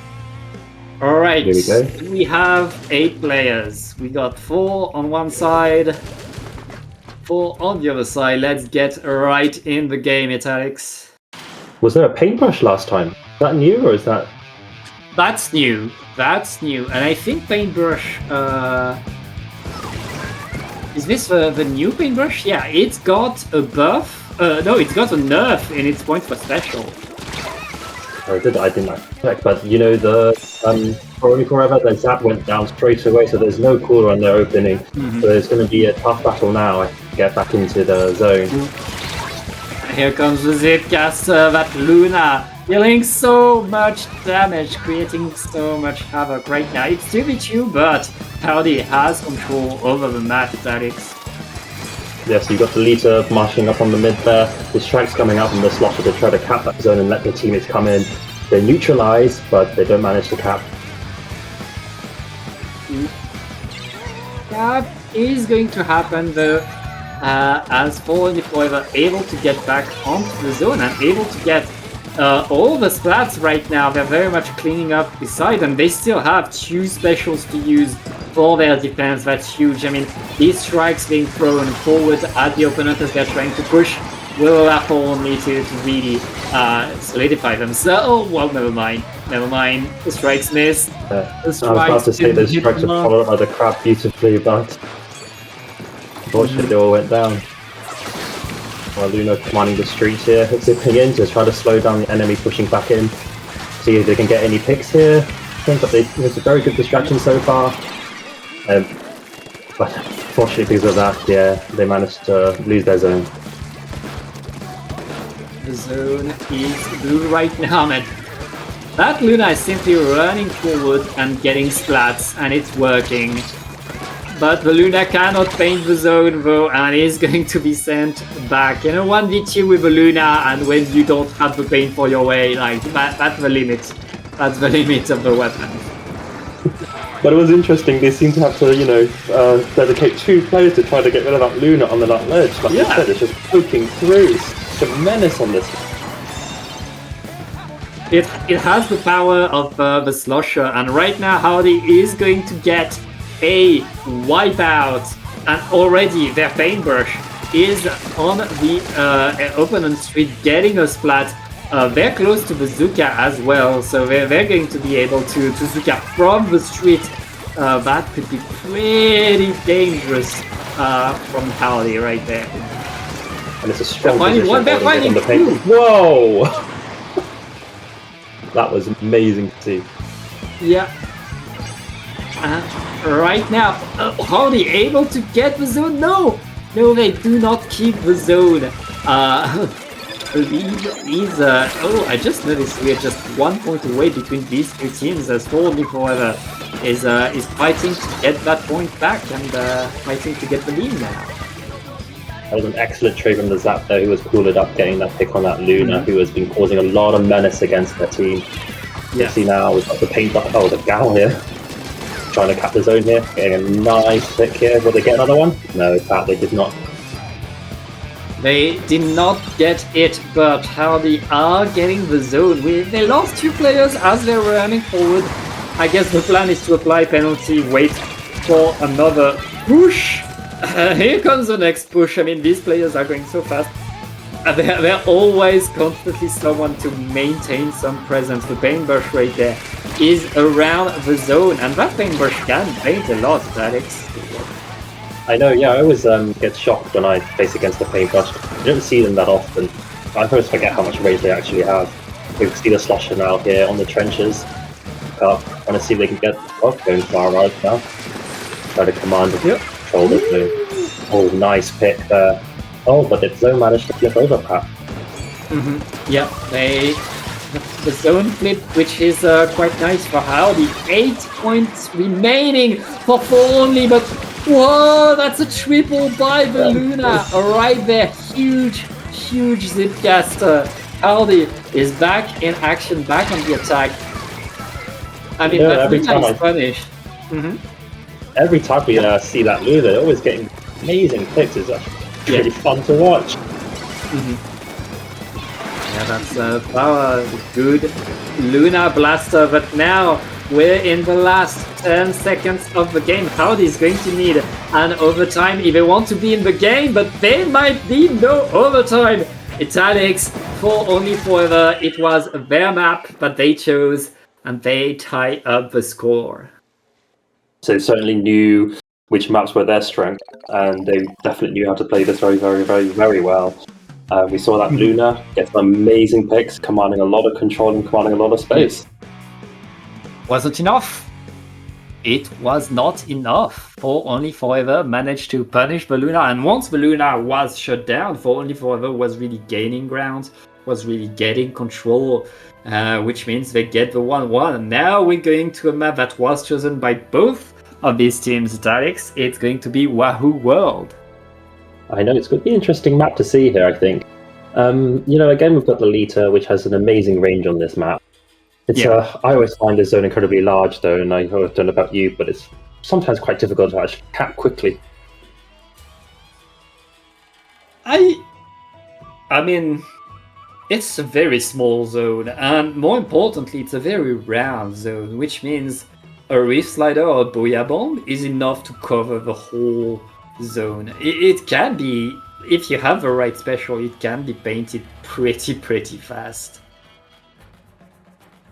All right, here we go. We have 8 players. We got 4 on one side, 4 on the other side. Let's get right in the game, Italics. Was there a paintbrush last time? Is that new, or is that That's new. That's new. And I think Paintbrush... Is this the new Paintbrush? Yeah, it's got a buff. No, it's got a nerf in its point for special. I didn't check, but you know the for only forever the zap went down straight away, so there's no cooler on their opening. So it's going to be a tough battle now to get back into the zone. Here comes the Zipcaster, that Luna dealing so much damage, creating so much havoc right now. It's 2v2, but Howdy has control over the map, Alex. Yes, you've got the leader marching up on the mid there. The strikes coming up from the slaughter to try to cap that zone and let the teammates come in. They neutralize, but they don't manage to cap. That is going to happen though, as Fallen Forever able to get back onto the zone and able to get all the splats right now. They're very much cleaning up beside them. They still have 2 specials to use for their defense. That's huge. I mean, these strikes being thrown forward at the opponent as they're trying to push will allow only to really solidify them. So, well, never mind. Never mind. The strikes missed. I was about to say the strikes are followed up by the crab beautifully, but unfortunately they all went down. While Luna commanding the streets here, zipping in to try to slow down the enemy pushing back in. See if they can get any picks here. Seems like it's a very good distraction so far. But fortunately because of that, yeah, they managed to lose their zone. The zone is blue right now, man. That Luna is simply running forward and getting splats, and it's working. But the Luna cannot paint the zone though, and is going to be sent back. You know, 1v2 with the Luna, and when you don't have the paint for your way, like that's the limit. That's the limit of the weapon. But it was interesting, they seem to have to, you know, dedicate 2 players to try to get rid of that Luna on the left ledge. Like you said, it's just poking through. It's a menace on this. It has the power of the Slosher, and right now Howdy is going to get a wipeout, and already their Paintbrush is on the opponent street getting a splat. They're close to Bazooka as well, so they're going to be able to Bazooka from the street. That could be pretty dangerous from Howdy right there. And it's a strong position one, they're on the paint. Whoa! That was amazing to see. Yeah. Right now, Howdy able to get the zone? No! No, they do not keep the zone. Oh, I just noticed we're just 1 point away between these 2 teams as Fallen Forever is fighting to get that point back and fighting to get the lead now. That was an excellent trade from the Zap there, who was cooled up getting that pick on that Luna, who has been causing a lot of menace against their team. You see now we've got the paint up. Oh, the Gal here. Trying to cap the zone here, getting a nice pick here. Will they get another one? No, in fact, they did not. They did not get it, but Howdy are getting the zone. They lost 2 players as they're running forward. I guess the plan is to apply penalty, wait for another push. Here comes the next push. I mean, these players are going so fast. They're always constantly someone to maintain some presence. The Paintbrush right there is around the zone, and that Paintbrush can paint a lot, Alex. I know, yeah, I always get shocked when I face against the Paintbrush. I don't see them that often. I always forget how much range they actually have. We can see the Slosher now here on the trenches. Trying to see if they can get going far right now. Try to command and control the zone. Oh, nice pick there. Oh, but the zone managed to flip over, Pat. Yeah, the zone flip, which is quite nice for Howdy. 8 points remaining for 4 only, but whoa, that's a triple by the Luna right there. Huge Zipcaster. Howdy is back in action, back on the attack. I mean, that Luna is punished. Every time we see that Luna, they're always getting amazing picks. It's actually really fun to watch. Yeah, that's power. Good Luna Blaster, but now we're in the last 10 seconds of the game. Howdy is going to need an overtime if they want to be in the game, but there might be no overtime. Italics for Only Forever. It was their map, but they chose and they tie up the score. So certainly knew which maps were their strength, and they definitely knew how to play this very, very, very, very well. We saw that Luna get some amazing picks, commanding a lot of control and commanding a lot of space. Wasn't enough. It was not enough. For Only Forever managed to punish the Luna, and once the Luna was shut down, For Only Forever was really gaining ground, was really getting control, which means they get the 1-1. And now we're going to a map that was chosen by both of these teams, Alex. It's going to be Wahoo World. I know, it's going to be an interesting map to see here, I think. Again, we've got the Lita, which has an amazing range on this map. I always find this zone incredibly large, though, and I don't know about you, but it's sometimes quite difficult to actually cap quickly. I mean, it's a very small zone, and more importantly, it's a very round zone, which means a Reef Slider or a Booyah Bomb is enough to cover the whole zone. It can be, if you have the right special, it can be painted pretty fast.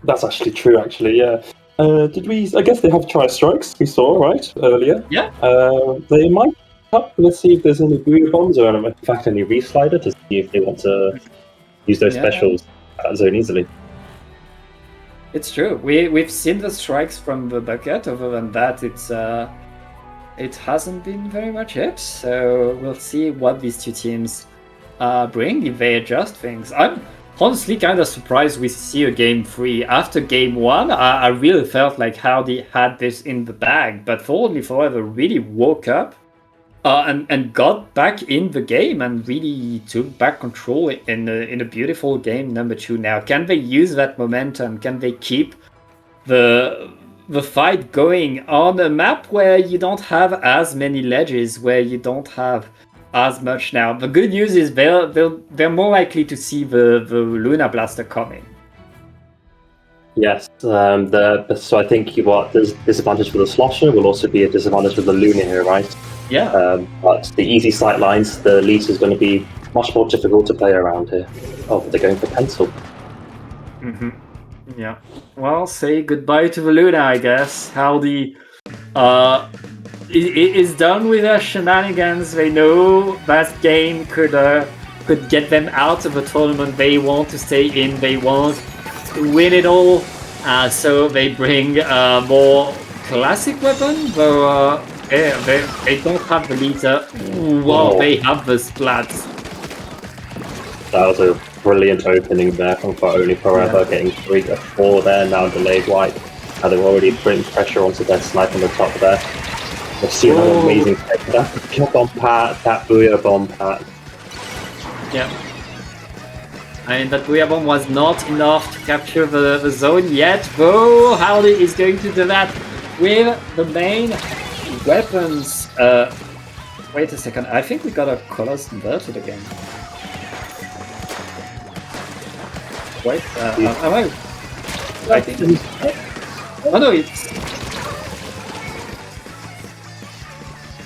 That's actually true, yeah. I guess they have tri-strikes, we saw, right, earlier? Yeah. They might up. Let's see if there's any Booyah Bombs or, in fact, any Reef Slider to see if they want to use those specials at that zone easily. It's true. We've seen the strikes from the bucket. Other than that, it hasn't been very much hit. So we'll see what these two teams bring if they adjust things. I'm honestly kind of surprised we see a game 3. After game 1, I really felt like Howdy had this in the bag, but For Only Forever really woke up and got back in the game and really took back control in a beautiful game number 2 now. Can they use that momentum? Can they keep the fight going on a map where you don't have as many ledges, where you don't have as much now? The good news is they're more likely to see the Luna Blaster coming. Yes, so I think there's disadvantage for the Slosher will also be a disadvantage for the Luna here, right? Yeah. But the easy sight lines, the Lita is going to be much more difficult to play around here. Oh, they're going for Pencil. Yeah. Well, say goodbye to the Luna, I guess. Howdy is done with their shenanigans. They know that game could get them out of the tournament. They want to stay in. They want to win it all. So they bring a more classic weapon, though they don't have the Lita. Wow, they have the Splats. That was a brilliant opening there from For Only Forever, getting 3 to 4 there, now delayed white. They've already putting pressure onto their snipe on the top there. We've seen an amazing pick. That bomb pat, that Booyah Bomb pat. Yeah. I mean, that Booyah Bomb was not enough to capture the zone yet, though Howdy is going to do that with the main weapons. Wait a second, I think we got our colors inverted again. Wait, am I think... Oh no, it's...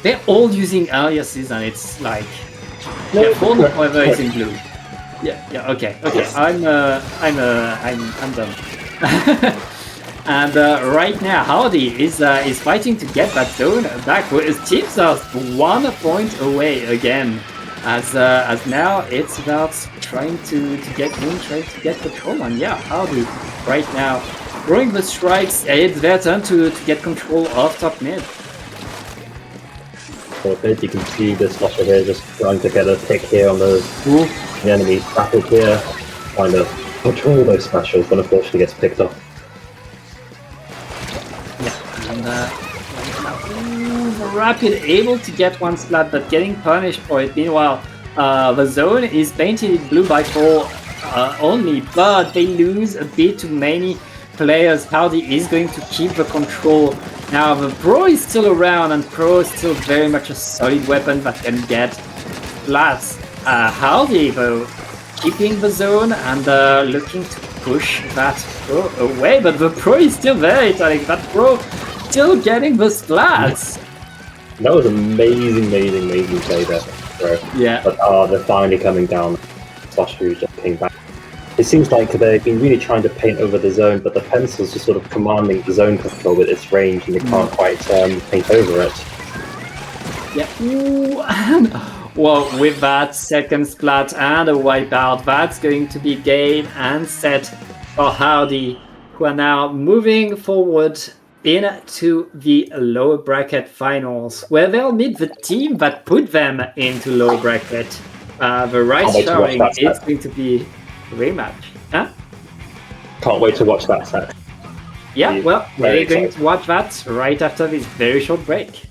They're all using aliases and it's like... Yeah, For Only Forever is in blue. Yeah, okay. I'm done. And right now, Howdy is fighting to get that zone back. His teams are 1 point away again. As now it's about trying to get control. And yeah, Howdy right now throwing the strikes. It's their turn to get control of top mid. Perfect. You can see the Slosher here just trying to get a pick here on the enemy's battle here, trying to control those specials, but unfortunately gets picked off. Yeah, and Rapid able to get one splat, but getting punished for it. Meanwhile, the zone is painted in blue by 4 only, but they lose a bit too many players. Howdy is going to keep the control. Now the Pro is still around, and Pro is still very much a solid weapon that can get splats. Howdy though, keeping the zone and looking to push that Pro away, but the Pro is still there, Italic. That Pro still getting the splats. That was amazing play there, bro. Yeah. But they're finally coming down. Slosher just came back. It seems like they've been really trying to paint over the zone, but the pencil's just sort of commanding the zone control with its range, and they can't quite paint over it. Yeah. Ooh. Well, with that second splat and a wipeout, that's going to be game and set for Howdy, who are now moving forward into the lower bracket finals, where they'll meet the team that put them into lower bracket. The right wait to watch showing that is set. going to be a rematch. Huh? Can't wait to watch that set. Yeah, well, Very we're going excited. to watch that right after this very short break.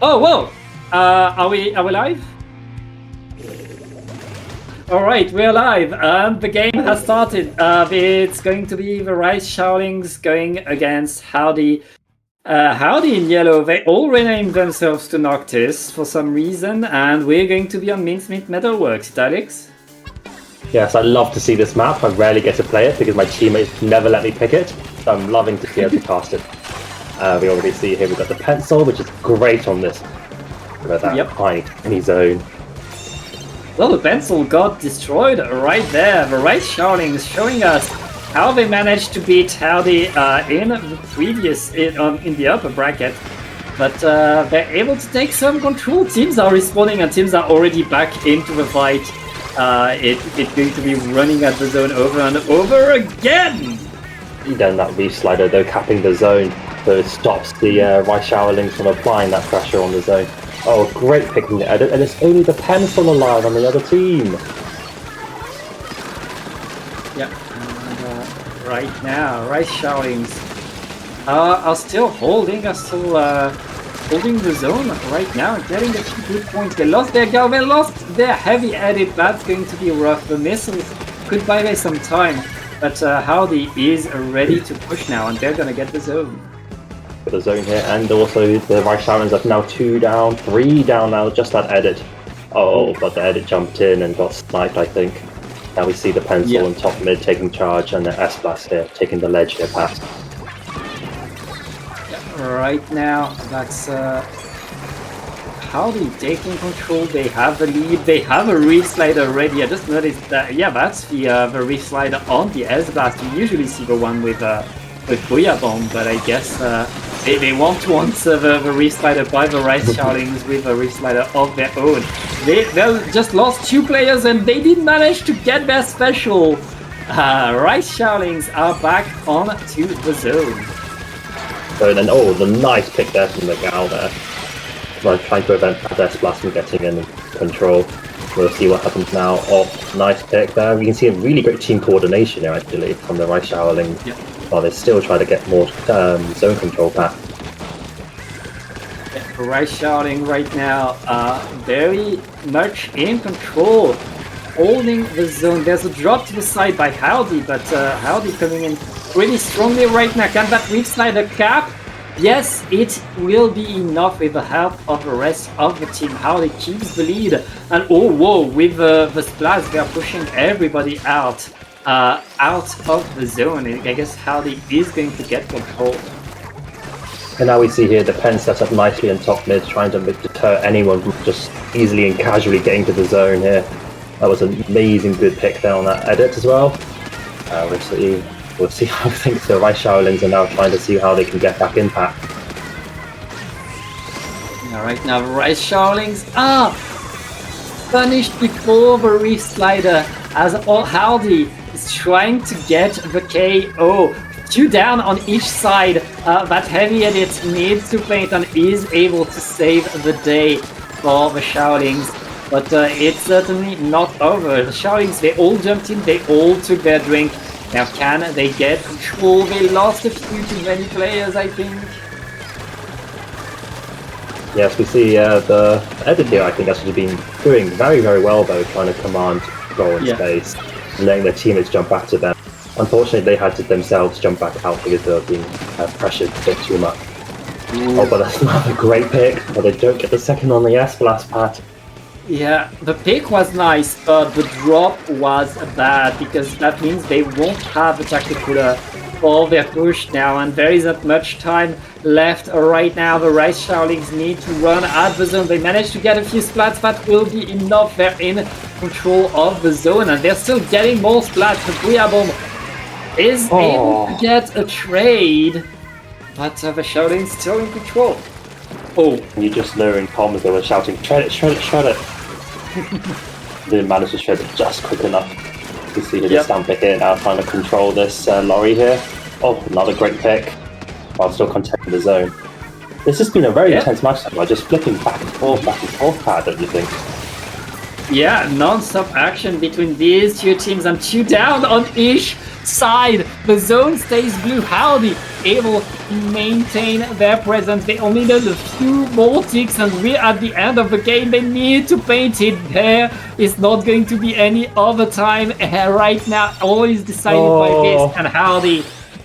Oh, whoa! Are we live? All right, we're live, and the game has started. It's going to be the Rice Showlings going against Howdy. Howdy in yellow. They all renamed themselves to Noctis for some reason, and we're going to be on Mincemeat Metalworks. Alex? Yes, I love to see this map. I rarely get to play it because my teammates never let me pick it. So I'm loving to be able to cast it. We already see here we've got the pencil, which is great on this. Look at that tiny zone. Well, the pencil got destroyed right there. The Rice Showlings showing us how they managed to beat Howdy in the previous in the upper bracket, but they're able to take some control. Teams are responding, and teams are already back into the fight. It's going to be running at the zone over and over again. Then that reef slider though capping the zone, so it stops the Rice Showlings from applying that pressure on the zone. Oh, great pick from the edit, and it's only the pencil alive on the other team. Yeah, and right now, Rice Showlings are still holding the zone right now, getting a few good points. They lost their gal, they lost their heavy edit. That's going to be rough. The missiles could buy them some time, but Howdy is ready to push now, and they're gonna get the zone. The zone here, and also the Rice Showlings are now 2 down, 3 down now, just that edit. Oh, but the edit jumped in and got sniped, I think. Now we see the pencil and top mid taking charge, and the S-Blast here taking the ledge here past. Yeah, right now, that's Howdy taking control. They have the lead, they have a reef slider ready. I just noticed that, yeah, that's the reef slider on the S-Blast. We usually see the one with Booyah Bomb, but I guess they want to answer the reef slider by the Rice Showlings with a reef slider of their own. They just lost 2 players, and they did manage to get their special. Rice Showlings are back onto the zone. So then, oh, the nice pick there from the gal there. Like trying to prevent that S-Blast from getting in control. We'll see what happens now. Oh, nice pick there. We can see a really great team coordination here actually from the Rice Showlings. Yeah. While they still try to get more zone control back. Rice Showling right now very much in control, holding the zone. There's a drop to the side by Howdy, but Howdy coming in pretty strongly right now. Can that reef slider cap? Yes, it will be enough with the help of the rest of the team. Howdy keeps the lead, and oh whoa, with the splash they are pushing everybody out of the zone. I guess Howdy is going to get control. And now we see here the pen set up nicely in top mid, trying to deter anyone from just easily and casually getting to the zone here. That was an amazing good pick there on that edit as well. We'll see how I think the Rice Showlings are now trying to see how they can get back in pack. Yeah, right now the Rice Showlings are punished before the reef slider, as Howdy is trying to get the KO. 2 down on each side. That heavy edit needs to paint and is able to save the day for the Showlings. But it's certainly not over. The Showlings, they all jumped in, they all took their drink. Now can they get control? They lost a few too many players, I think. Yes, we see the edit here, I think, has been doing very, very well though, trying to command control in space, and letting their teammates jump back to them. Unfortunately, they had to themselves jump back out because they were being pressured a bit too much. Oh, but that's another great pick, but they don't get the second on the S-Blast pad. Yeah, the pick was nice, but the drop was bad, because that means they won't have a tactical for their push now, and there isn't much time left right now. The Rice Showlings need to run at the zone. They managed to get a few splats, that will be enough. They're in control of the zone, and they're still getting more splats. The Booyah Bomb is able to get a trade, but the Showlings still in control. Oh, you just know in comms they were shouting, shred it, shred it, shred it. Didn't manage to shred it just quick enough. You see here the stamp pick here now trying to control this lorry here. Oh, another great pick while still containing the zone. This has been a very intense match so far, just flipping back and forth pad, don't you think? Yeah, non-stop action between these two teams, and 2 down on each side. The zone stays blue. Howdy able to maintain their presence. They only need a few more ticks and we're at the end of the game. They need to paint it. There is not going to be any overtime right now. All is decided by this, and Howdy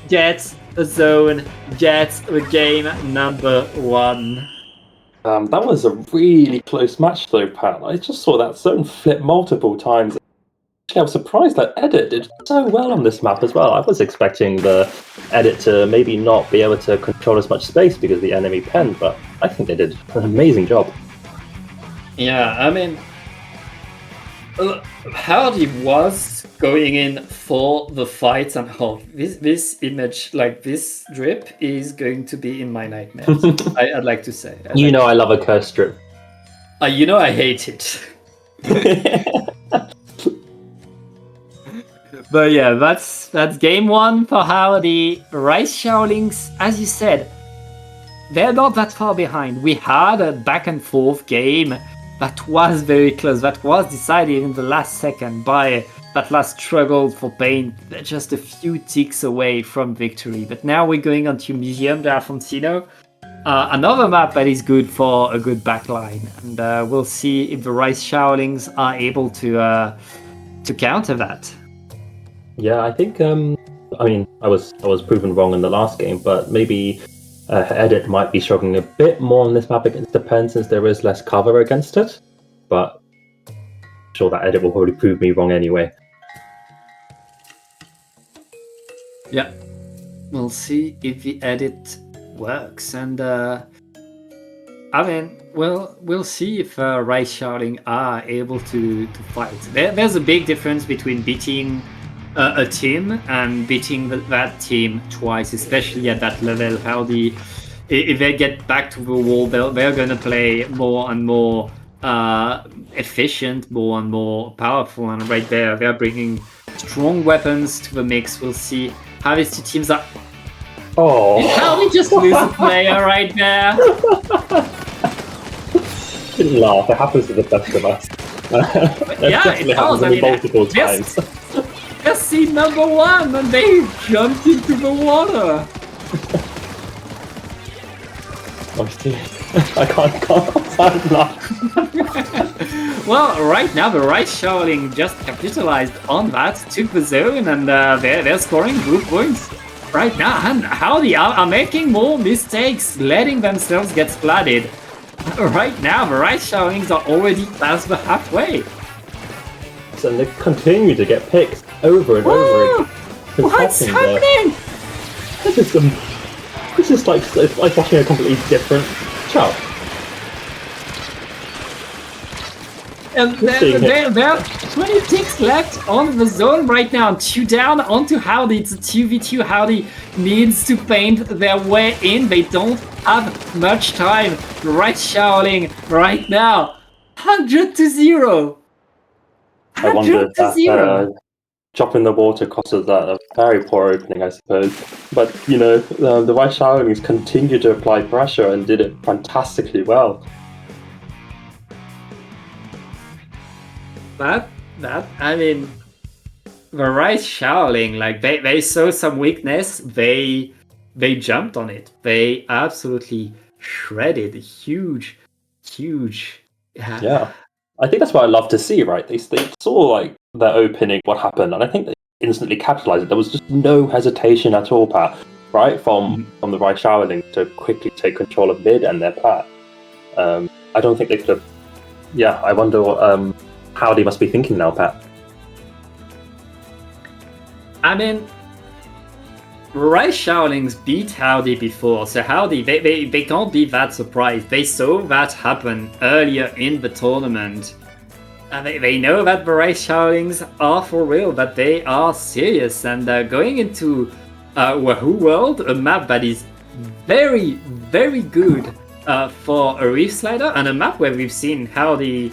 gets a zone, gets the game number 1. That was a really close match though, Pat. I just saw that zone flip multiple times. I was surprised that Edit did so well on this map as well. I was expecting the Edit to maybe not be able to control as much space because of the enemy pen, but I think they did an amazing job. Yeah, I mean, Howdy was going in for the fight, and this image, like this drip, is going to be in my nightmares. I'd like to say. I love a curse strip. You know I hate it. But yeah, that's game 1 for Howdy. Rice Shaolings, as you said, they're not that far behind. We had a back and forth game that was very close, that was decided in the last second by that last struggle for paint. They're just a few ticks away from victory. But now we're going on to Museum de Alfonsino, another map that is good for a good backline, and we'll see if the Rice Shaolings are able to counter that. Yeah, I think. I was proven wrong in the last game, but maybe Edit might be struggling a bit more on this map against the pen since there is less cover against it. But I'm sure that Edit will probably prove me wrong anyway. Yeah, we'll see if the Edit works, and we'll see if Rice Shaoling are able to fight. There's a big difference between beating a team and beating that team twice, especially at that level. If they get back to the wall, they're gonna play more and more efficient, more and more powerful, and right there they're bringing strong weapons to the mix. We'll see how these two teams are. Oh! How we just lose a player right there. Didn't laugh. It happens to the best of us. Yeah, it does. Multiple times. Just see number 1 and they jumped into the water. Oh, dear. I can't laugh. Well, right now the Rice Shaoling just capitalized on that, took the zone, and they're scoring group points right now. And Howdy are making more mistakes, letting themselves get splatted. Right now the Rice Shaolings are already past the halfway. And they continue to get picked over and over again. What's happening? This is like watching a completely different show. And there are 20 ticks left on the zone right now. 2 down onto Howdy. It's a 2v2. Howdy needs to paint their way in. They don't have much time. Rice Shaoling right now. 100-0. I wonder if that drop in the water causes that a very poor opening, I suppose. But, the Rice Shaolings continued to apply pressure and did it fantastically well. The Rice Shaoling, like they saw some weakness, they jumped on it. They absolutely shredded. Huge. Yeah. I think that's what I love to see, right? They saw their opening, what happened, and I think they instantly capitalized it. There was just no hesitation at all, Pat, right? From the Rice Shaoling to quickly take control of mid and their plat. I don't think they could have. Yeah, I wonder what Howdy must be thinking now, Pat. Rice Shaolings beat Howdy before, so Howdy, they can't be that surprised. They saw that happen earlier in the tournament. And they know that the Rice Shaolings are for real, that they are serious. And going into Wahoo World, a map that is very, very good for a Reef Slider, and a map where we've seen Howdy,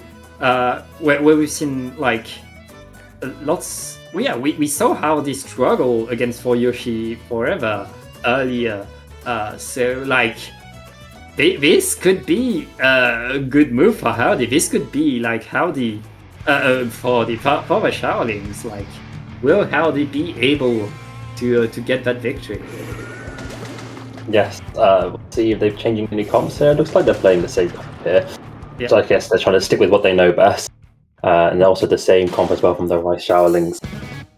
where we've seen lots. Yeah, we saw how they struggle against For Yoshi Forever earlier. This could be a good move for Howdy. This could be Howdy for the Shaolings. Will Howdy be able to get that victory? Yes, we'll see if they've changing any comps here. It looks like they're playing the same comp here. Yeah. So I guess they're trying to stick with what they know best. And also the same comp as well from the Rice Showerlings.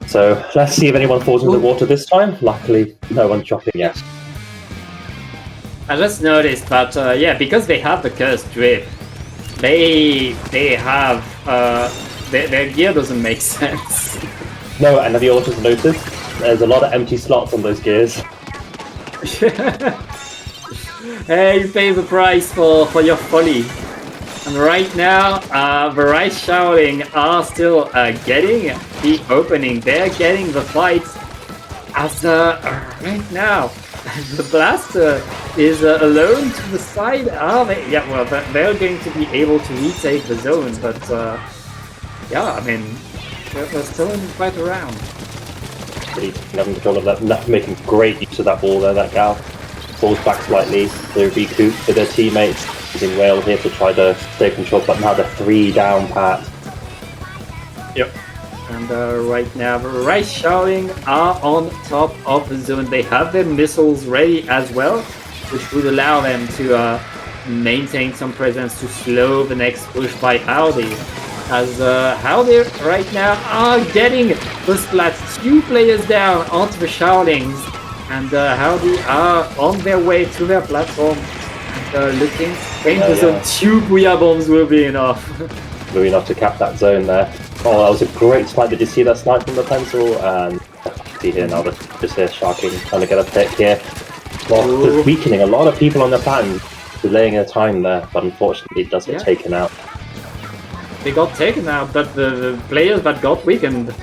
So let's see if anyone falls into the water this time. Luckily, no one's dropping yet. I just noticed that, yeah, because they have the cursed drip, they have, their gear doesn't make sense. No, and have you also noticed? There's a lot of empty slots on those gears. Hey, you pay the price for your folly. And right now, the Rice Showering are still getting the opening. They're getting the fight. As right now, the Blaster is alone to the side. Yeah, well, they're going to be able to retake the zone, but yeah, I mean, they're still in the fight around. Really having control of that, making great use of that ball there, that gal. Falls back slightly, they recoup with their teammates. Using Whale here to try to stay control, but now the 3 down pat. Yep. And right now, the Rice Showering are on top of the zone. They have their missiles ready as well, which would allow them to maintain some presence to slow the next push by Howdy. As Howdy right now are getting the splats, 2 players down onto the Showlings, and Howdy are on their way to their platform. Looking, paint zone. 2 Booyah Bombs will be enough. Will be enough to cap that zone there. Oh, that was a great snipe. Did you see that snipe from the pencil? And see here now, just here Sharking trying to get a pick here. Well, just weakening a lot of people on the plan, delaying their time there, but unfortunately it does get taken out. They got taken out, but the players that got weakened,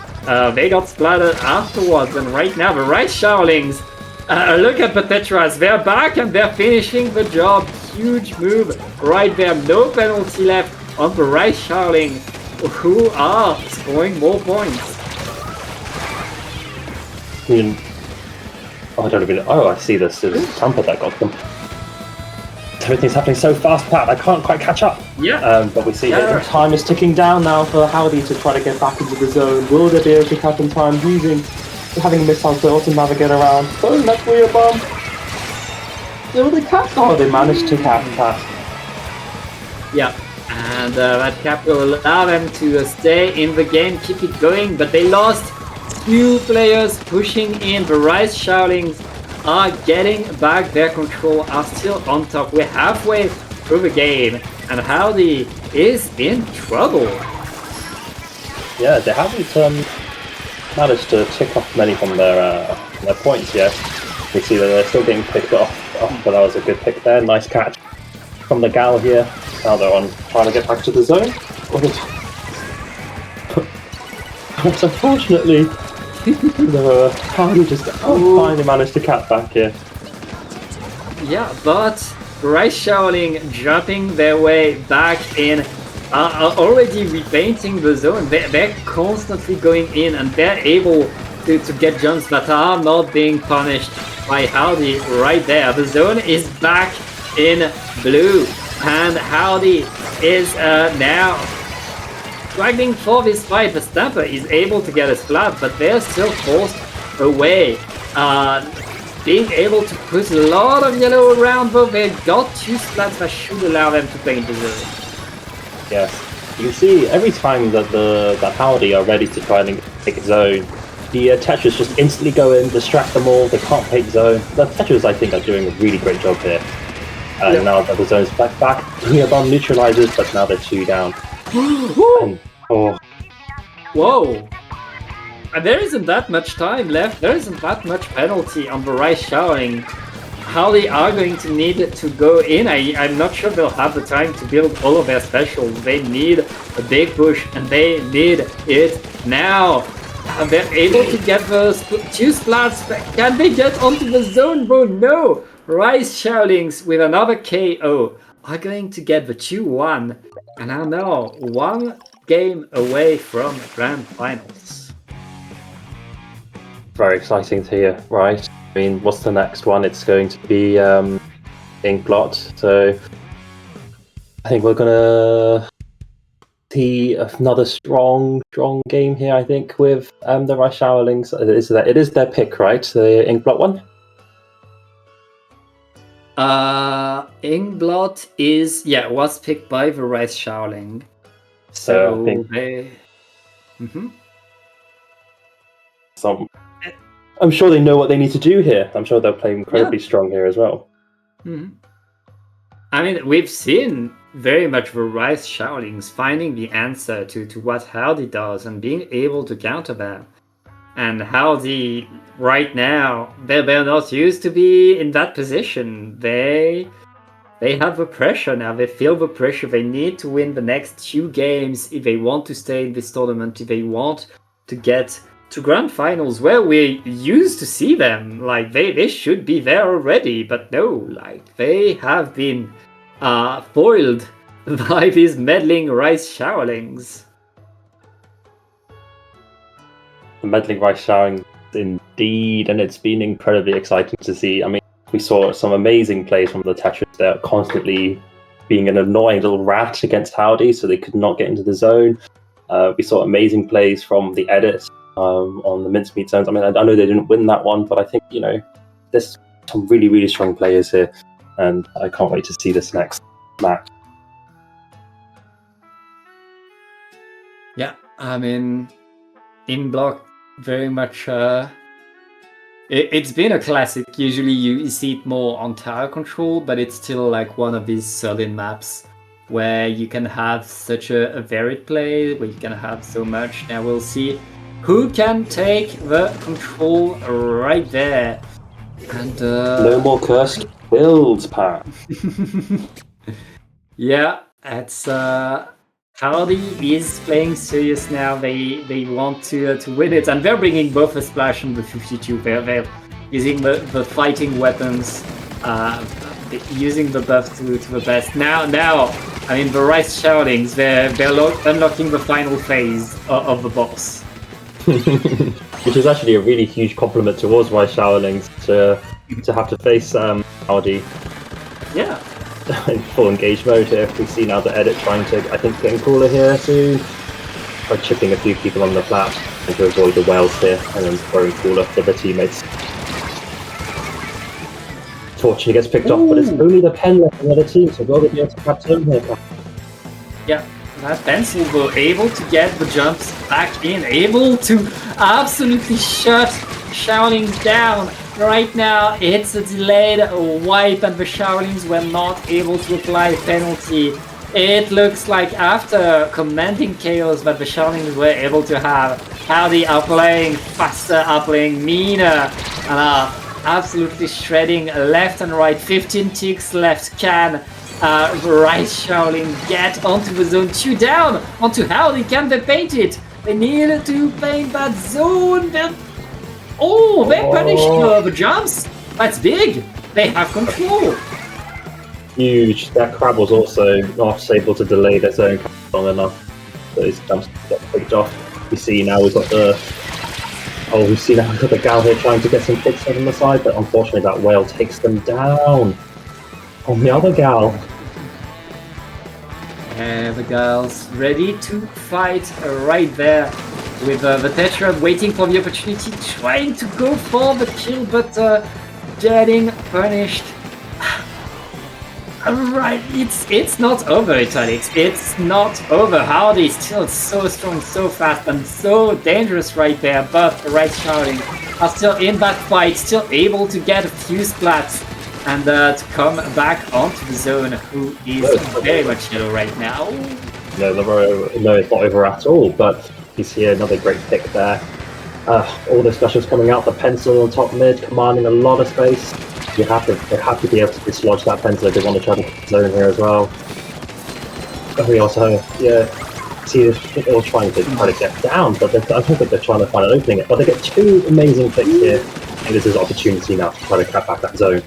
they got splattered afterwards. And right now, the Rice Showlings, look at the Tetras, they're back and they're finishing the job. Huge move right there, no penalty left on the Rice Showling, who are scoring more points. I don't even. Oh, I see this. It's Tampa that got them. Everything's happening so fast, Pat. I can't quite catch up. Yeah. But we see that the time is ticking down now for Howdy to try to get back into the zone. Will they be able to cap in time? Having missiles built to navigate around. Oh, that's weird, bomb. Will they cap? Oh, they managed to cap, Pat. Yeah. And that cap will allow them to stay in the game, keep it going, but they lost 2 players pushing in. The Rice Showlings are getting back their control, are still on top. We're halfway through the game, and Howdy is in trouble. Yeah, they haven't managed to tick off many from their points yet. We see that they're still getting picked off, but that was a good pick there. Nice catch from the gal here. Now they're on trying to get back to the zone. But unfortunately, Howdy just finally managed to cap back here. Yeah, but Rice Showling jumping their way back in, are already repainting the zone. They're constantly going in and they're able to get jumps that are not being punished by Howdy right there. The zone is back in blue. And Howdy is now struggling for this fight. The Stamper is able to get a splat, but they're still forced away. Being able to put a lot of yellow around, though, they got 2 splats that should allow them to paint the zone. Yes, you can see every time that the Howdy are ready to try and take a zone, the Tetras just instantly go in, distract them all. They can't paint zone. The Tetras, I think, are doing a really great job here. And now that the zone's back, Booyah Bomb neutralizes, but now they're 2 down. And, Whoa! And there isn't that much time left. There isn't that much penalty on the Rice Showering. How they are going to need to go in, I'm not sure they'll have the time to build all of their specials. They need a big push, and they need it now. And they're able to get the 2 splats. Can they get onto the zone, bro? No! Rice Showlings with another KO are going to get the 2-1 and are now 1 game away from Grand Finals. very exciting to hear, right? I mean, what's the next one? It's going to be Inkblot. So I think we're gonna see another strong game here. I think with the Rice Showerlings. It is their pick, right? The Inkblot one. Ingblood was picked by the Rice Shaoling. So I think they. Mhm. I'm sure they know what they need to do here. I'm sure they'll play incredibly strong here as well. Mhm. I mean, we've seen very much the Rice Shaolings finding the answer to what Howdy does and being able to counter them. And Howdy, right now, they're not used to be in that position. They have the pressure now. They feel the pressure. They need to win the next 2 games if they want to stay in this tournament, if they want to get to grand finals where we used to see them. Like, they should be there already, but no, like, they have been foiled by these meddling Rice Shaolings. The meddling Rice Shaoling, indeed, and it's been incredibly exciting to see. I mean, we saw some amazing plays from the Tetris there, constantly being an annoying little rat against Howdy, so they could not get into the zone. We saw amazing plays from the edit on the mincemeat zones. I mean, I know they didn't win that one, but I think, there's some really, really strong players here, and I can't wait to see this next match. Yeah, I mean, in block, very much. It's been a classic. Usually you see it more on tower control, but it's still like one of these certain maps where you can have such a varied play, where you can have so much. Now we'll see who can take the control right there. And no more cursed builds, Pat. Yeah, it's Howdy is playing serious now. They want to win it, and they're bringing both a splash and the 52. They're using the fighting weapons, using the buff to the best. Now, I mean, the Rice Shaolings, they're unlocking the final phase of the boss. Which is actually a really huge compliment towards Rice Shaolings to have to face Howdy. Yeah. In full engaged mode here. We see now the edit trying to, I think, getting cooler here soon. By chipping a few people on the flat and to avoid the whales here, and then throwing cooler for the teammates. Fortunately gets picked off, but it's only the pen left on the other team, so will they be able to capture him here? Yeah, that pencil were able to get the jumps back in, able to absolutely shut Shaolings down. Right now, it's a delayed wipe, and the Shaolings were not able to apply penalty. It looks like after commanding chaos that the Shaolings were able to have, Howdy are playing faster, are playing meaner, and are absolutely shredding left and right. 15 ticks left. Can Rice Shaoling get onto the zone 2 down? Onto Howdy, can they paint it? They need to paint that zone. They punished the jumps. That's big. They have control. Huge. That crab was also not able to delay their zone long enough. Those jumps got picked off. We see now we've got the gal here trying to get some picks on the side, but unfortunately that whale takes them down. On the other gal. The gal's ready to fight right there. With the Tetra waiting for the opportunity, trying to go for the kill, but getting punished. Alright, it's not over, Italics. It's not over. Howdy is still so strong, so fast, and so dangerous right there, but the Rice Shaoling are still in that fight, still able to get a few splats and to come back onto the zone, who is very much yellow right now. No, it's not over at all, but he's here, another great pick there. All the specials coming out, the pencil on top mid, commanding a lot of space. They have to be able to dislodge that pencil if they want to try to get the zone here as well. We also, see they're all trying to get down, but I don't think they're trying to find an opening. But they get 2 amazing picks here, and this is an opportunity now to try to cut back that zone.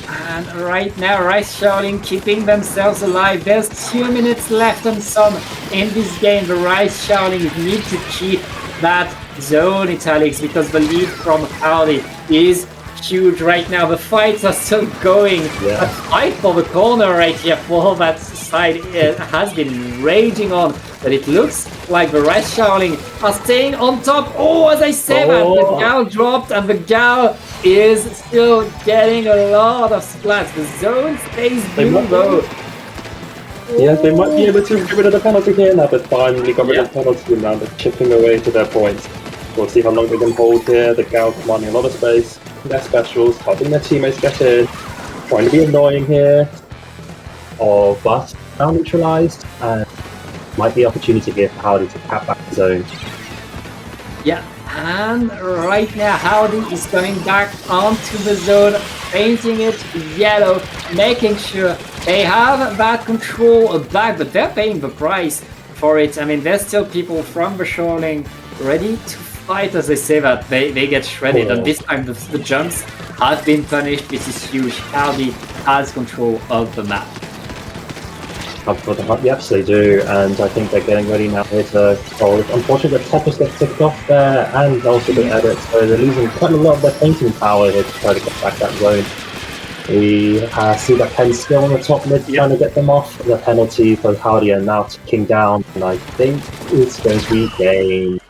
And right now, Rice Shaoling keeping themselves alive. There's 2 minutes left and some in this game. The Rice Shaoling need to keep that zone, Italics, because the lead from Howdy is huge right now. The fights are still going. A fight for the corner right here for that side has been raging on, but it looks like the Rice Shaoling are staying on top. As I said, the gal dropped, and the gal is still getting a lot of splats. The zone stays blue though. Yeah, they might be able to get rid of the penalty here now. They've finally got rid of the penalty and now they're chipping away to their points. We'll see how long they can hold here. The Gal commanding a lot of space. Their specials, helping their teammates get in. Trying to be annoying here. Oh, but now neutralized. And might be opportunity here for Howdy to cap back the zone. Yeah, and right now Howdy is coming back onto the zone, painting it yellow, making sure they have that control back, but they're paying the price for it. I mean, there's still people from the shoreline ready to fight as they say that. They get shredded, and this time the jumps have been punished. This is huge. Howdy has control of the map. Yes, they do, and I think they're getting ready now here to fold. Unfortunately, the toppers get ticked off there, and also the edit, so they're losing quite a lot of their painting power here to try to get back that zone. We see that Pen still on the top mid, trying to get them off. The penalty for Howdy are now ticking down, and I think it's going to be game.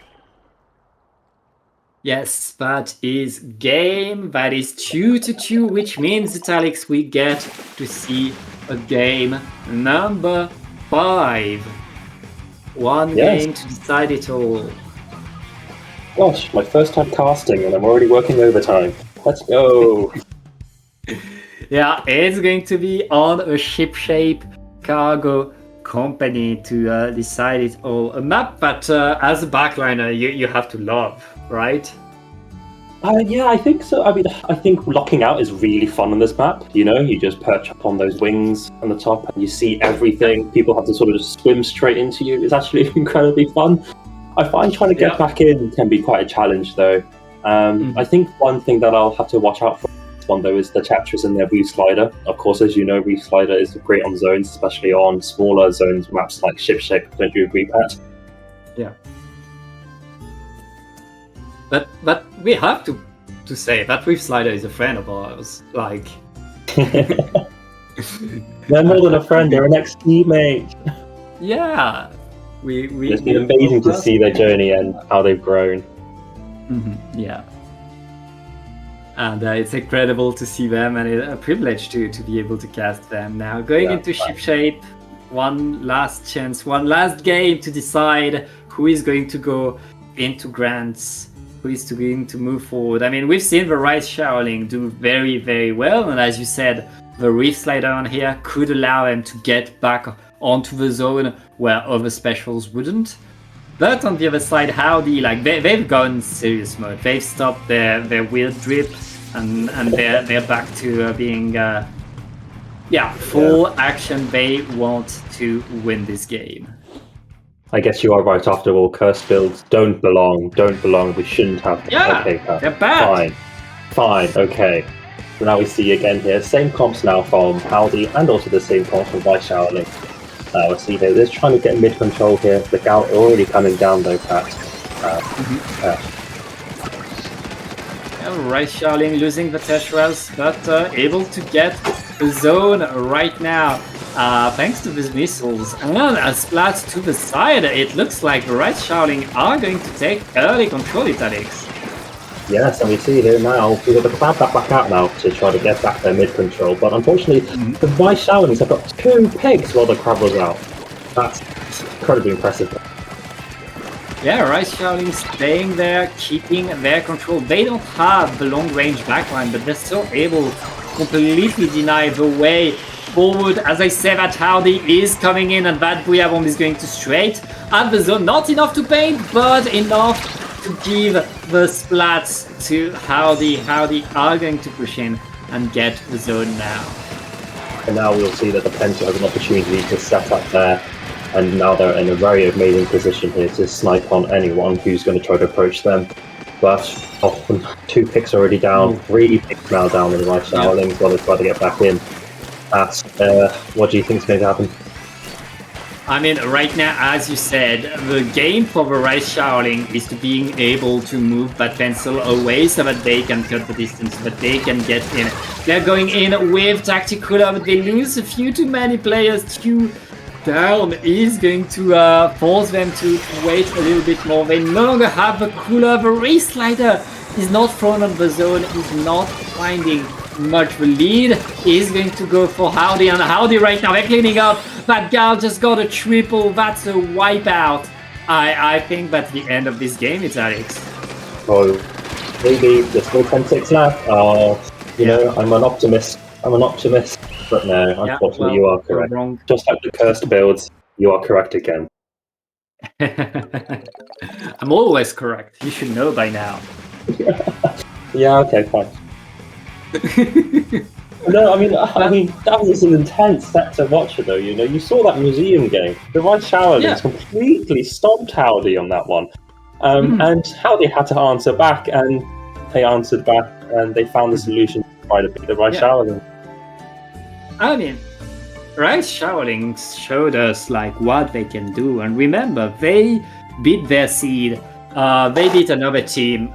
Yes, that is game. That is 2-2, which means that, Alex, we get to see a game number 5. One game to decide it all. Gosh, my first time casting and I'm already working overtime. Let's go! Yeah, it's going to be on a ship-shape cargo company to decide it all. A map that, as a backliner, you have to love, right? Yeah, I think so. I mean, I think locking out is really fun on this map. You know, you just perch up on those wings on the top and you see everything. People have to sort of just swim straight into you. It's actually incredibly fun. I find trying to get back in can be quite a challenge, though. I think one thing that I'll have to watch out for this one, though, is the Tetris and their Reef Slider. Of course, as you know, Reef Slider is great on zones, especially on smaller zones, maps like Ship Shape. Don't you agree, Pat? Yeah. But we have to say that Reef Slider is a friend of ours. Like, they're more than a friend; they're an ex-teammate. Yeah, It's been amazing to see their journey and how they've grown. Yeah, and it's incredible to see them, and it's a privilege to be able to cast them. Now going into Ship Shape, one last chance, one last game to decide who is going to go into Grants. Who is going to move forward. I mean, we've seen the Rice Shaoling do very, very well, and as you said, the Reef Slider on here could allow them to get back onto the zone where other specials wouldn't. But on the other side, Howdy, like they've gone serious mode. They've stopped their weird drip, and they're back to being full action. They want to win this game. I guess you are right after all. Cursed builds don't belong. We shouldn't have them. Yeah, okay, they're bad. Fine, okay. So now we see again here, same comps now from Howdy and also the same comps from White Shaoling. We'll see here, they're trying to get mid-control here. The Gal already coming down though, Pat. Rice Shaoling losing the Testrals, but able to get the zone right now. Thanks to these missiles and a splat to the side, it looks like the Rice Shaoling are going to take early control italics. Yes, and we see here now, we've got the Crab back out now to try to get back their mid-control, but unfortunately, the Rice Shaolings have got 2 pegs while the Crab was out. That's incredibly impressive. Yeah, Rice Shaoling staying there, keeping their control. They don't have the long-range backline, but they're still able to completely deny the way forward. As I said, that Howdy is coming in, and that Booyah Bomb is going to straight at the zone. Not enough to paint, but enough to give the splats to Howdy. Howdy are going to push in and get the zone now. And now we'll see that the Penta has an opportunity to set up there, and now they're in a very amazing position here to snipe on anyone who's going to try to approach them. But 2 picks already down, 3 picks now down in the Rice Shaolings while they try to get back in. What do you think is going to happen? I mean, right now, as you said, the game for the Rice Shaoling is to being able to move that pencil away so that they can cut the distance, so that they can get in. They're going in with Tactical, but they lose a few too many players. 2 down is going to force them to wait a little bit more. They no longer have the cooler. The Reef Slider He's not thrown on the zone. He's not finding much the lead. He's going to go for Howdy, and Howdy right now, they're cleaning up. That gal just got a triple. That's a wipeout. I think that's the end of this game. It's Alex. Oh, maybe there's still 10-6 left. You know, I'm an optimist. But no, unfortunately, you are correct. Wrong. Just like the cursed builds, you are correct again. I'm always correct. You should know by now. Yeah, okay, fine. No, I mean, that was an intense set to watch, though. You know, you saw that museum game. The Rice Showerlings completely stomped Howdy on that one, and Howdy had to answer back, and they answered back, and they found the solution to try to beat the Rice Showerlings. I mean, Rice Showerlings showed us like what they can do, and remember, they beat their seed. They beat another team.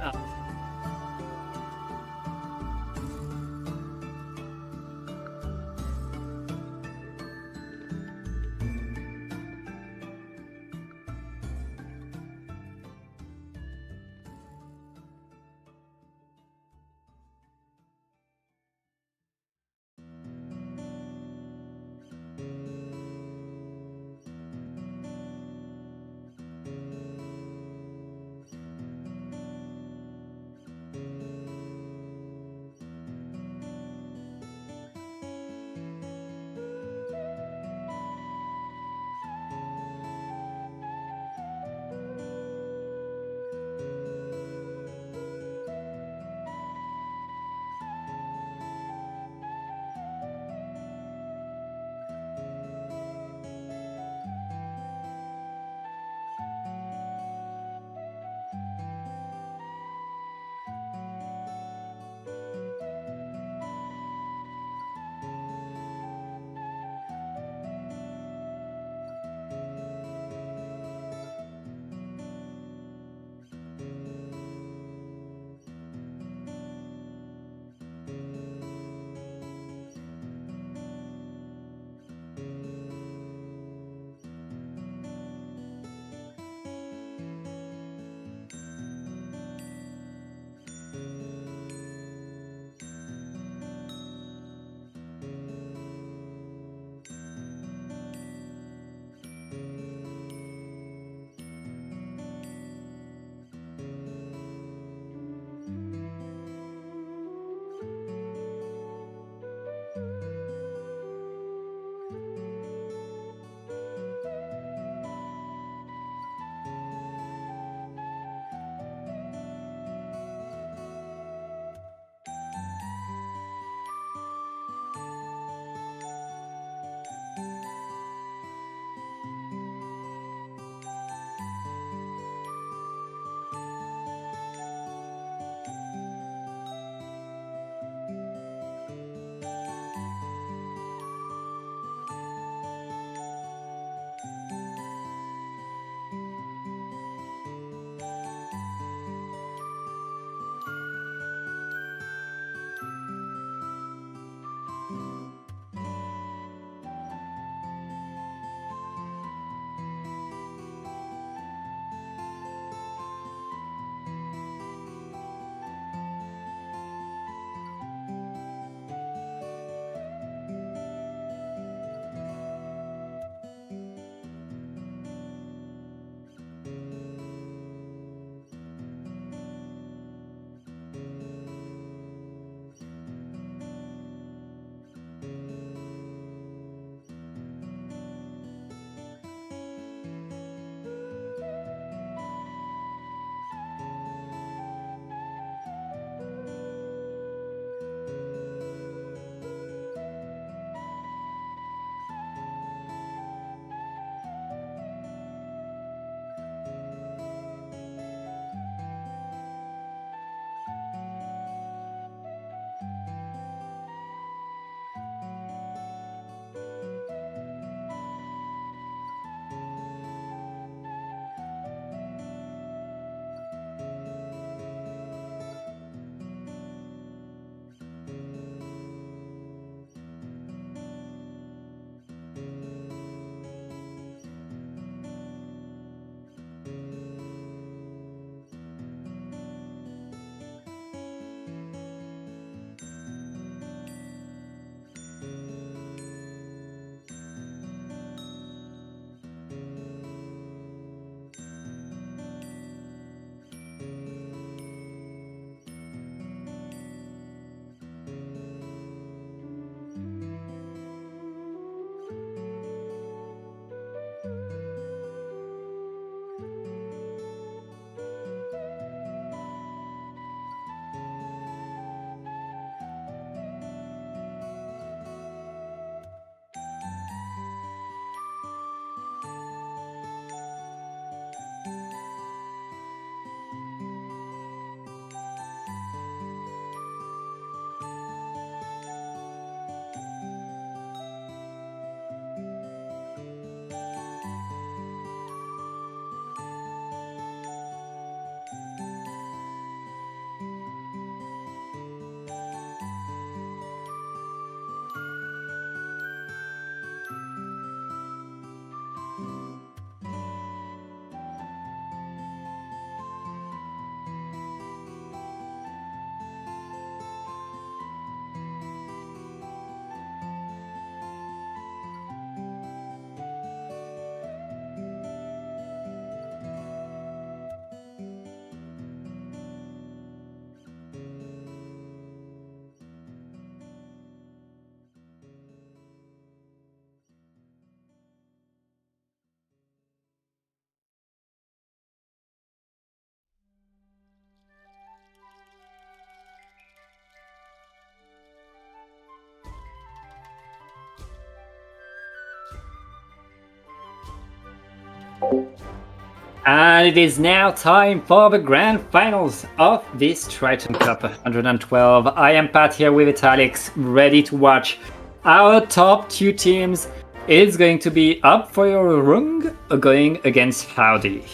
And it is now time for the grand finals of this Triton Cup 112. I am Pat here with Alex, ready to watch our top two teams. It's going to be Up for Your Rung going against Howdy.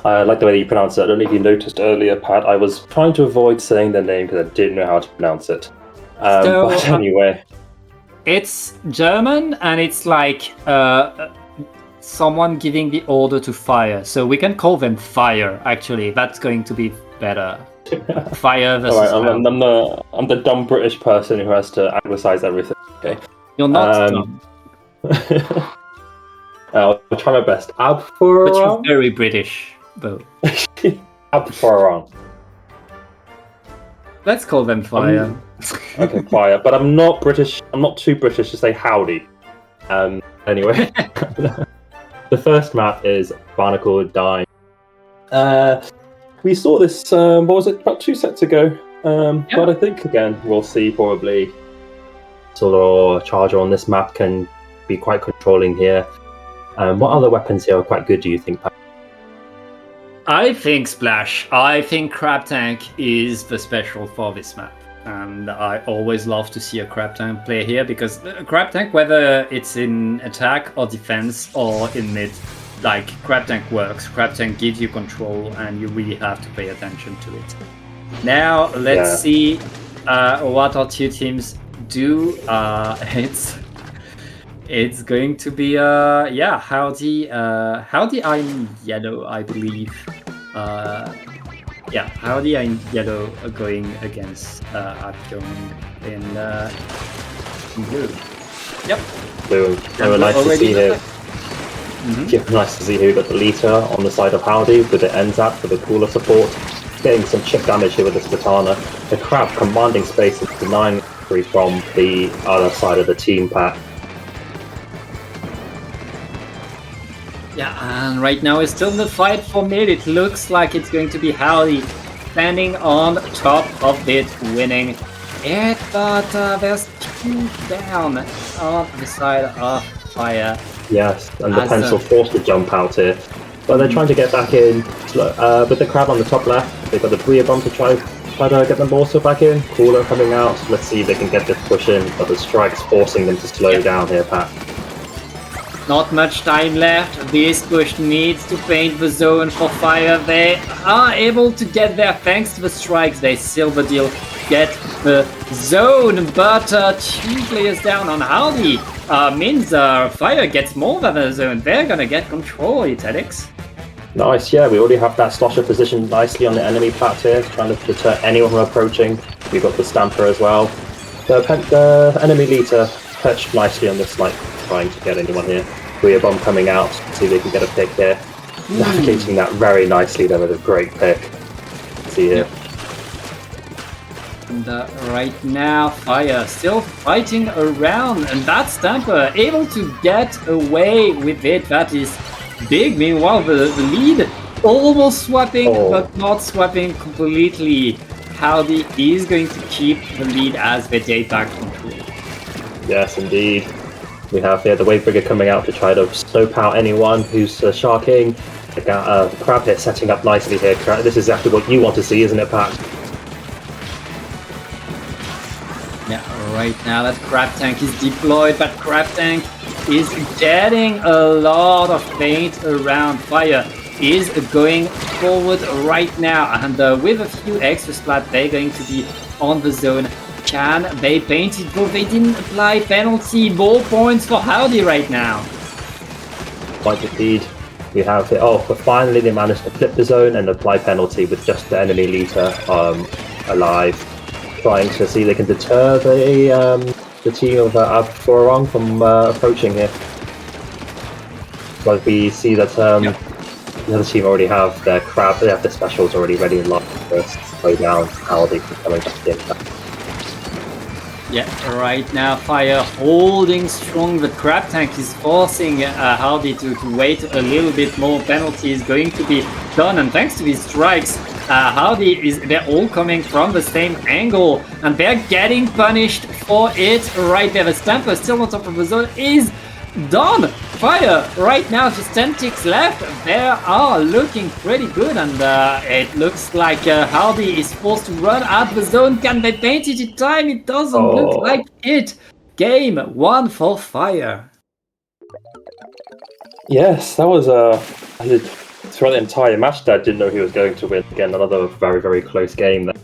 I like the way you pronounce it. I don't know if you noticed earlier, Pat. I was trying to avoid saying their name because I didn't know how to pronounce it. But anyway. It's German and it's like someone giving the order to fire. So we can call them Fire, actually. That's going to be better. Fire versus Alright, I'm the dumb British person who has to anglicize everything. Okay. You're not dumb. I'll try my best. Abfurang? But you're very British, though. Abfurang. Let's call them Fire. Okay, Fire. But I'm not British. I'm not too British to say howdy. Anyway. The first map is Barnacle Dine. We saw this, what was it, about 2 sets ago. But I think, again, we'll see probably Solar Charger on this map can be quite controlling here. What other weapons here are quite good, do you think, Pat? I think Splash. I think Crab Tank is the special for this map. And I always love to see a Crab Tank play here because Crab Tank, whether it's in attack or defense or in mid, like Crab Tank works. Crab Tank gives you control and you really have to pay attention to it. Now let's see what our two teams do. It's going to be Howdy. Howdy I'm yellow, I believe. Howdy I'm yellow going against Akyong in blue. Yep. Blue. Nice to see here. Yeah, nice to see who got the Lita on the side of Howdy with the NZAP for the cooler support. Getting some chip damage here with this Katana. The Crab commanding space and denying free from the other side of the team, Pat. Yeah, and right now it's still in the fight for mid. It looks like it's going to be Howdy standing on top of it, winning it, but there's two down on the side of Fire. Yes, and the pencil forced to jump out here. But they're trying to get back in with the Crab on the top left. They've got the Bria bomb to try to get them also back in. Cooler coming out. Let's see if they can get this push in, but the strike's forcing them to slow down here, Pat. Not much time left. This push needs to paint the zone for Fire. They are able to get there thanks to the strikes. They seal the deal, get the zone, but 2 players down on Howdy means Fire gets more than the zone. They're gonna get control, Alex. Nice, yeah, we already have that slosher positioned nicely on the enemy plat here, trying to deter anyone from approaching. We've got the Stamper as well. The enemy Lita perched nicely on this, like, trying to get anyone here. Bria bomb coming out, see if they can get a pick here. Navigating that very nicely there with a great pick. See here. And right now, Fire still fighting around, and that Stamper able to get away with it. That is big. Meanwhile, the lead almost swapping, but not swapping completely. Howdy is going to keep the lead as they take back control. Yes, indeed. We have here the Wavebrigger coming out to try to scope out anyone who's sharking. The Crab here setting up nicely here. This is exactly what you want to see, isn't it, Pat? Yeah, right now that Crab Tank is deployed, but Crab Tank is getting a lot of paint around. Fire is going forward right now, and with a few extra splat, they're going to be on the zone. Can they paint it? Though they didn't apply penalty. More points for Howdy right now. Quite indeed. We have here. But finally they managed to flip the zone and apply penalty with just the enemy Lita alive, trying to see if they can deter the team of Abfurang from approaching here. But we see that the other team already have their Crab. They have their specials already ready in line to slow down Howdy from coming back in. Yeah, right now Fire holding strong. The Crab Tank is forcing Howdy to wait a little bit more. Penalty is going to be done, and thanks to these strikes, they're all coming from the same angle, and they're getting punished for it right there. The Stamper still on top of the zone is done. Fire right now, just 10 ticks left. They are looking pretty good, and it looks like Hardy is forced to run out the zone. Can they paint it in time? It doesn't look like it. Game 1 for Fire. Yes, that was throughout the entire match that I didn't know he was going to win. Again, another very, very close game there.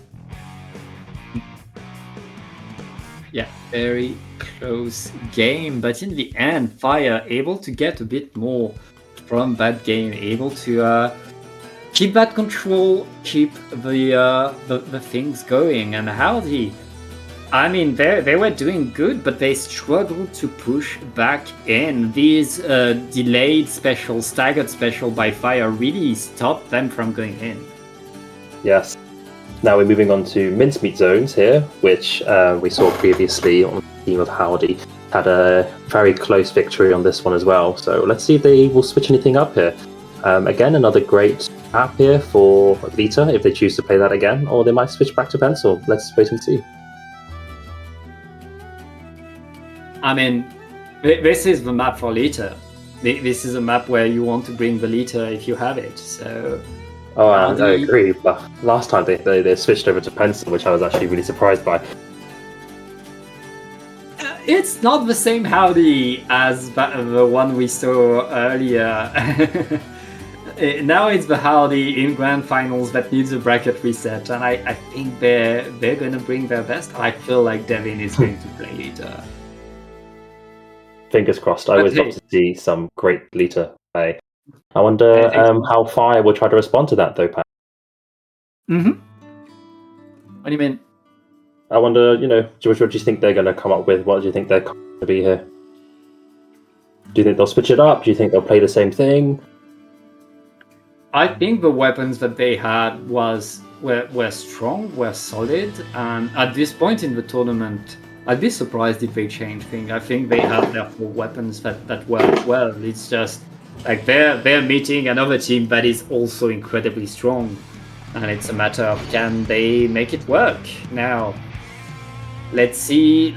Yeah, very close game, but in the end, Fire able to get a bit more from that game, able to keep that control, keep the things going. And Hardy, I mean, they were doing good, but they struggled to push back in. These delayed special, staggered special by Fire really stopped them from going in. Yes. Now we're moving on to mincemeat zones here, which we saw previously on the team of Howdy. Had a very close victory on this one as well. So let's see if they will switch anything up here. Again, another great app here for Vita, if they choose to play that again, or they might switch back to pencil. Let's wait and see. I mean, this is the map for Lita. This is a map where you want to bring the Lita if you have it. So. Oh, I agree. But last time they switched over to pencil, which I was actually really surprised by. It's not the same Howdy as the one we saw earlier. Now it's the Howdy in Grand Finals that needs a bracket reset, and I think they're gonna bring their best. I feel like Devin is going to play Lita. Fingers crossed. I always love to see some great Lita play. I wonder how Fire will try to respond to that, though, Pat. What do you mean? I wonder, George, what do you think they're going to come up with? What do you think they're going to be here? Do you think they'll switch it up? Do you think they'll play the same thing? I think the weapons that they had were strong, were solid, and at this point in the tournament, I'd be surprised if they change things. I think they have their 4 weapons that work well. It's just like they're meeting another team that is also incredibly strong, and it's a matter of can they make it work. Now, let's see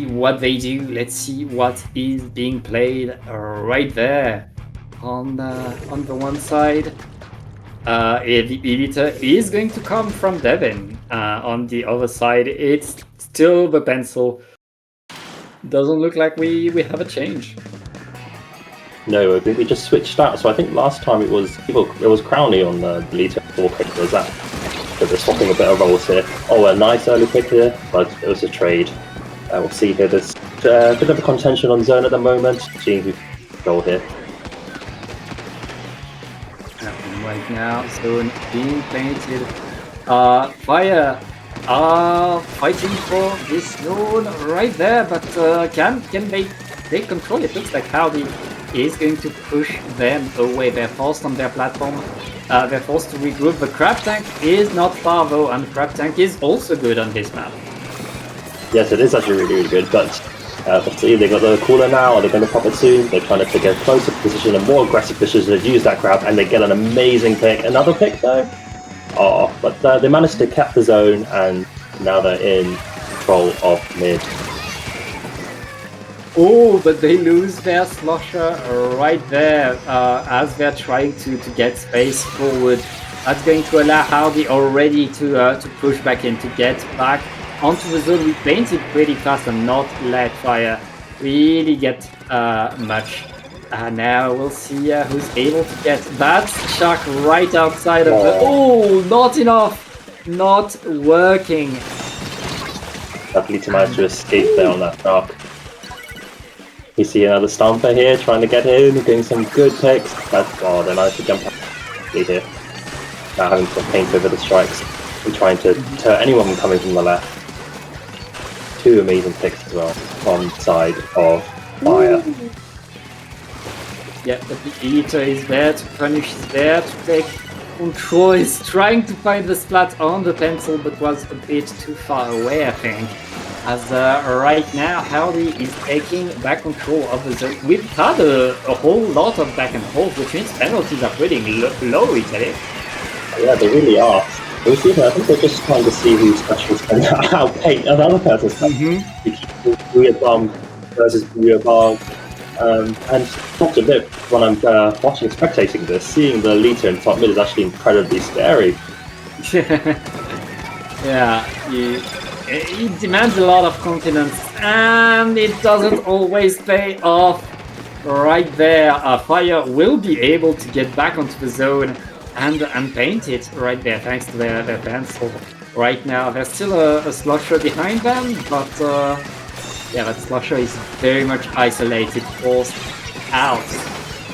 what they do. Let's see what is being played right there on the one side. The Elita is going to come from Devin. On the other side, it's still the pencil. Doesn't look like we have a change. No, I think we just switched out. So I think last time it was Crowley on the Elita 4 pick. Was that? But they're swapping a bit of roles here. Oh, a nice early pick here, but it was a trade. We'll see here. There's a bit of a contention on zone at the moment. Seeing who goal here. Right now, zone being painted. Fire are fighting for this zone right there, but can they control it? Looks like Howdy is going to push them away. They're forced on their platform. They're forced to regroup. The Crab Tank is not far though, and Crab Tank is also good on this map. Yes, it is actually really, really good, but let's see, they got the cooler now, are they going to pop it soon? They're trying to take a closer position, a more aggressive position to use that crowd, and they get an amazing pick. Another pick though? Oh, but they managed to cap the zone, and now they're in control of mid. Oh, but they lose their slosher right there as they're trying to get space forward. That's going to allow Howdy already to push back in, to get back onto the zone. We painted pretty fast and not let Fire really get much. Now we'll see who's able to get that shark right outside of the... Oh, not enough! Not working. Luckily managed to escape there on that shark. We see another Stomper here trying to get in, getting some good picks. Oh, they managed to jump up here. Now having to paint over the strikes and trying to deter anyone from coming from the left. 2 amazing picks as well on the side of Fire. Ooh. Yeah, but the Eater is there to punish, is there to take control. Is trying to find the splat on the pencil, but was a bit too far away, I think. As right now, Howdy is taking back control of the zone. We've had a whole lot of back and forth, which means penalties are pretty low, Italy. Yeah, they really are. I think they're just trying to see whose specials can outpaint another person's. Booyah Bomb versus Booyah Bomb. And not to admit, when I'm watching, spectating this, seeing the Lita in top mid is actually incredibly scary. Yeah, it demands a lot of confidence, and it doesn't always pay off. Right there, Fire will be able to get back onto the zone and paint it right there, thanks to their pencil. Right now, there's still a Slosher behind them, but yeah, that Slosher is very much isolated, forced out.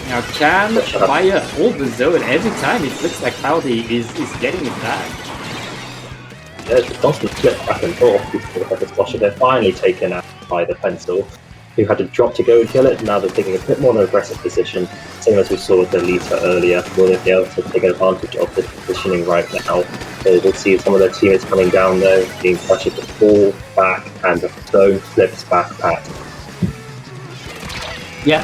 Now, can Fire hold the zone every time? It looks like Howdy is getting it back. Yeah, it's a constant flip back and forth before the Slosher. They're finally taken out by the pencil, who had to drop to go and kill it. Now they're taking a bit more of an aggressive position, same as we saw with the Lita earlier. Will they be able to take advantage of this positioning right now? So we'll see some of their teammates coming down though, being pressured to fall back, and the zone flips back pat. Yeah,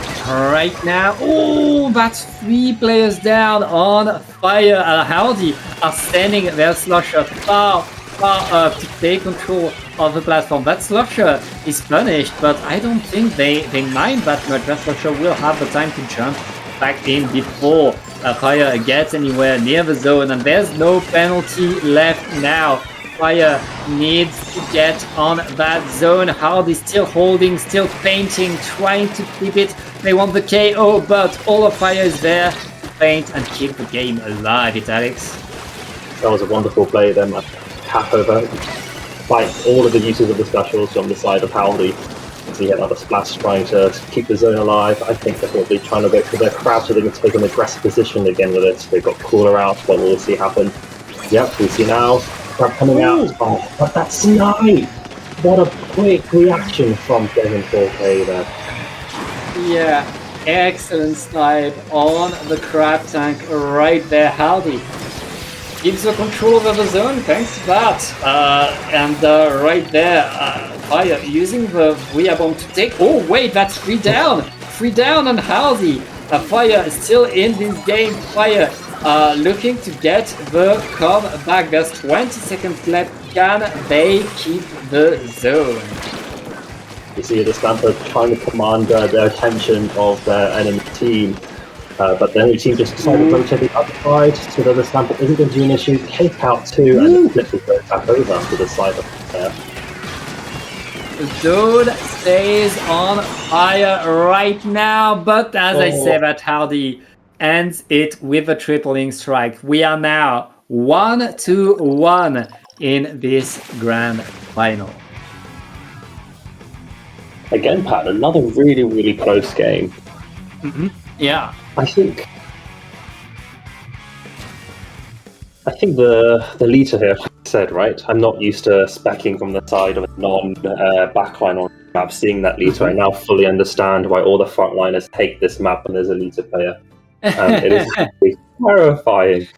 right now, oh, that's 3 players down on Fire. Howdy are sending their Slosher far up to take control of the platform. That Slosher is punished, but I don't think they mind that much. That Slosher will have the time to jump back in before Fire gets anywhere near the zone, and there's no penalty left now. Fire needs to get on that zone. Howdy still holding, still painting, trying to keep it. They want the KO, but all of Fire is there to paint and keep the game alive. It's Alex. That was a wonderful play then. Tap over, fight all of the uses of the specials from the side of Howdy. So you get another splash trying to keep the zone alive. I think they're probably trying to go for their crowd so they can take an aggressive position again with it. They've got Cooler out, but we'll see happen. Yep, we see now. Crowd coming out. Oh, but that snipe! What a quick reaction from Devin 4K there. Yeah, excellent snipe on the Crab Tank right there. Howdy gives the control over the zone thanks to that. And right there, Fire using the Via Bomb to take. Oh, wait, that's 3 down! 3 down on Howdy. Fire is still in this game. Fire looking to get the comeback. There's 20 seconds left. Can they keep the zone? You see the Stamper trying to command their attention of their enemy team. But the enemy team just decided to rotate the other side, so that the Stamper isn't going to be an issue. Take out 2 and flip the third back over to the side of there. The zone stays on Fire right now, but as I said, that Howdy ends it with a tripling strike. We are now 1-1 in this grand final. Again, Pat, another really, really close game. Mm-hmm. Yeah. I think the Lita here said, right, I'm not used to specking from the side of a non-backline on map. Seeing that Lita, I now fully understand why all the frontliners hate this map when there's a Lita player. It is terrifying.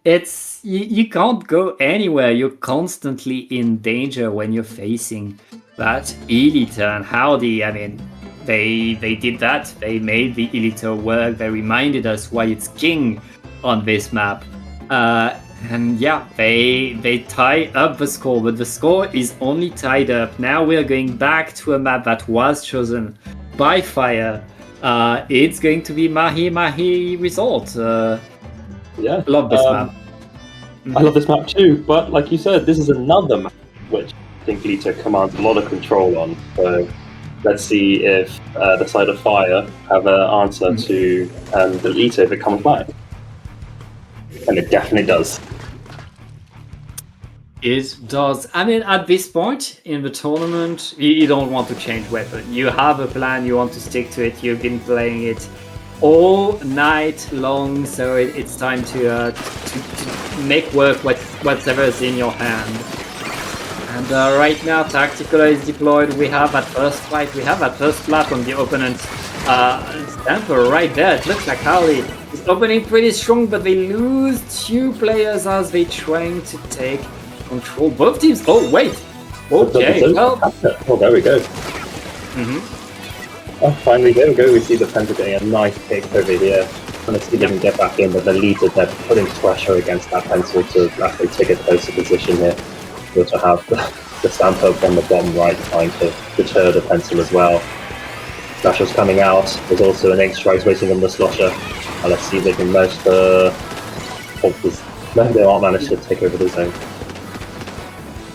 It's you can't go anywhere. You're constantly in danger when you're facing that Elita. And Howdy, I mean, they did that. They made the Elita work. They reminded us why it's king on this map. And yeah, they tie up the score, but the score is only tied up. Now we're going back to a map that was chosen by Fire. It's going to be Mahi Resort. Yeah, love this map. I love this map too, but like you said, this is another map which I think Lita commands a lot of control on. So let's see if the side of Fire have an answer to the Lita if it comes back. And it definitely does. It does. I mean, at this point in the tournament, you don't want to change weapon. You have a plan, you want to stick to it. You've been playing it all night long, so it's time to make work whatever's in your hand. And right now, Tactical is deployed. We have that first fight. We have that first flat on the opponent's Stamper right there. It looks like Howdy is opening pretty strong, but they lose 2 players as they trying to take control. Both teams. Oh wait. Okay. Well. Oh, there we go. Oh, finally, there we go. We see the Penta getting a nice kick over here. Trying to see if they can get back in, but the Lita, they're putting pressure against that pencil to actually take a closer position here. We also have the Stamper on the bottom right trying to deter the pencil as well. Specials coming out. There's also an 8 strikes waiting on the Slosher. And let's see if they can manage to hold this. No, they won't manage to take over the zone.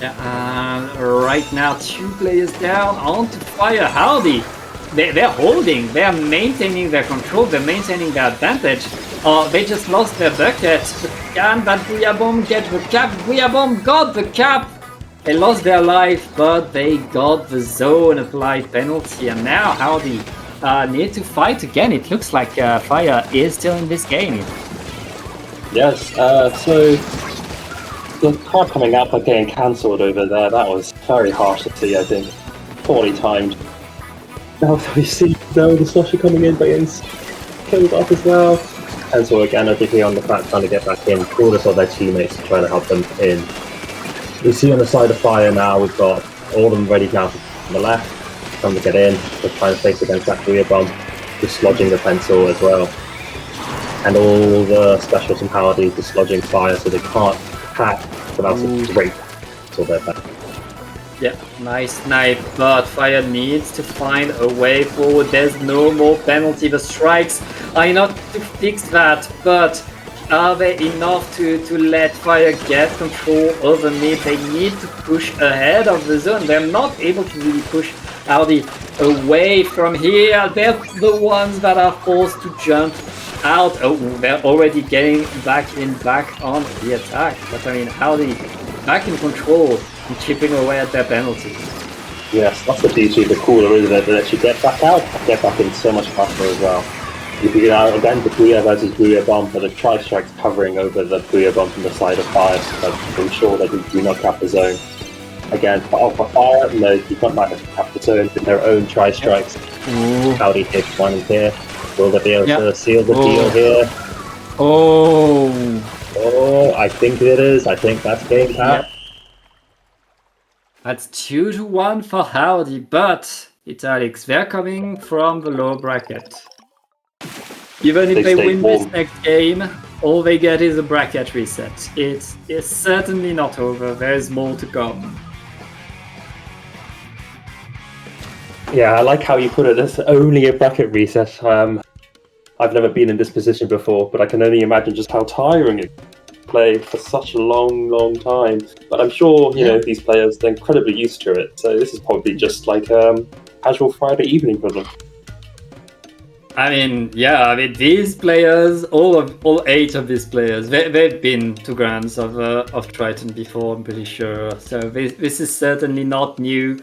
Yeah, right now 2 players down onto Fire. Howdy! They're holding, they're maintaining their control, they're maintaining their advantage. They just lost their bucket. But can that Booyah Bomb get the cap? Booyah Bomb got the cap! They lost their life, but they got the zone applied penalty. And now Howdy need to fight again. It looks like Fire is still in this game. Yes, so the card coming out but getting cancelled over there, that was very harsh to see, I think. Poorly timed. Now we see now the Slosher coming in but getting killed off as well. Cancel again, I think we're on the back trying to get back in. Orders of their teammates to try to help them in. We see on the side of Fire now, we've got all of them ready now from the left, trying to get in, we're trying to face against that Booyah Bomb, dislodging the pencil as well. And all the specials and Howdy dislodging Fire so they can't hack without a great until they're back. Yeah, nice snipe, but Fire needs to find a way forward. There's no more penalty. The strikes are enough to fix that, but are they enough to let Fire get control over mid? They need to push ahead of the zone. They're not able to really push Howdy away from here. They're the ones that are forced to jump out. Oh, they're already getting back on the attack. But I mean, Howdy back in control and chipping away at their penalties. Yes, that's the beauty of the cooler, isn't it? That you get back out, get back in so much faster as well. You can get out again the Booyah versus Booyah Bomb, but the Tri-Strike's covering over the Booyah Bomb from the side of Fire, so to ensure that they do not cap the zone. Again, for Fire, no, you can't manage to cap the zone with their own Tri-Strikes. Howdy hits one in here. Will they be able to seal the deal here? Oh, I think it is. I think that's game cap. That's 2-1 for Howdy, but Italics, they're coming from the low bracket. Even if they win this next game, all they get is a bracket reset. It's certainly not over, there's more to come. Yeah, I like how you put it. It's only a bracket reset. I've never been in this position before, but I can only imagine just how tiring it is to play for such a long time. But I'm sure, you know, these players, they're incredibly used to it. So this is probably just like casual Friday evening for them. I mean, these players, all 8 of these players, they've been to grands of Triton before, I'm pretty sure. So this is certainly not new.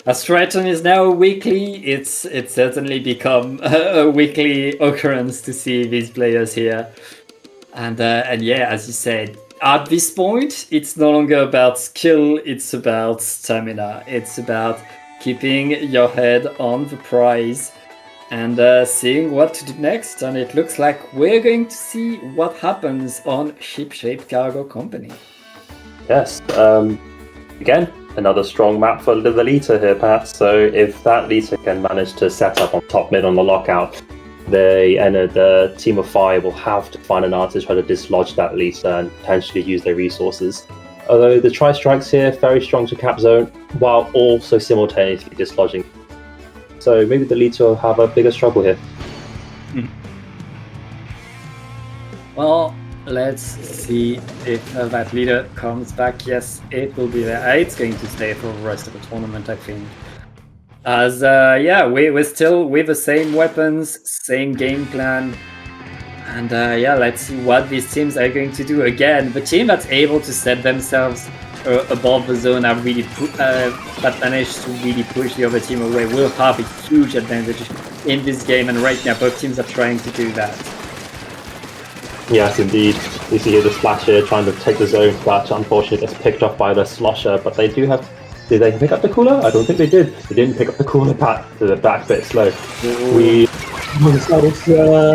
As Triton is now weekly, it's certainly become a weekly occurrence to see these players here. And yeah, as you said, at this point, it's no longer about skill, it's about stamina. It's about keeping your head on the prize and seeing what to do next. And it looks like we're going to see what happens on Ship-Shape Cargo Company. Yes, again, another strong map for the Lita here, Pat. So if that Lita can manage to set up on top mid on the lockout, the team of 5 will have to find an answer to try to dislodge that Lita and potentially use their resources. Although the Tri-Strikes here, very strong to cap zone, while also simultaneously dislodging. So maybe the Lita will have a bigger struggle here. Well, let's see if that leader comes back. Yes, it will be there. It's going to stay for the rest of the tournament, I think. As, we're still with the same weapons, same game plan. And, let's see what these teams are going to do. Again, the team that's able to set themselves above the zone have really that managed to really push the other team away will have a huge advantage in this game. And right now, both teams are trying to do that. Yes, indeed. You see here the Splash here trying to take the zone, but unfortunately gets picked off by the Slosher. But they do have... Did they pick up the cooler? I don't think they did. They didn't pick up the cooler back to the back bit slow. We decided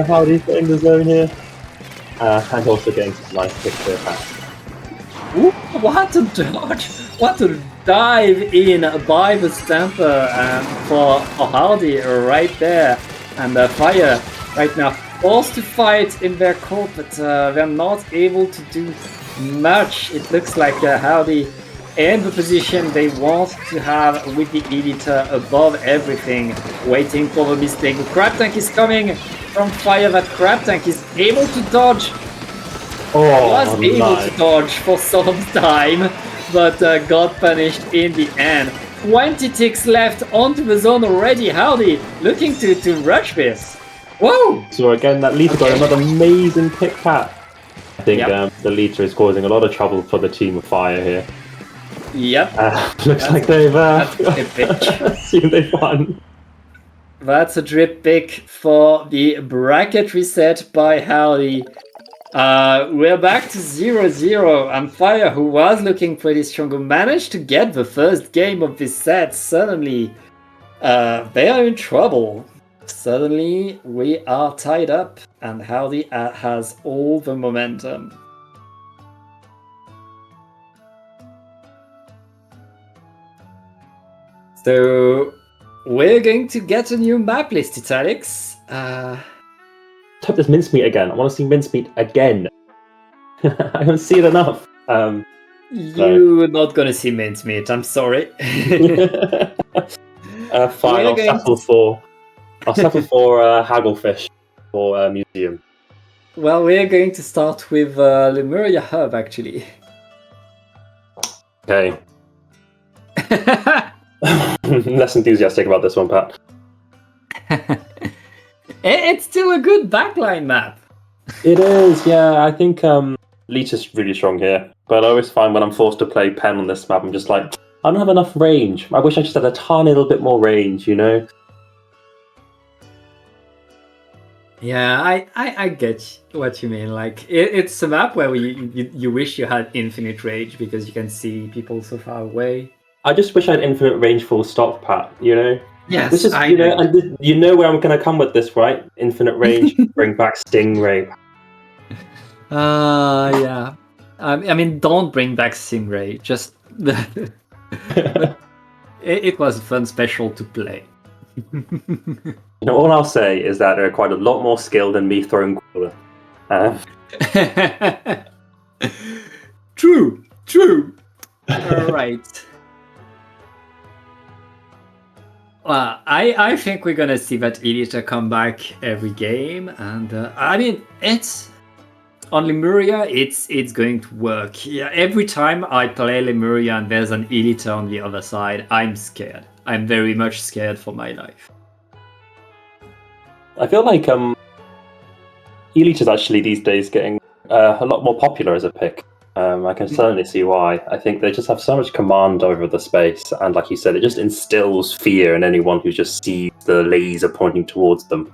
Howdy getting the zone here. And also getting some nice picks here back. Ooh, what a dodge! What a dive in by the Stamper for Howdy right there. And Fire right now forced to fight in their court, but they're not able to do much. It looks like Howdy and the position they want to have with the Editor above everything, waiting for the mistake. The Crab Tank is coming from Fire. That Crab Tank is able to dodge. Was able to dodge for some time, but got punished in the end. 20 ticks left onto the zone already. Howdy, looking to rush this. Whoa! So again, that leader got another amazing pick, Pat. I think the leader is causing a lot of trouble for the team of Fire here. Yep. Looks like they've seen they won. That's a drip pick for the bracket reset by Howdy. We're back to 0-0, and Fire, who was looking pretty strong, who managed to get the first game of this set. Suddenly, they are in trouble. Suddenly, we are tied up, and Howdy has all the momentum. So, we're going to get a new map list, Italics. Hope there's mincemeat again. I want to see mincemeat again. I don't see it enough. You're not gonna see mincemeat. I'm sorry. Fine. I'll settle for hagglefish for museum. Well, we're going to start with Lemuria Hub, actually. Okay. Less enthusiastic about this one, Pat. It's still a good backline map. It is, yeah. I think Leech is really strong here. But I always find when I'm forced to play Pen on this map, I'm just like, I don't have enough range. I wish I just had a tiny little bit more range, you know? Yeah, I get what you mean. Like, it's a map where you wish you had infinite range because you can see people so far away. I just wish I had infinite range full stop, Pat, you know? Yes, this is, you know where I'm going to come with this, right? Infinite range, bring back Stingray. Yeah. I mean, don't bring back Stingray. Just it was a fun special to play. You know, all I'll say is that they're quite a lot more skilled than me throwing Cooler. True. All right. Well, I think we're gonna see that Editor come back every game, and I mean, it's on Lemuria. It's going to work. Yeah, every time I play Lemuria and there's an Editor on the other side, I'm scared. I'm very much scared for my life. I feel like Elite is actually these days getting a lot more popular as a pick. I can certainly see why. I think they just have so much command over the space, and like you said, it just instills fear in anyone who just sees the laser pointing towards them.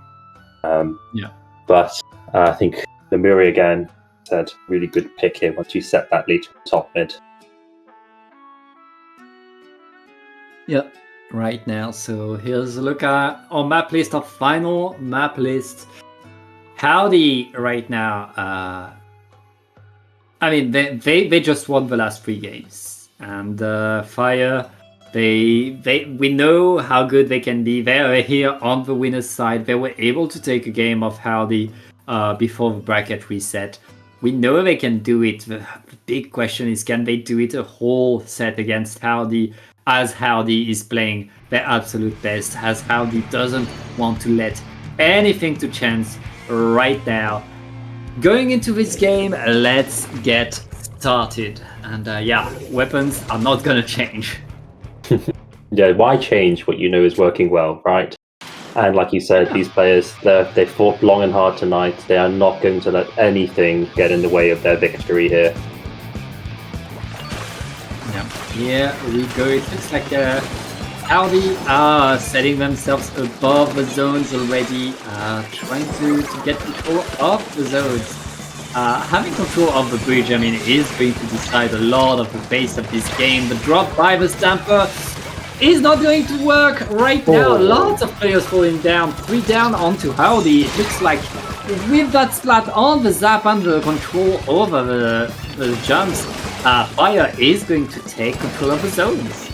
But I think Lemuria again said really good pick here once you set that lead to top mid. Yeah, right now. So here's a look at our map list, our final map list. Howdy right now. I mean, they just won the last 3 games, and Fire, we know how good they can be. They are here on the winner's side. They were able to take a game of Howdy before the bracket reset. We know they can do it. The big question is, can they do it a whole set against Howdy, as Howdy is playing their absolute best, as Howdy doesn't want to let anything to chance right now. Going into this game, let's get started. And yeah, weapons are not gonna change. Yeah, why change what you know is working well, right? And like you said, these players, they fought long and hard tonight. They are not going to let anything get in the way of their victory here. Yeah, here we go. It looks like Howdy are setting themselves above the zones already, trying to get control of the zones. Having control of the bridge, I mean, is going to decide a lot of the pace of this game. The drop by the Stamper is not going to work right now. Lots of players falling down. 3 down onto Howdy. It looks like with that splat on the zap and the control over the jumps, Fire is going to take control of the zones.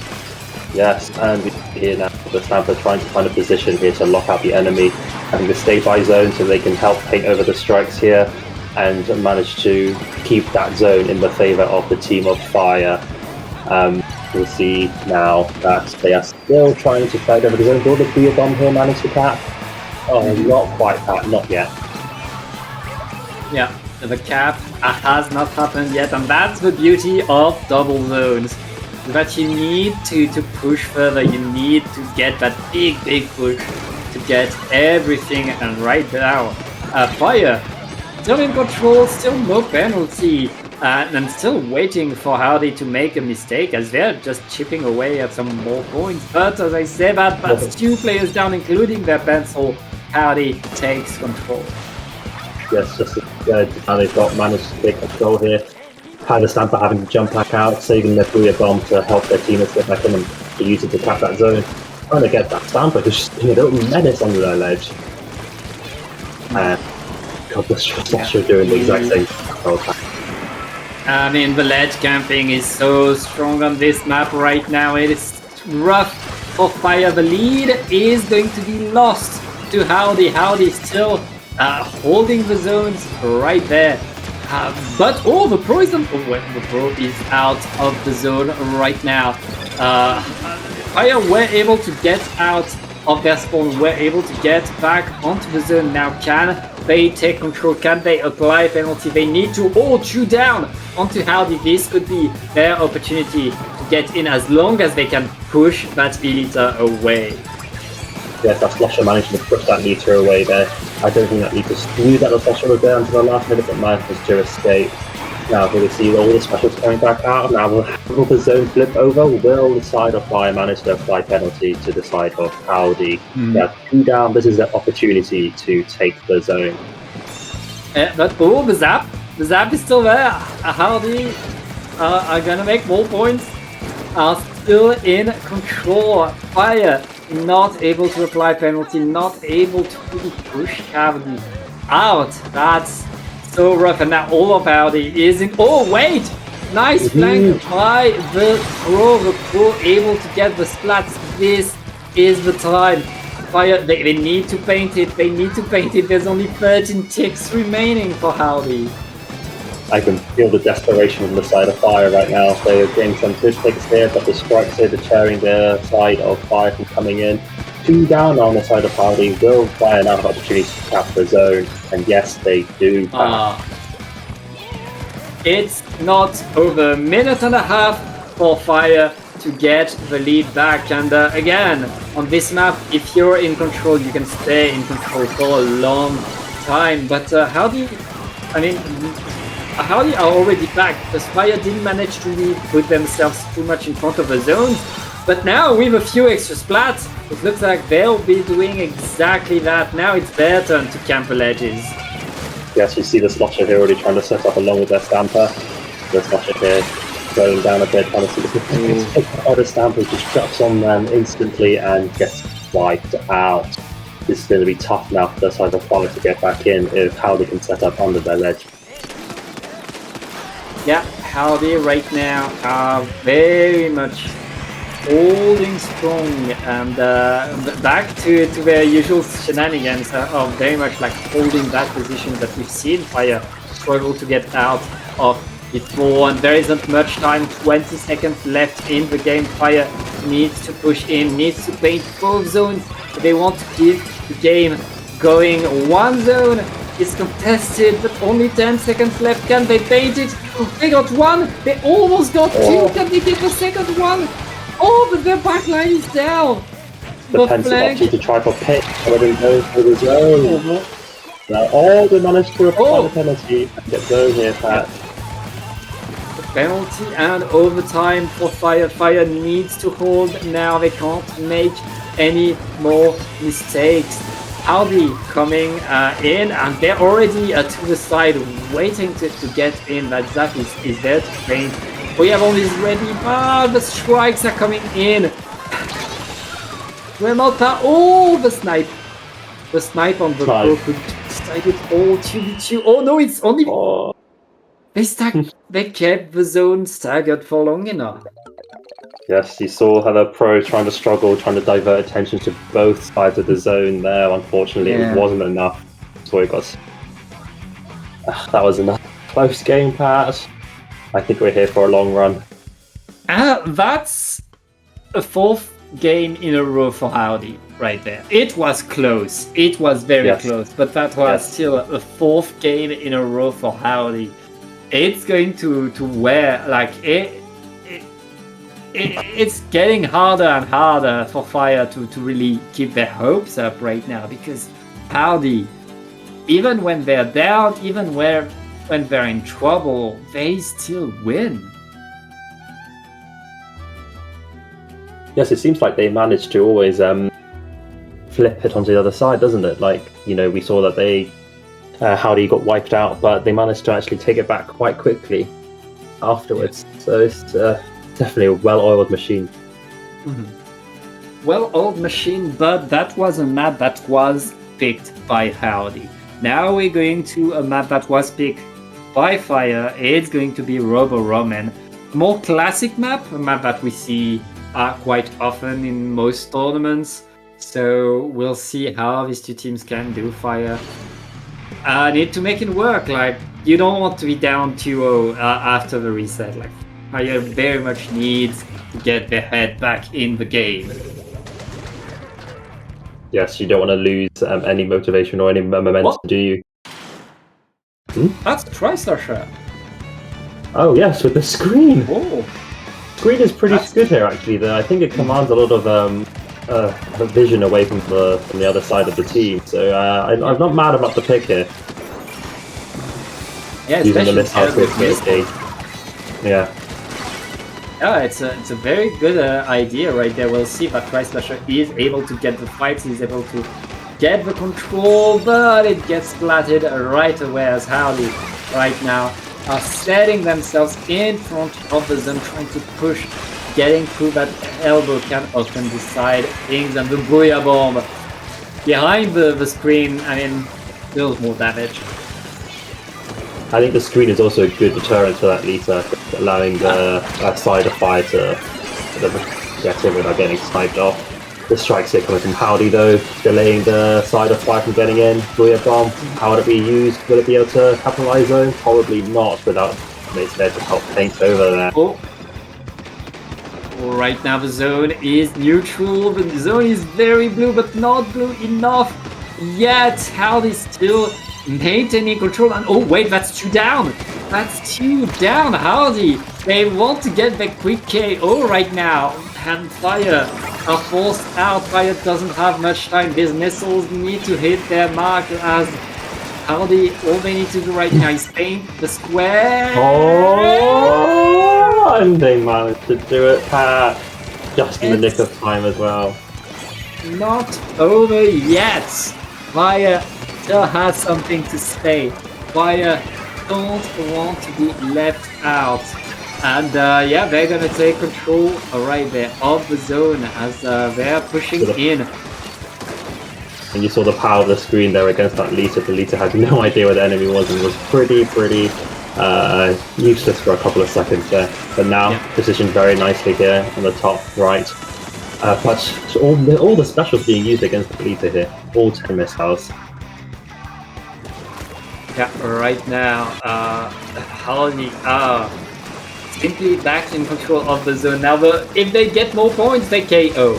Yes, and we see here now the Stamper trying to find a position here to lock out the enemy, having the stay by zone so they can help paint over the strikes here and manage to keep that zone in the favour of the team of Fire. We'll see now that they are still trying to fight over the zone. Will the Booyah Bomb here manage to cap? Oh, not quite that, not yet. Yeah, the cap has not happened yet, and that's the beauty of double zones. That you need to push further, you need to get that big push to get everything, and right now, Fire still in control, still no penalty, and still waiting for Howdy to make a mistake as they're just chipping away at some more points. But as I said, that's 2 players down, including their pencil. Howdy takes control. Yes, just how they've managed to take control here. Tyler Stamper having to jump back out, saving their Booyah Bomb to help their teammates get back in and to use it to cap that zone. Trying to get that Stamper who's just being a little menace under their ledge. God, the Slasher doing the exact same thing. I mean, the ledge camping is so strong on this map right now. It is rough for Fire. The lead is going to be lost to Howdy. Howdy still holding the zones right there. But the Pro is the Pro is out of the zone right now. Fire were able to get out of their spawn, were able to get back onto the zone. Now can they take control? Can they apply a penalty? They need to all chew down onto Howdy. This could be their opportunity to get in as long as they can push that Elita away. Yes, that Slasher managed to push that meter away there. I don't think that meter knew that the Slasher was there until the last minute, but managed to escape. Now we'll see all the specials coming back out. Now will the zone flip over? Will the side of Fire manage to apply penalty to the side of Howdy? Yeah, 2 down. This is their opportunity to take the zone. But the zap is still there. Howdy are gonna make more points. Are still in control. Fire not able to apply penalty, not able to really push Howdy out. That's so rough, and now all of Howdy is in. Oh wait! Nice flank by the Pro able to get the splats. This is the time. Fire, they need to paint it, there's only 13 ticks remaining for Howdy. I can feel the desperation from the side of Fire right now. They're getting some good picks here, but the strikes here deterring their side of Fire from coming in. 2 down on the side of Howdy. Will Fire now have opportunities to cap the zone? And yes, they do. It's not over a minute and a half for Fire to get the lead back. And again, on this map, if you're in control, you can stay in control for a long time. But Howdy are already back, because Fire didn't manage to really put themselves too much in front of the zones. But now, with a few extra splats, it looks like they'll be doing exactly that. Now it's their turn to camp the ledges. Yes, you see the Slasher here already trying to set up along with their Stamper. The Slasher here going down a bit, trying to see the Stamper just drops on them instantly and gets wiped out. This is going to be tough now for the side of Fire to get back in if Howdy can set up under their ledge. Yeah, Howdy right now are very much holding strong, and back to their usual shenanigans of very much like holding that position that we've seen Fire struggle to get out of before. And there isn't much time, 20 seconds left in the game. Fire needs to push in, needs to paint both zones. They want to keep the game going. One zone is contested, but only 10 seconds left. Can they paint it? They got one. They almost got two. Can they get the second one? Oh, but their backline is down. The pencil option to try for pick, but it goes for the zone. Now, they managed to apply the penalty and get zone here, Pat. The penalty and overtime for Fire. Fire needs to hold now. They can't make any more mistakes. Howdy coming in, and they're already to the side waiting to get in. That Zap is there to paint. Booyah Bomb is ready, but the strikes are coming in. Well, not that. Oh, the snipe. The snipe on the Pro could decide it all 2v2. Oh no, it's only... They kept the zone staggered for long enough. Yes, you saw how the Pro trying to struggle, trying to divert attention to both sides of the zone there. Unfortunately, it wasn't enough. So it got... That was enough. Close game, Pat. I think we're here for a long run. That's a fourth game in a row for Howdy right there. It was close. It was very close, but that was still a fourth game in a row for Howdy. It's going to wear like it's getting harder and harder for Fire to really keep their hopes up right now, because Howdy, even when they're down, even when they're in trouble, they still win. Yes, it seems like they managed to always flip it onto the other side, doesn't it? Like, you know, we saw that they Howdy got wiped out, but they managed to actually take it back quite quickly afterwards. So it's definitely a well-oiled machine. Well-oiled machine, but that was a map that was picked by Howdy. Now we're going to a map that was picked by Fire. It's going to be Robo-Roman. More classic map, a map that we see quite often in most tournaments. So we'll see how these two teams can do. Fire need to make it work. Like, you don't want to be down 2-0 after the reset. Like, Fire very much needs to get their head back in the game. Yes, you don't want to lose any motivation or any momentum, What? do you? That's Tri-Slasher. Oh yes, with the screen. Oh, Screen is pretty good here, actually. Though I think it commands a lot of vision away from the other side of the team. So I'm not mad about the pick here. yeah, Using the especially missile with to this. yeah. Yeah, it's a very good idea right there. We'll see that Tri-Slasher is able to get the fights, he's able to get the control, but it gets splatted right away as Howdy right now are setting themselves in front of the zone, trying to push. Getting through that elbow can often decide things, and the Booyah Bomb behind the screen, I mean, deals more damage. I think the screen is also a good deterrent for that Lita, allowing the side of fire to get in without getting sniped off. The strikes here coming from Howdy though, delaying the side of fire from getting in. Booyah Bomb, how would it be used? Will it be able to capitalize though? Probably not without mates there to help paint over there. Oh. Right now the zone is neutral, the zone is very blue, but not blue enough yet. Howdy still maintaining control, and oh wait, that's 2 down. That's 2 down, Howdy. They want to get the quick KO right now, and Fire are forced out. Fire doesn't have much time. These missiles need to hit their mark as Howdy, all they need to do right now is paint the square. Oh, and they managed to do it, Pat. Just in the nick of time as well. Not over yet. Fire still has something to say. Fire don't want to be left out. And yeah, they're gonna take control right there of the zone as they're pushing in. And you saw the power of the screen there against that Lita. The Lita had no idea where the enemy was and was pretty useless for a couple of seconds there. But now positioned very nicely here on the top right. But all the specials being used against the Lita here. All 10 missiles. Yeah, right now, Howdy are simply back in control of the zone. Now, if they get more points, they KO.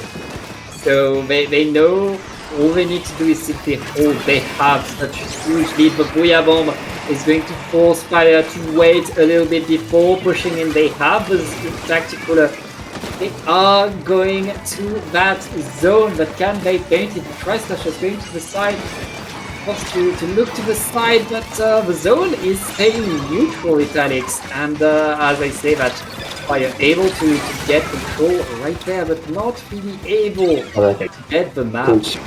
So they know all they need to do is simply hold. They have such a huge lead. The Booyah Bomb is going to force Fire to wait a little bit before pushing in. They have the tactical. They are going to that zone, but can they paint it? The Tri-Slasher is going to the side. Wants to look to the side, but the zone is staying neutral, Italics. And as I say that, Fire able to get control right there, but not really able to get the match.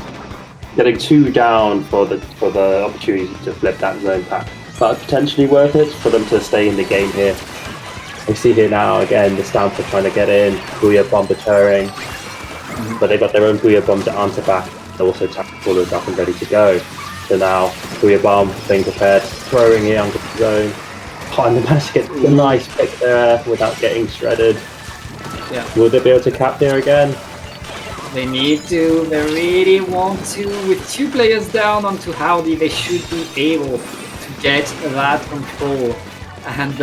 Getting 2 down for the opportunity to flip that zone back, but potentially worth it for them to stay in the game here. We see here now again the Stamper trying to get in, Booyah Bomb deterring, but they got their own Booyah Bomb to answer back. They're also tactical is up and ready to go. So now Booyah Bomb being prepared, throwing it onto the zone. Oh, and they managed to get a nice pick there without getting shredded. Yeah. Will they be able to cap there again? They need to, they really want to. With 2 players down onto Howdy, they should be able to get that control. And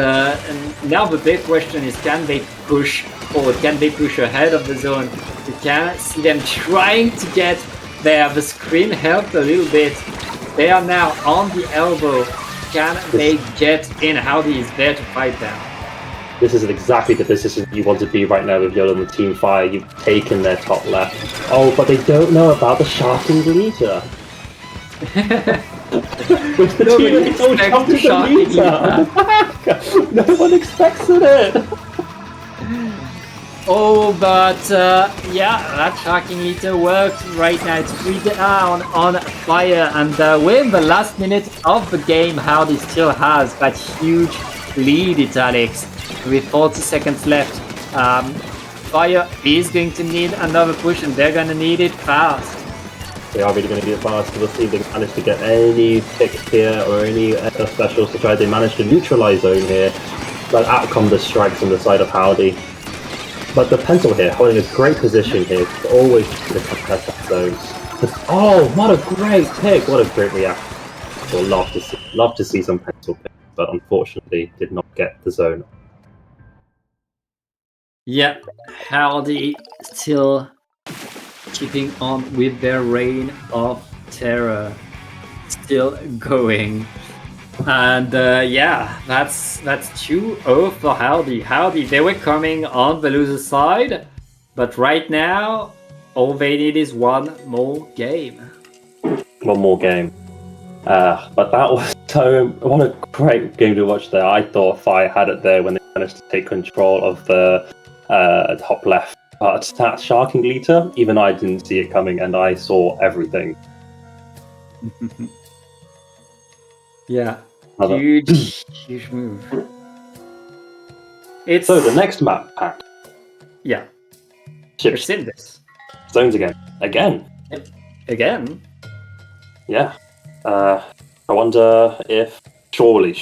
now the big question is, can they push forward? Can they push ahead of the zone? You can see them trying to get there. The screen helped a little bit. They are now on the elbow. Can they get in? Howdy is there to fight them. This is exactly the position you want to be right now with Yoda and the Team Fire. You've taken their top left. Oh, but they don't know about the Sharking Leader. Which the Nobody teammates all expects jump the to the Sharking leader. No one expected it. Oh, but yeah, that Sharking Leader worked right now. It's 3 down on Fire, and we're in the last minute of the game. Howdy still has that huge lead, Italics, with 40 seconds left. Fire is going to need another push, and they're going to need it fast. They are really going to be fast. We'll see if they manage to get any picks here or any specials to try. They manage to neutralize zone here, but out come the strikes on the side of Howdy. But the pencil here, holding a great position here, always to the contested zones. Oh, what a great pick! What a great reaction. We'll love to see some pencil picks, but unfortunately did not get the zone. Yeah, Howdy still keeping on with their reign of terror, still going. And yeah, that's 2-0 for Howdy. Howdy, they were coming on the loser side, but right now, all they need is one more game. One more game. But that was what a great game to watch there. I thought Fire had it there when they managed to take control of the top left. But that Sharking Leader, even I didn't see it coming, and I saw everything. Yeah, huge move. It's So the next map pack. Yeah, Ships. we've seen this Zones again. Again. again. Yeah. I wonder if surely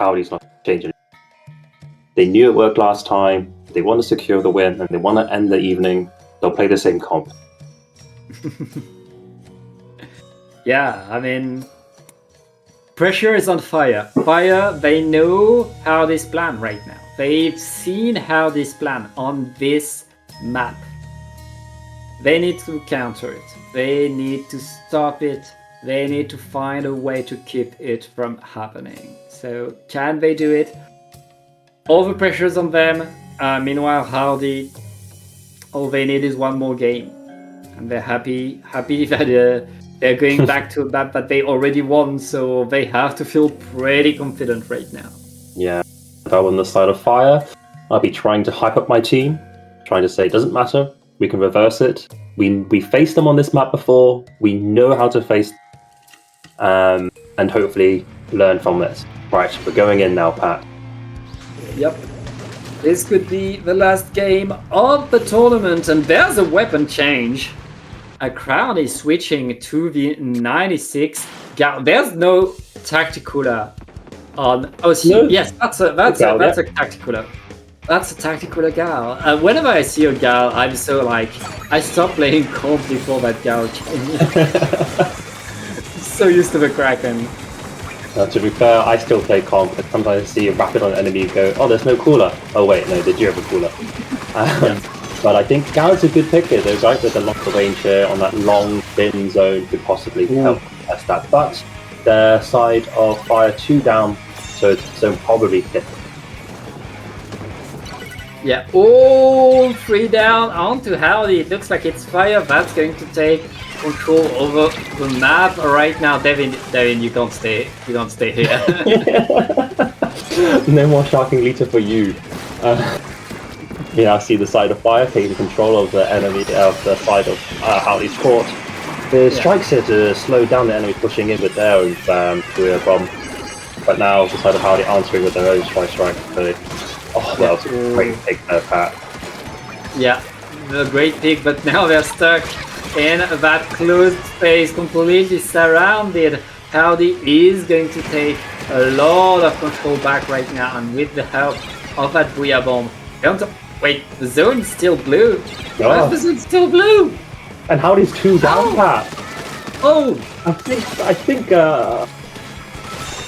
Howdy's not changing. They knew it worked last time. They want to secure the win, and they want to end the evening. They'll play the same comp. Yeah, I mean, pressure is on Fire. Fire, they know how this plan right now. They've seen how this plan on this map. They need to counter it. They need to stop it. They need to find a way to keep it from happening. So can they do it? All the pressure's on them. Meanwhile, Howdy, all they need is one more game, and they're happy that they're going back to a map that they already won. So they have to feel pretty confident right now. Yeah. If I were on the side of Fire, I'd be trying to hype up my team, trying to say it doesn't matter. We can reverse it. We faced them on this map before. We know how to face, and hopefully learn from this. Right, we're going in now, Pat. Yep. This could be the last game of the tournament, and there's a weapon change. A crowd is switching to the 96 Gal. There's no Tacticula on. Oh, No. yes, that's a Tacticula. That's a Tacticula Gal. Whenever I see a Gal, I'm so like, I stopped playing comp before that Gal change. So used to the Kraken. To be fair, I still play comp, and sometimes I see a rapid on enemy and go, oh, there's no cooler. Oh wait, no, they do have a cooler. But I think Gal's a good pick here, though, right? With the longer range here on that long, thin zone could possibly help test that. But the side of Fire 2 down, so probably hit. Yeah, all 3 down onto Howdy. It looks like it's Fire that's going to take control over the map right now. Devin, you can't stay here. No more Sharking Leader for you. I see the side of Fire taking control of the enemy, of the side of Howdy's court. The strikes here to slow down the enemy pushing in with their own career bomb. But now the side of Howdy answering with their own strike. Oh, that was a great pick there, Pat. Yeah, the great pick, but now they're stuck in that closed space, completely surrounded. Howdy is going to take a lot of control back right now, and with the help of that Booyah Bomb. Wait, the zone's still blue. Why is the zone still blue? And Howdy's 2 down, Pat. Oh! I think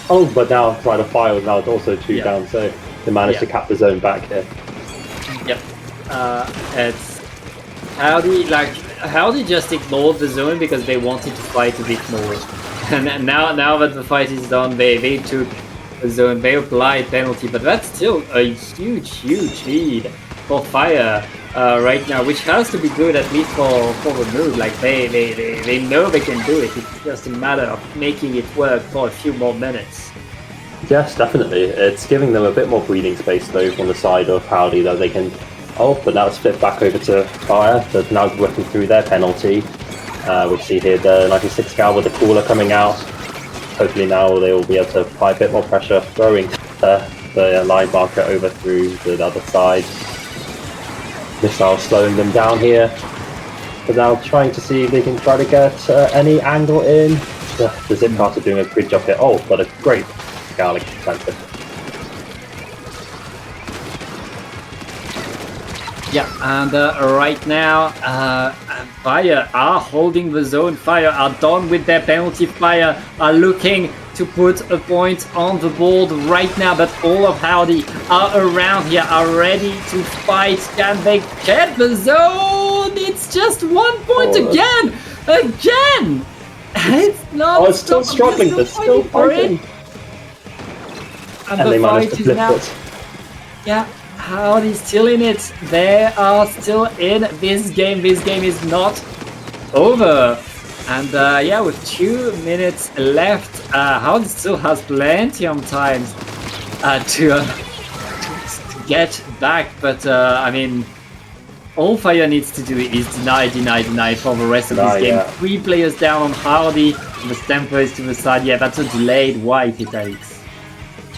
Oh, but now Side of Fire was now also 2 Yeah. down, so they managed to Yeah. cap the zone back here. Yep. It's Howdy just ignored the zone because they wanted to fight a bit more. And now that the fight is done, they took the zone, they applied penalty, but that's still a huge lead for Fire right now, which has to be good at least for the mood. Like they know they can do it. It's just a matter of making it work for a few more minutes. Yes, definitely. It's giving them a bit more breathing space though on the side of Howdy that they can. Oh, but now it's flipped back over to Fire. They're now working through their penalty. We see here the 96 Gal with the cooler coming out. Hopefully now they will be able to apply a bit more pressure, throwing the line marker over through the other side. Missile slowing them down here. But now trying to see if they can try to get any angle in. The Zipcart are doing a good job here. Oh, but a great Gal expensive. Yeah, and right now, Fire are holding the zone. Fire are done with their penalty. Fire are looking to put a point on the board right now, but all of Howdy are around here, are ready to fight. Can they get the zone? It's just 1 point again! It's not. Oh, it's still struggling. They're still fighting. And they the managed fight to is flip now. it. Yeah, Howdy's still in it. They are still in this game. This game is not over. And yeah, with 2 minutes left, Howdy still has plenty of time to get back. But I mean, all Fire needs to do is deny for the rest of this game. Yeah. 3 players down on Howdy. The Stamper is to the side. Yeah, that's a delayed wipe it takes.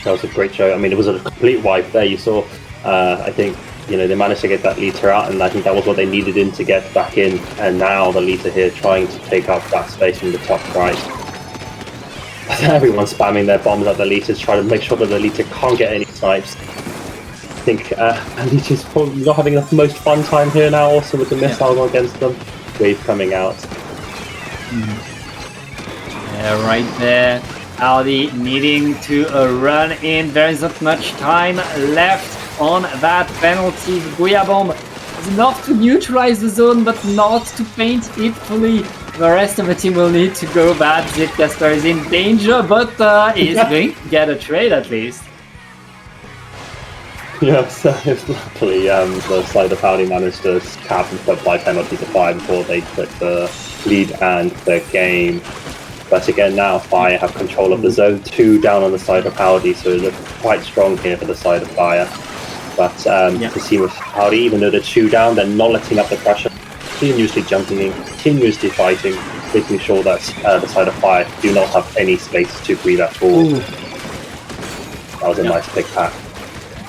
That was a great show. I mean, it was a complete wipe there. You saw, I think, they managed to get that Lita out, and I think that was what they needed in to get back in. And now the Lita here trying to take up that space from the top right. Everyone's spamming their bombs at the Litas, trying to make sure that the Lita can't get any snipes. I think Lita's probably not having the most fun time here now, also with the missile against them. Wave coming out. Yeah, right there. Howdy needing to run in. There is not much time left on that penalty. The Booyah Bomb is enough to neutralize the zone, but not to paint it fully. The rest of the team will need to go bad. Zipcaster is in danger, but is going to get a trade at least. Yes, luckily the side of Howdy managed to cap and apply penalty to Fire before they took the lead and the game. But again, now Fire have control of the zone. 2 down on the side of Howdy, so they look quite strong here for the side of Fire. But to see with Howdy, even though they're 2 down, they're not letting up the pressure. Continuously jumping in, continuously fighting, making sure that the side of Fire do not have any space to breathe at all. That was a nice pick pack.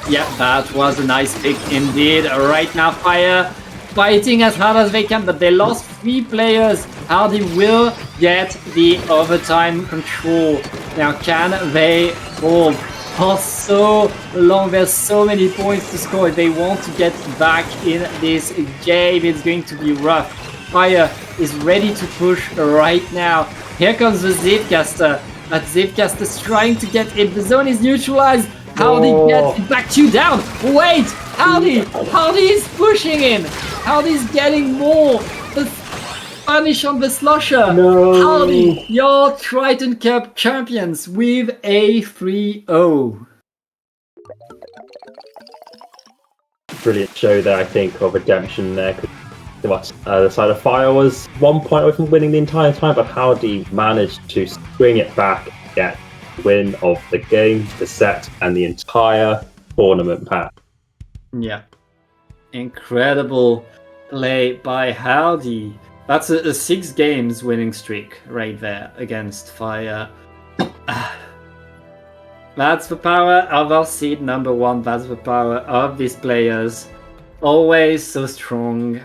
Yeah, that was a nice pick indeed. Right now, Fire fighting as hard as they can, but they lost 3 players. Howdy will get the overtime control. Now, can they hold for so long? There's so many points to score. If they want to get back in this game, it's going to be rough. Fire is ready to push right now. Here comes the Zipcaster. But Zipcaster's trying to get in. The zone is neutralized. Howdy gets it back 2 down. Wait, Howdy is pushing in. Howdy's getting more punish on the Slosher. No. Howdy, your Triton Cup champions with a 3-0. Brilliant show there, I think, of redemption there. The side of Fire was 1 point away from winning the entire time, but Howdy managed to swing it back, get win of the game, the set, and the entire tournament pack. Yeah. Incredible play by Howdy. That's a 6 games winning streak right there against Fire. That's the power of our seed number 1. That's the power of these players. Always so strong.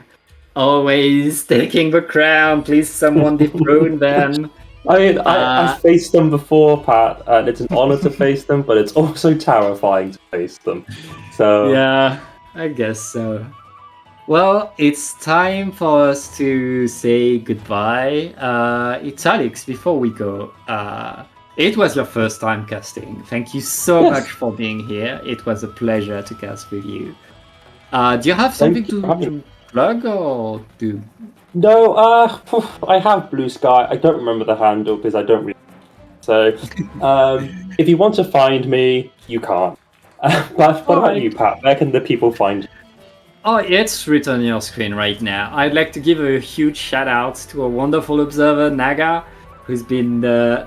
Always taking the crown. Please someone dethrone them. I mean, I faced them before, Pat, and it's an honor to face them, but it's also terrifying to face them. So yeah, I guess so. Well, it's time for us to say goodbye. It's Alex, before we go. It was your first time casting. Thank you so much for being here. It was a pleasure to cast with you. Do you have something Thank you for having to plug or do? No, I have Blue Sky. I don't remember the handle because I don't really. So, if you want to find me, you can't. But what about you, Pat? Where can the people find you? Oh, it's written on your screen right now. I'd like to give a huge shout out to a wonderful observer, Naga, who's been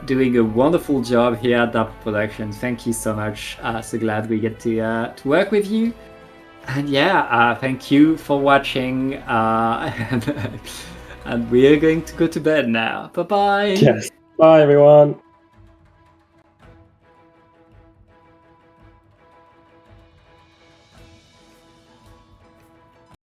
doing a wonderful job here at Dapple Productions. Thank you so much. So glad we get to work with you. And yeah, thank you for watching. And we are going to go to bed now. Bye bye. Yes. Bye, everyone.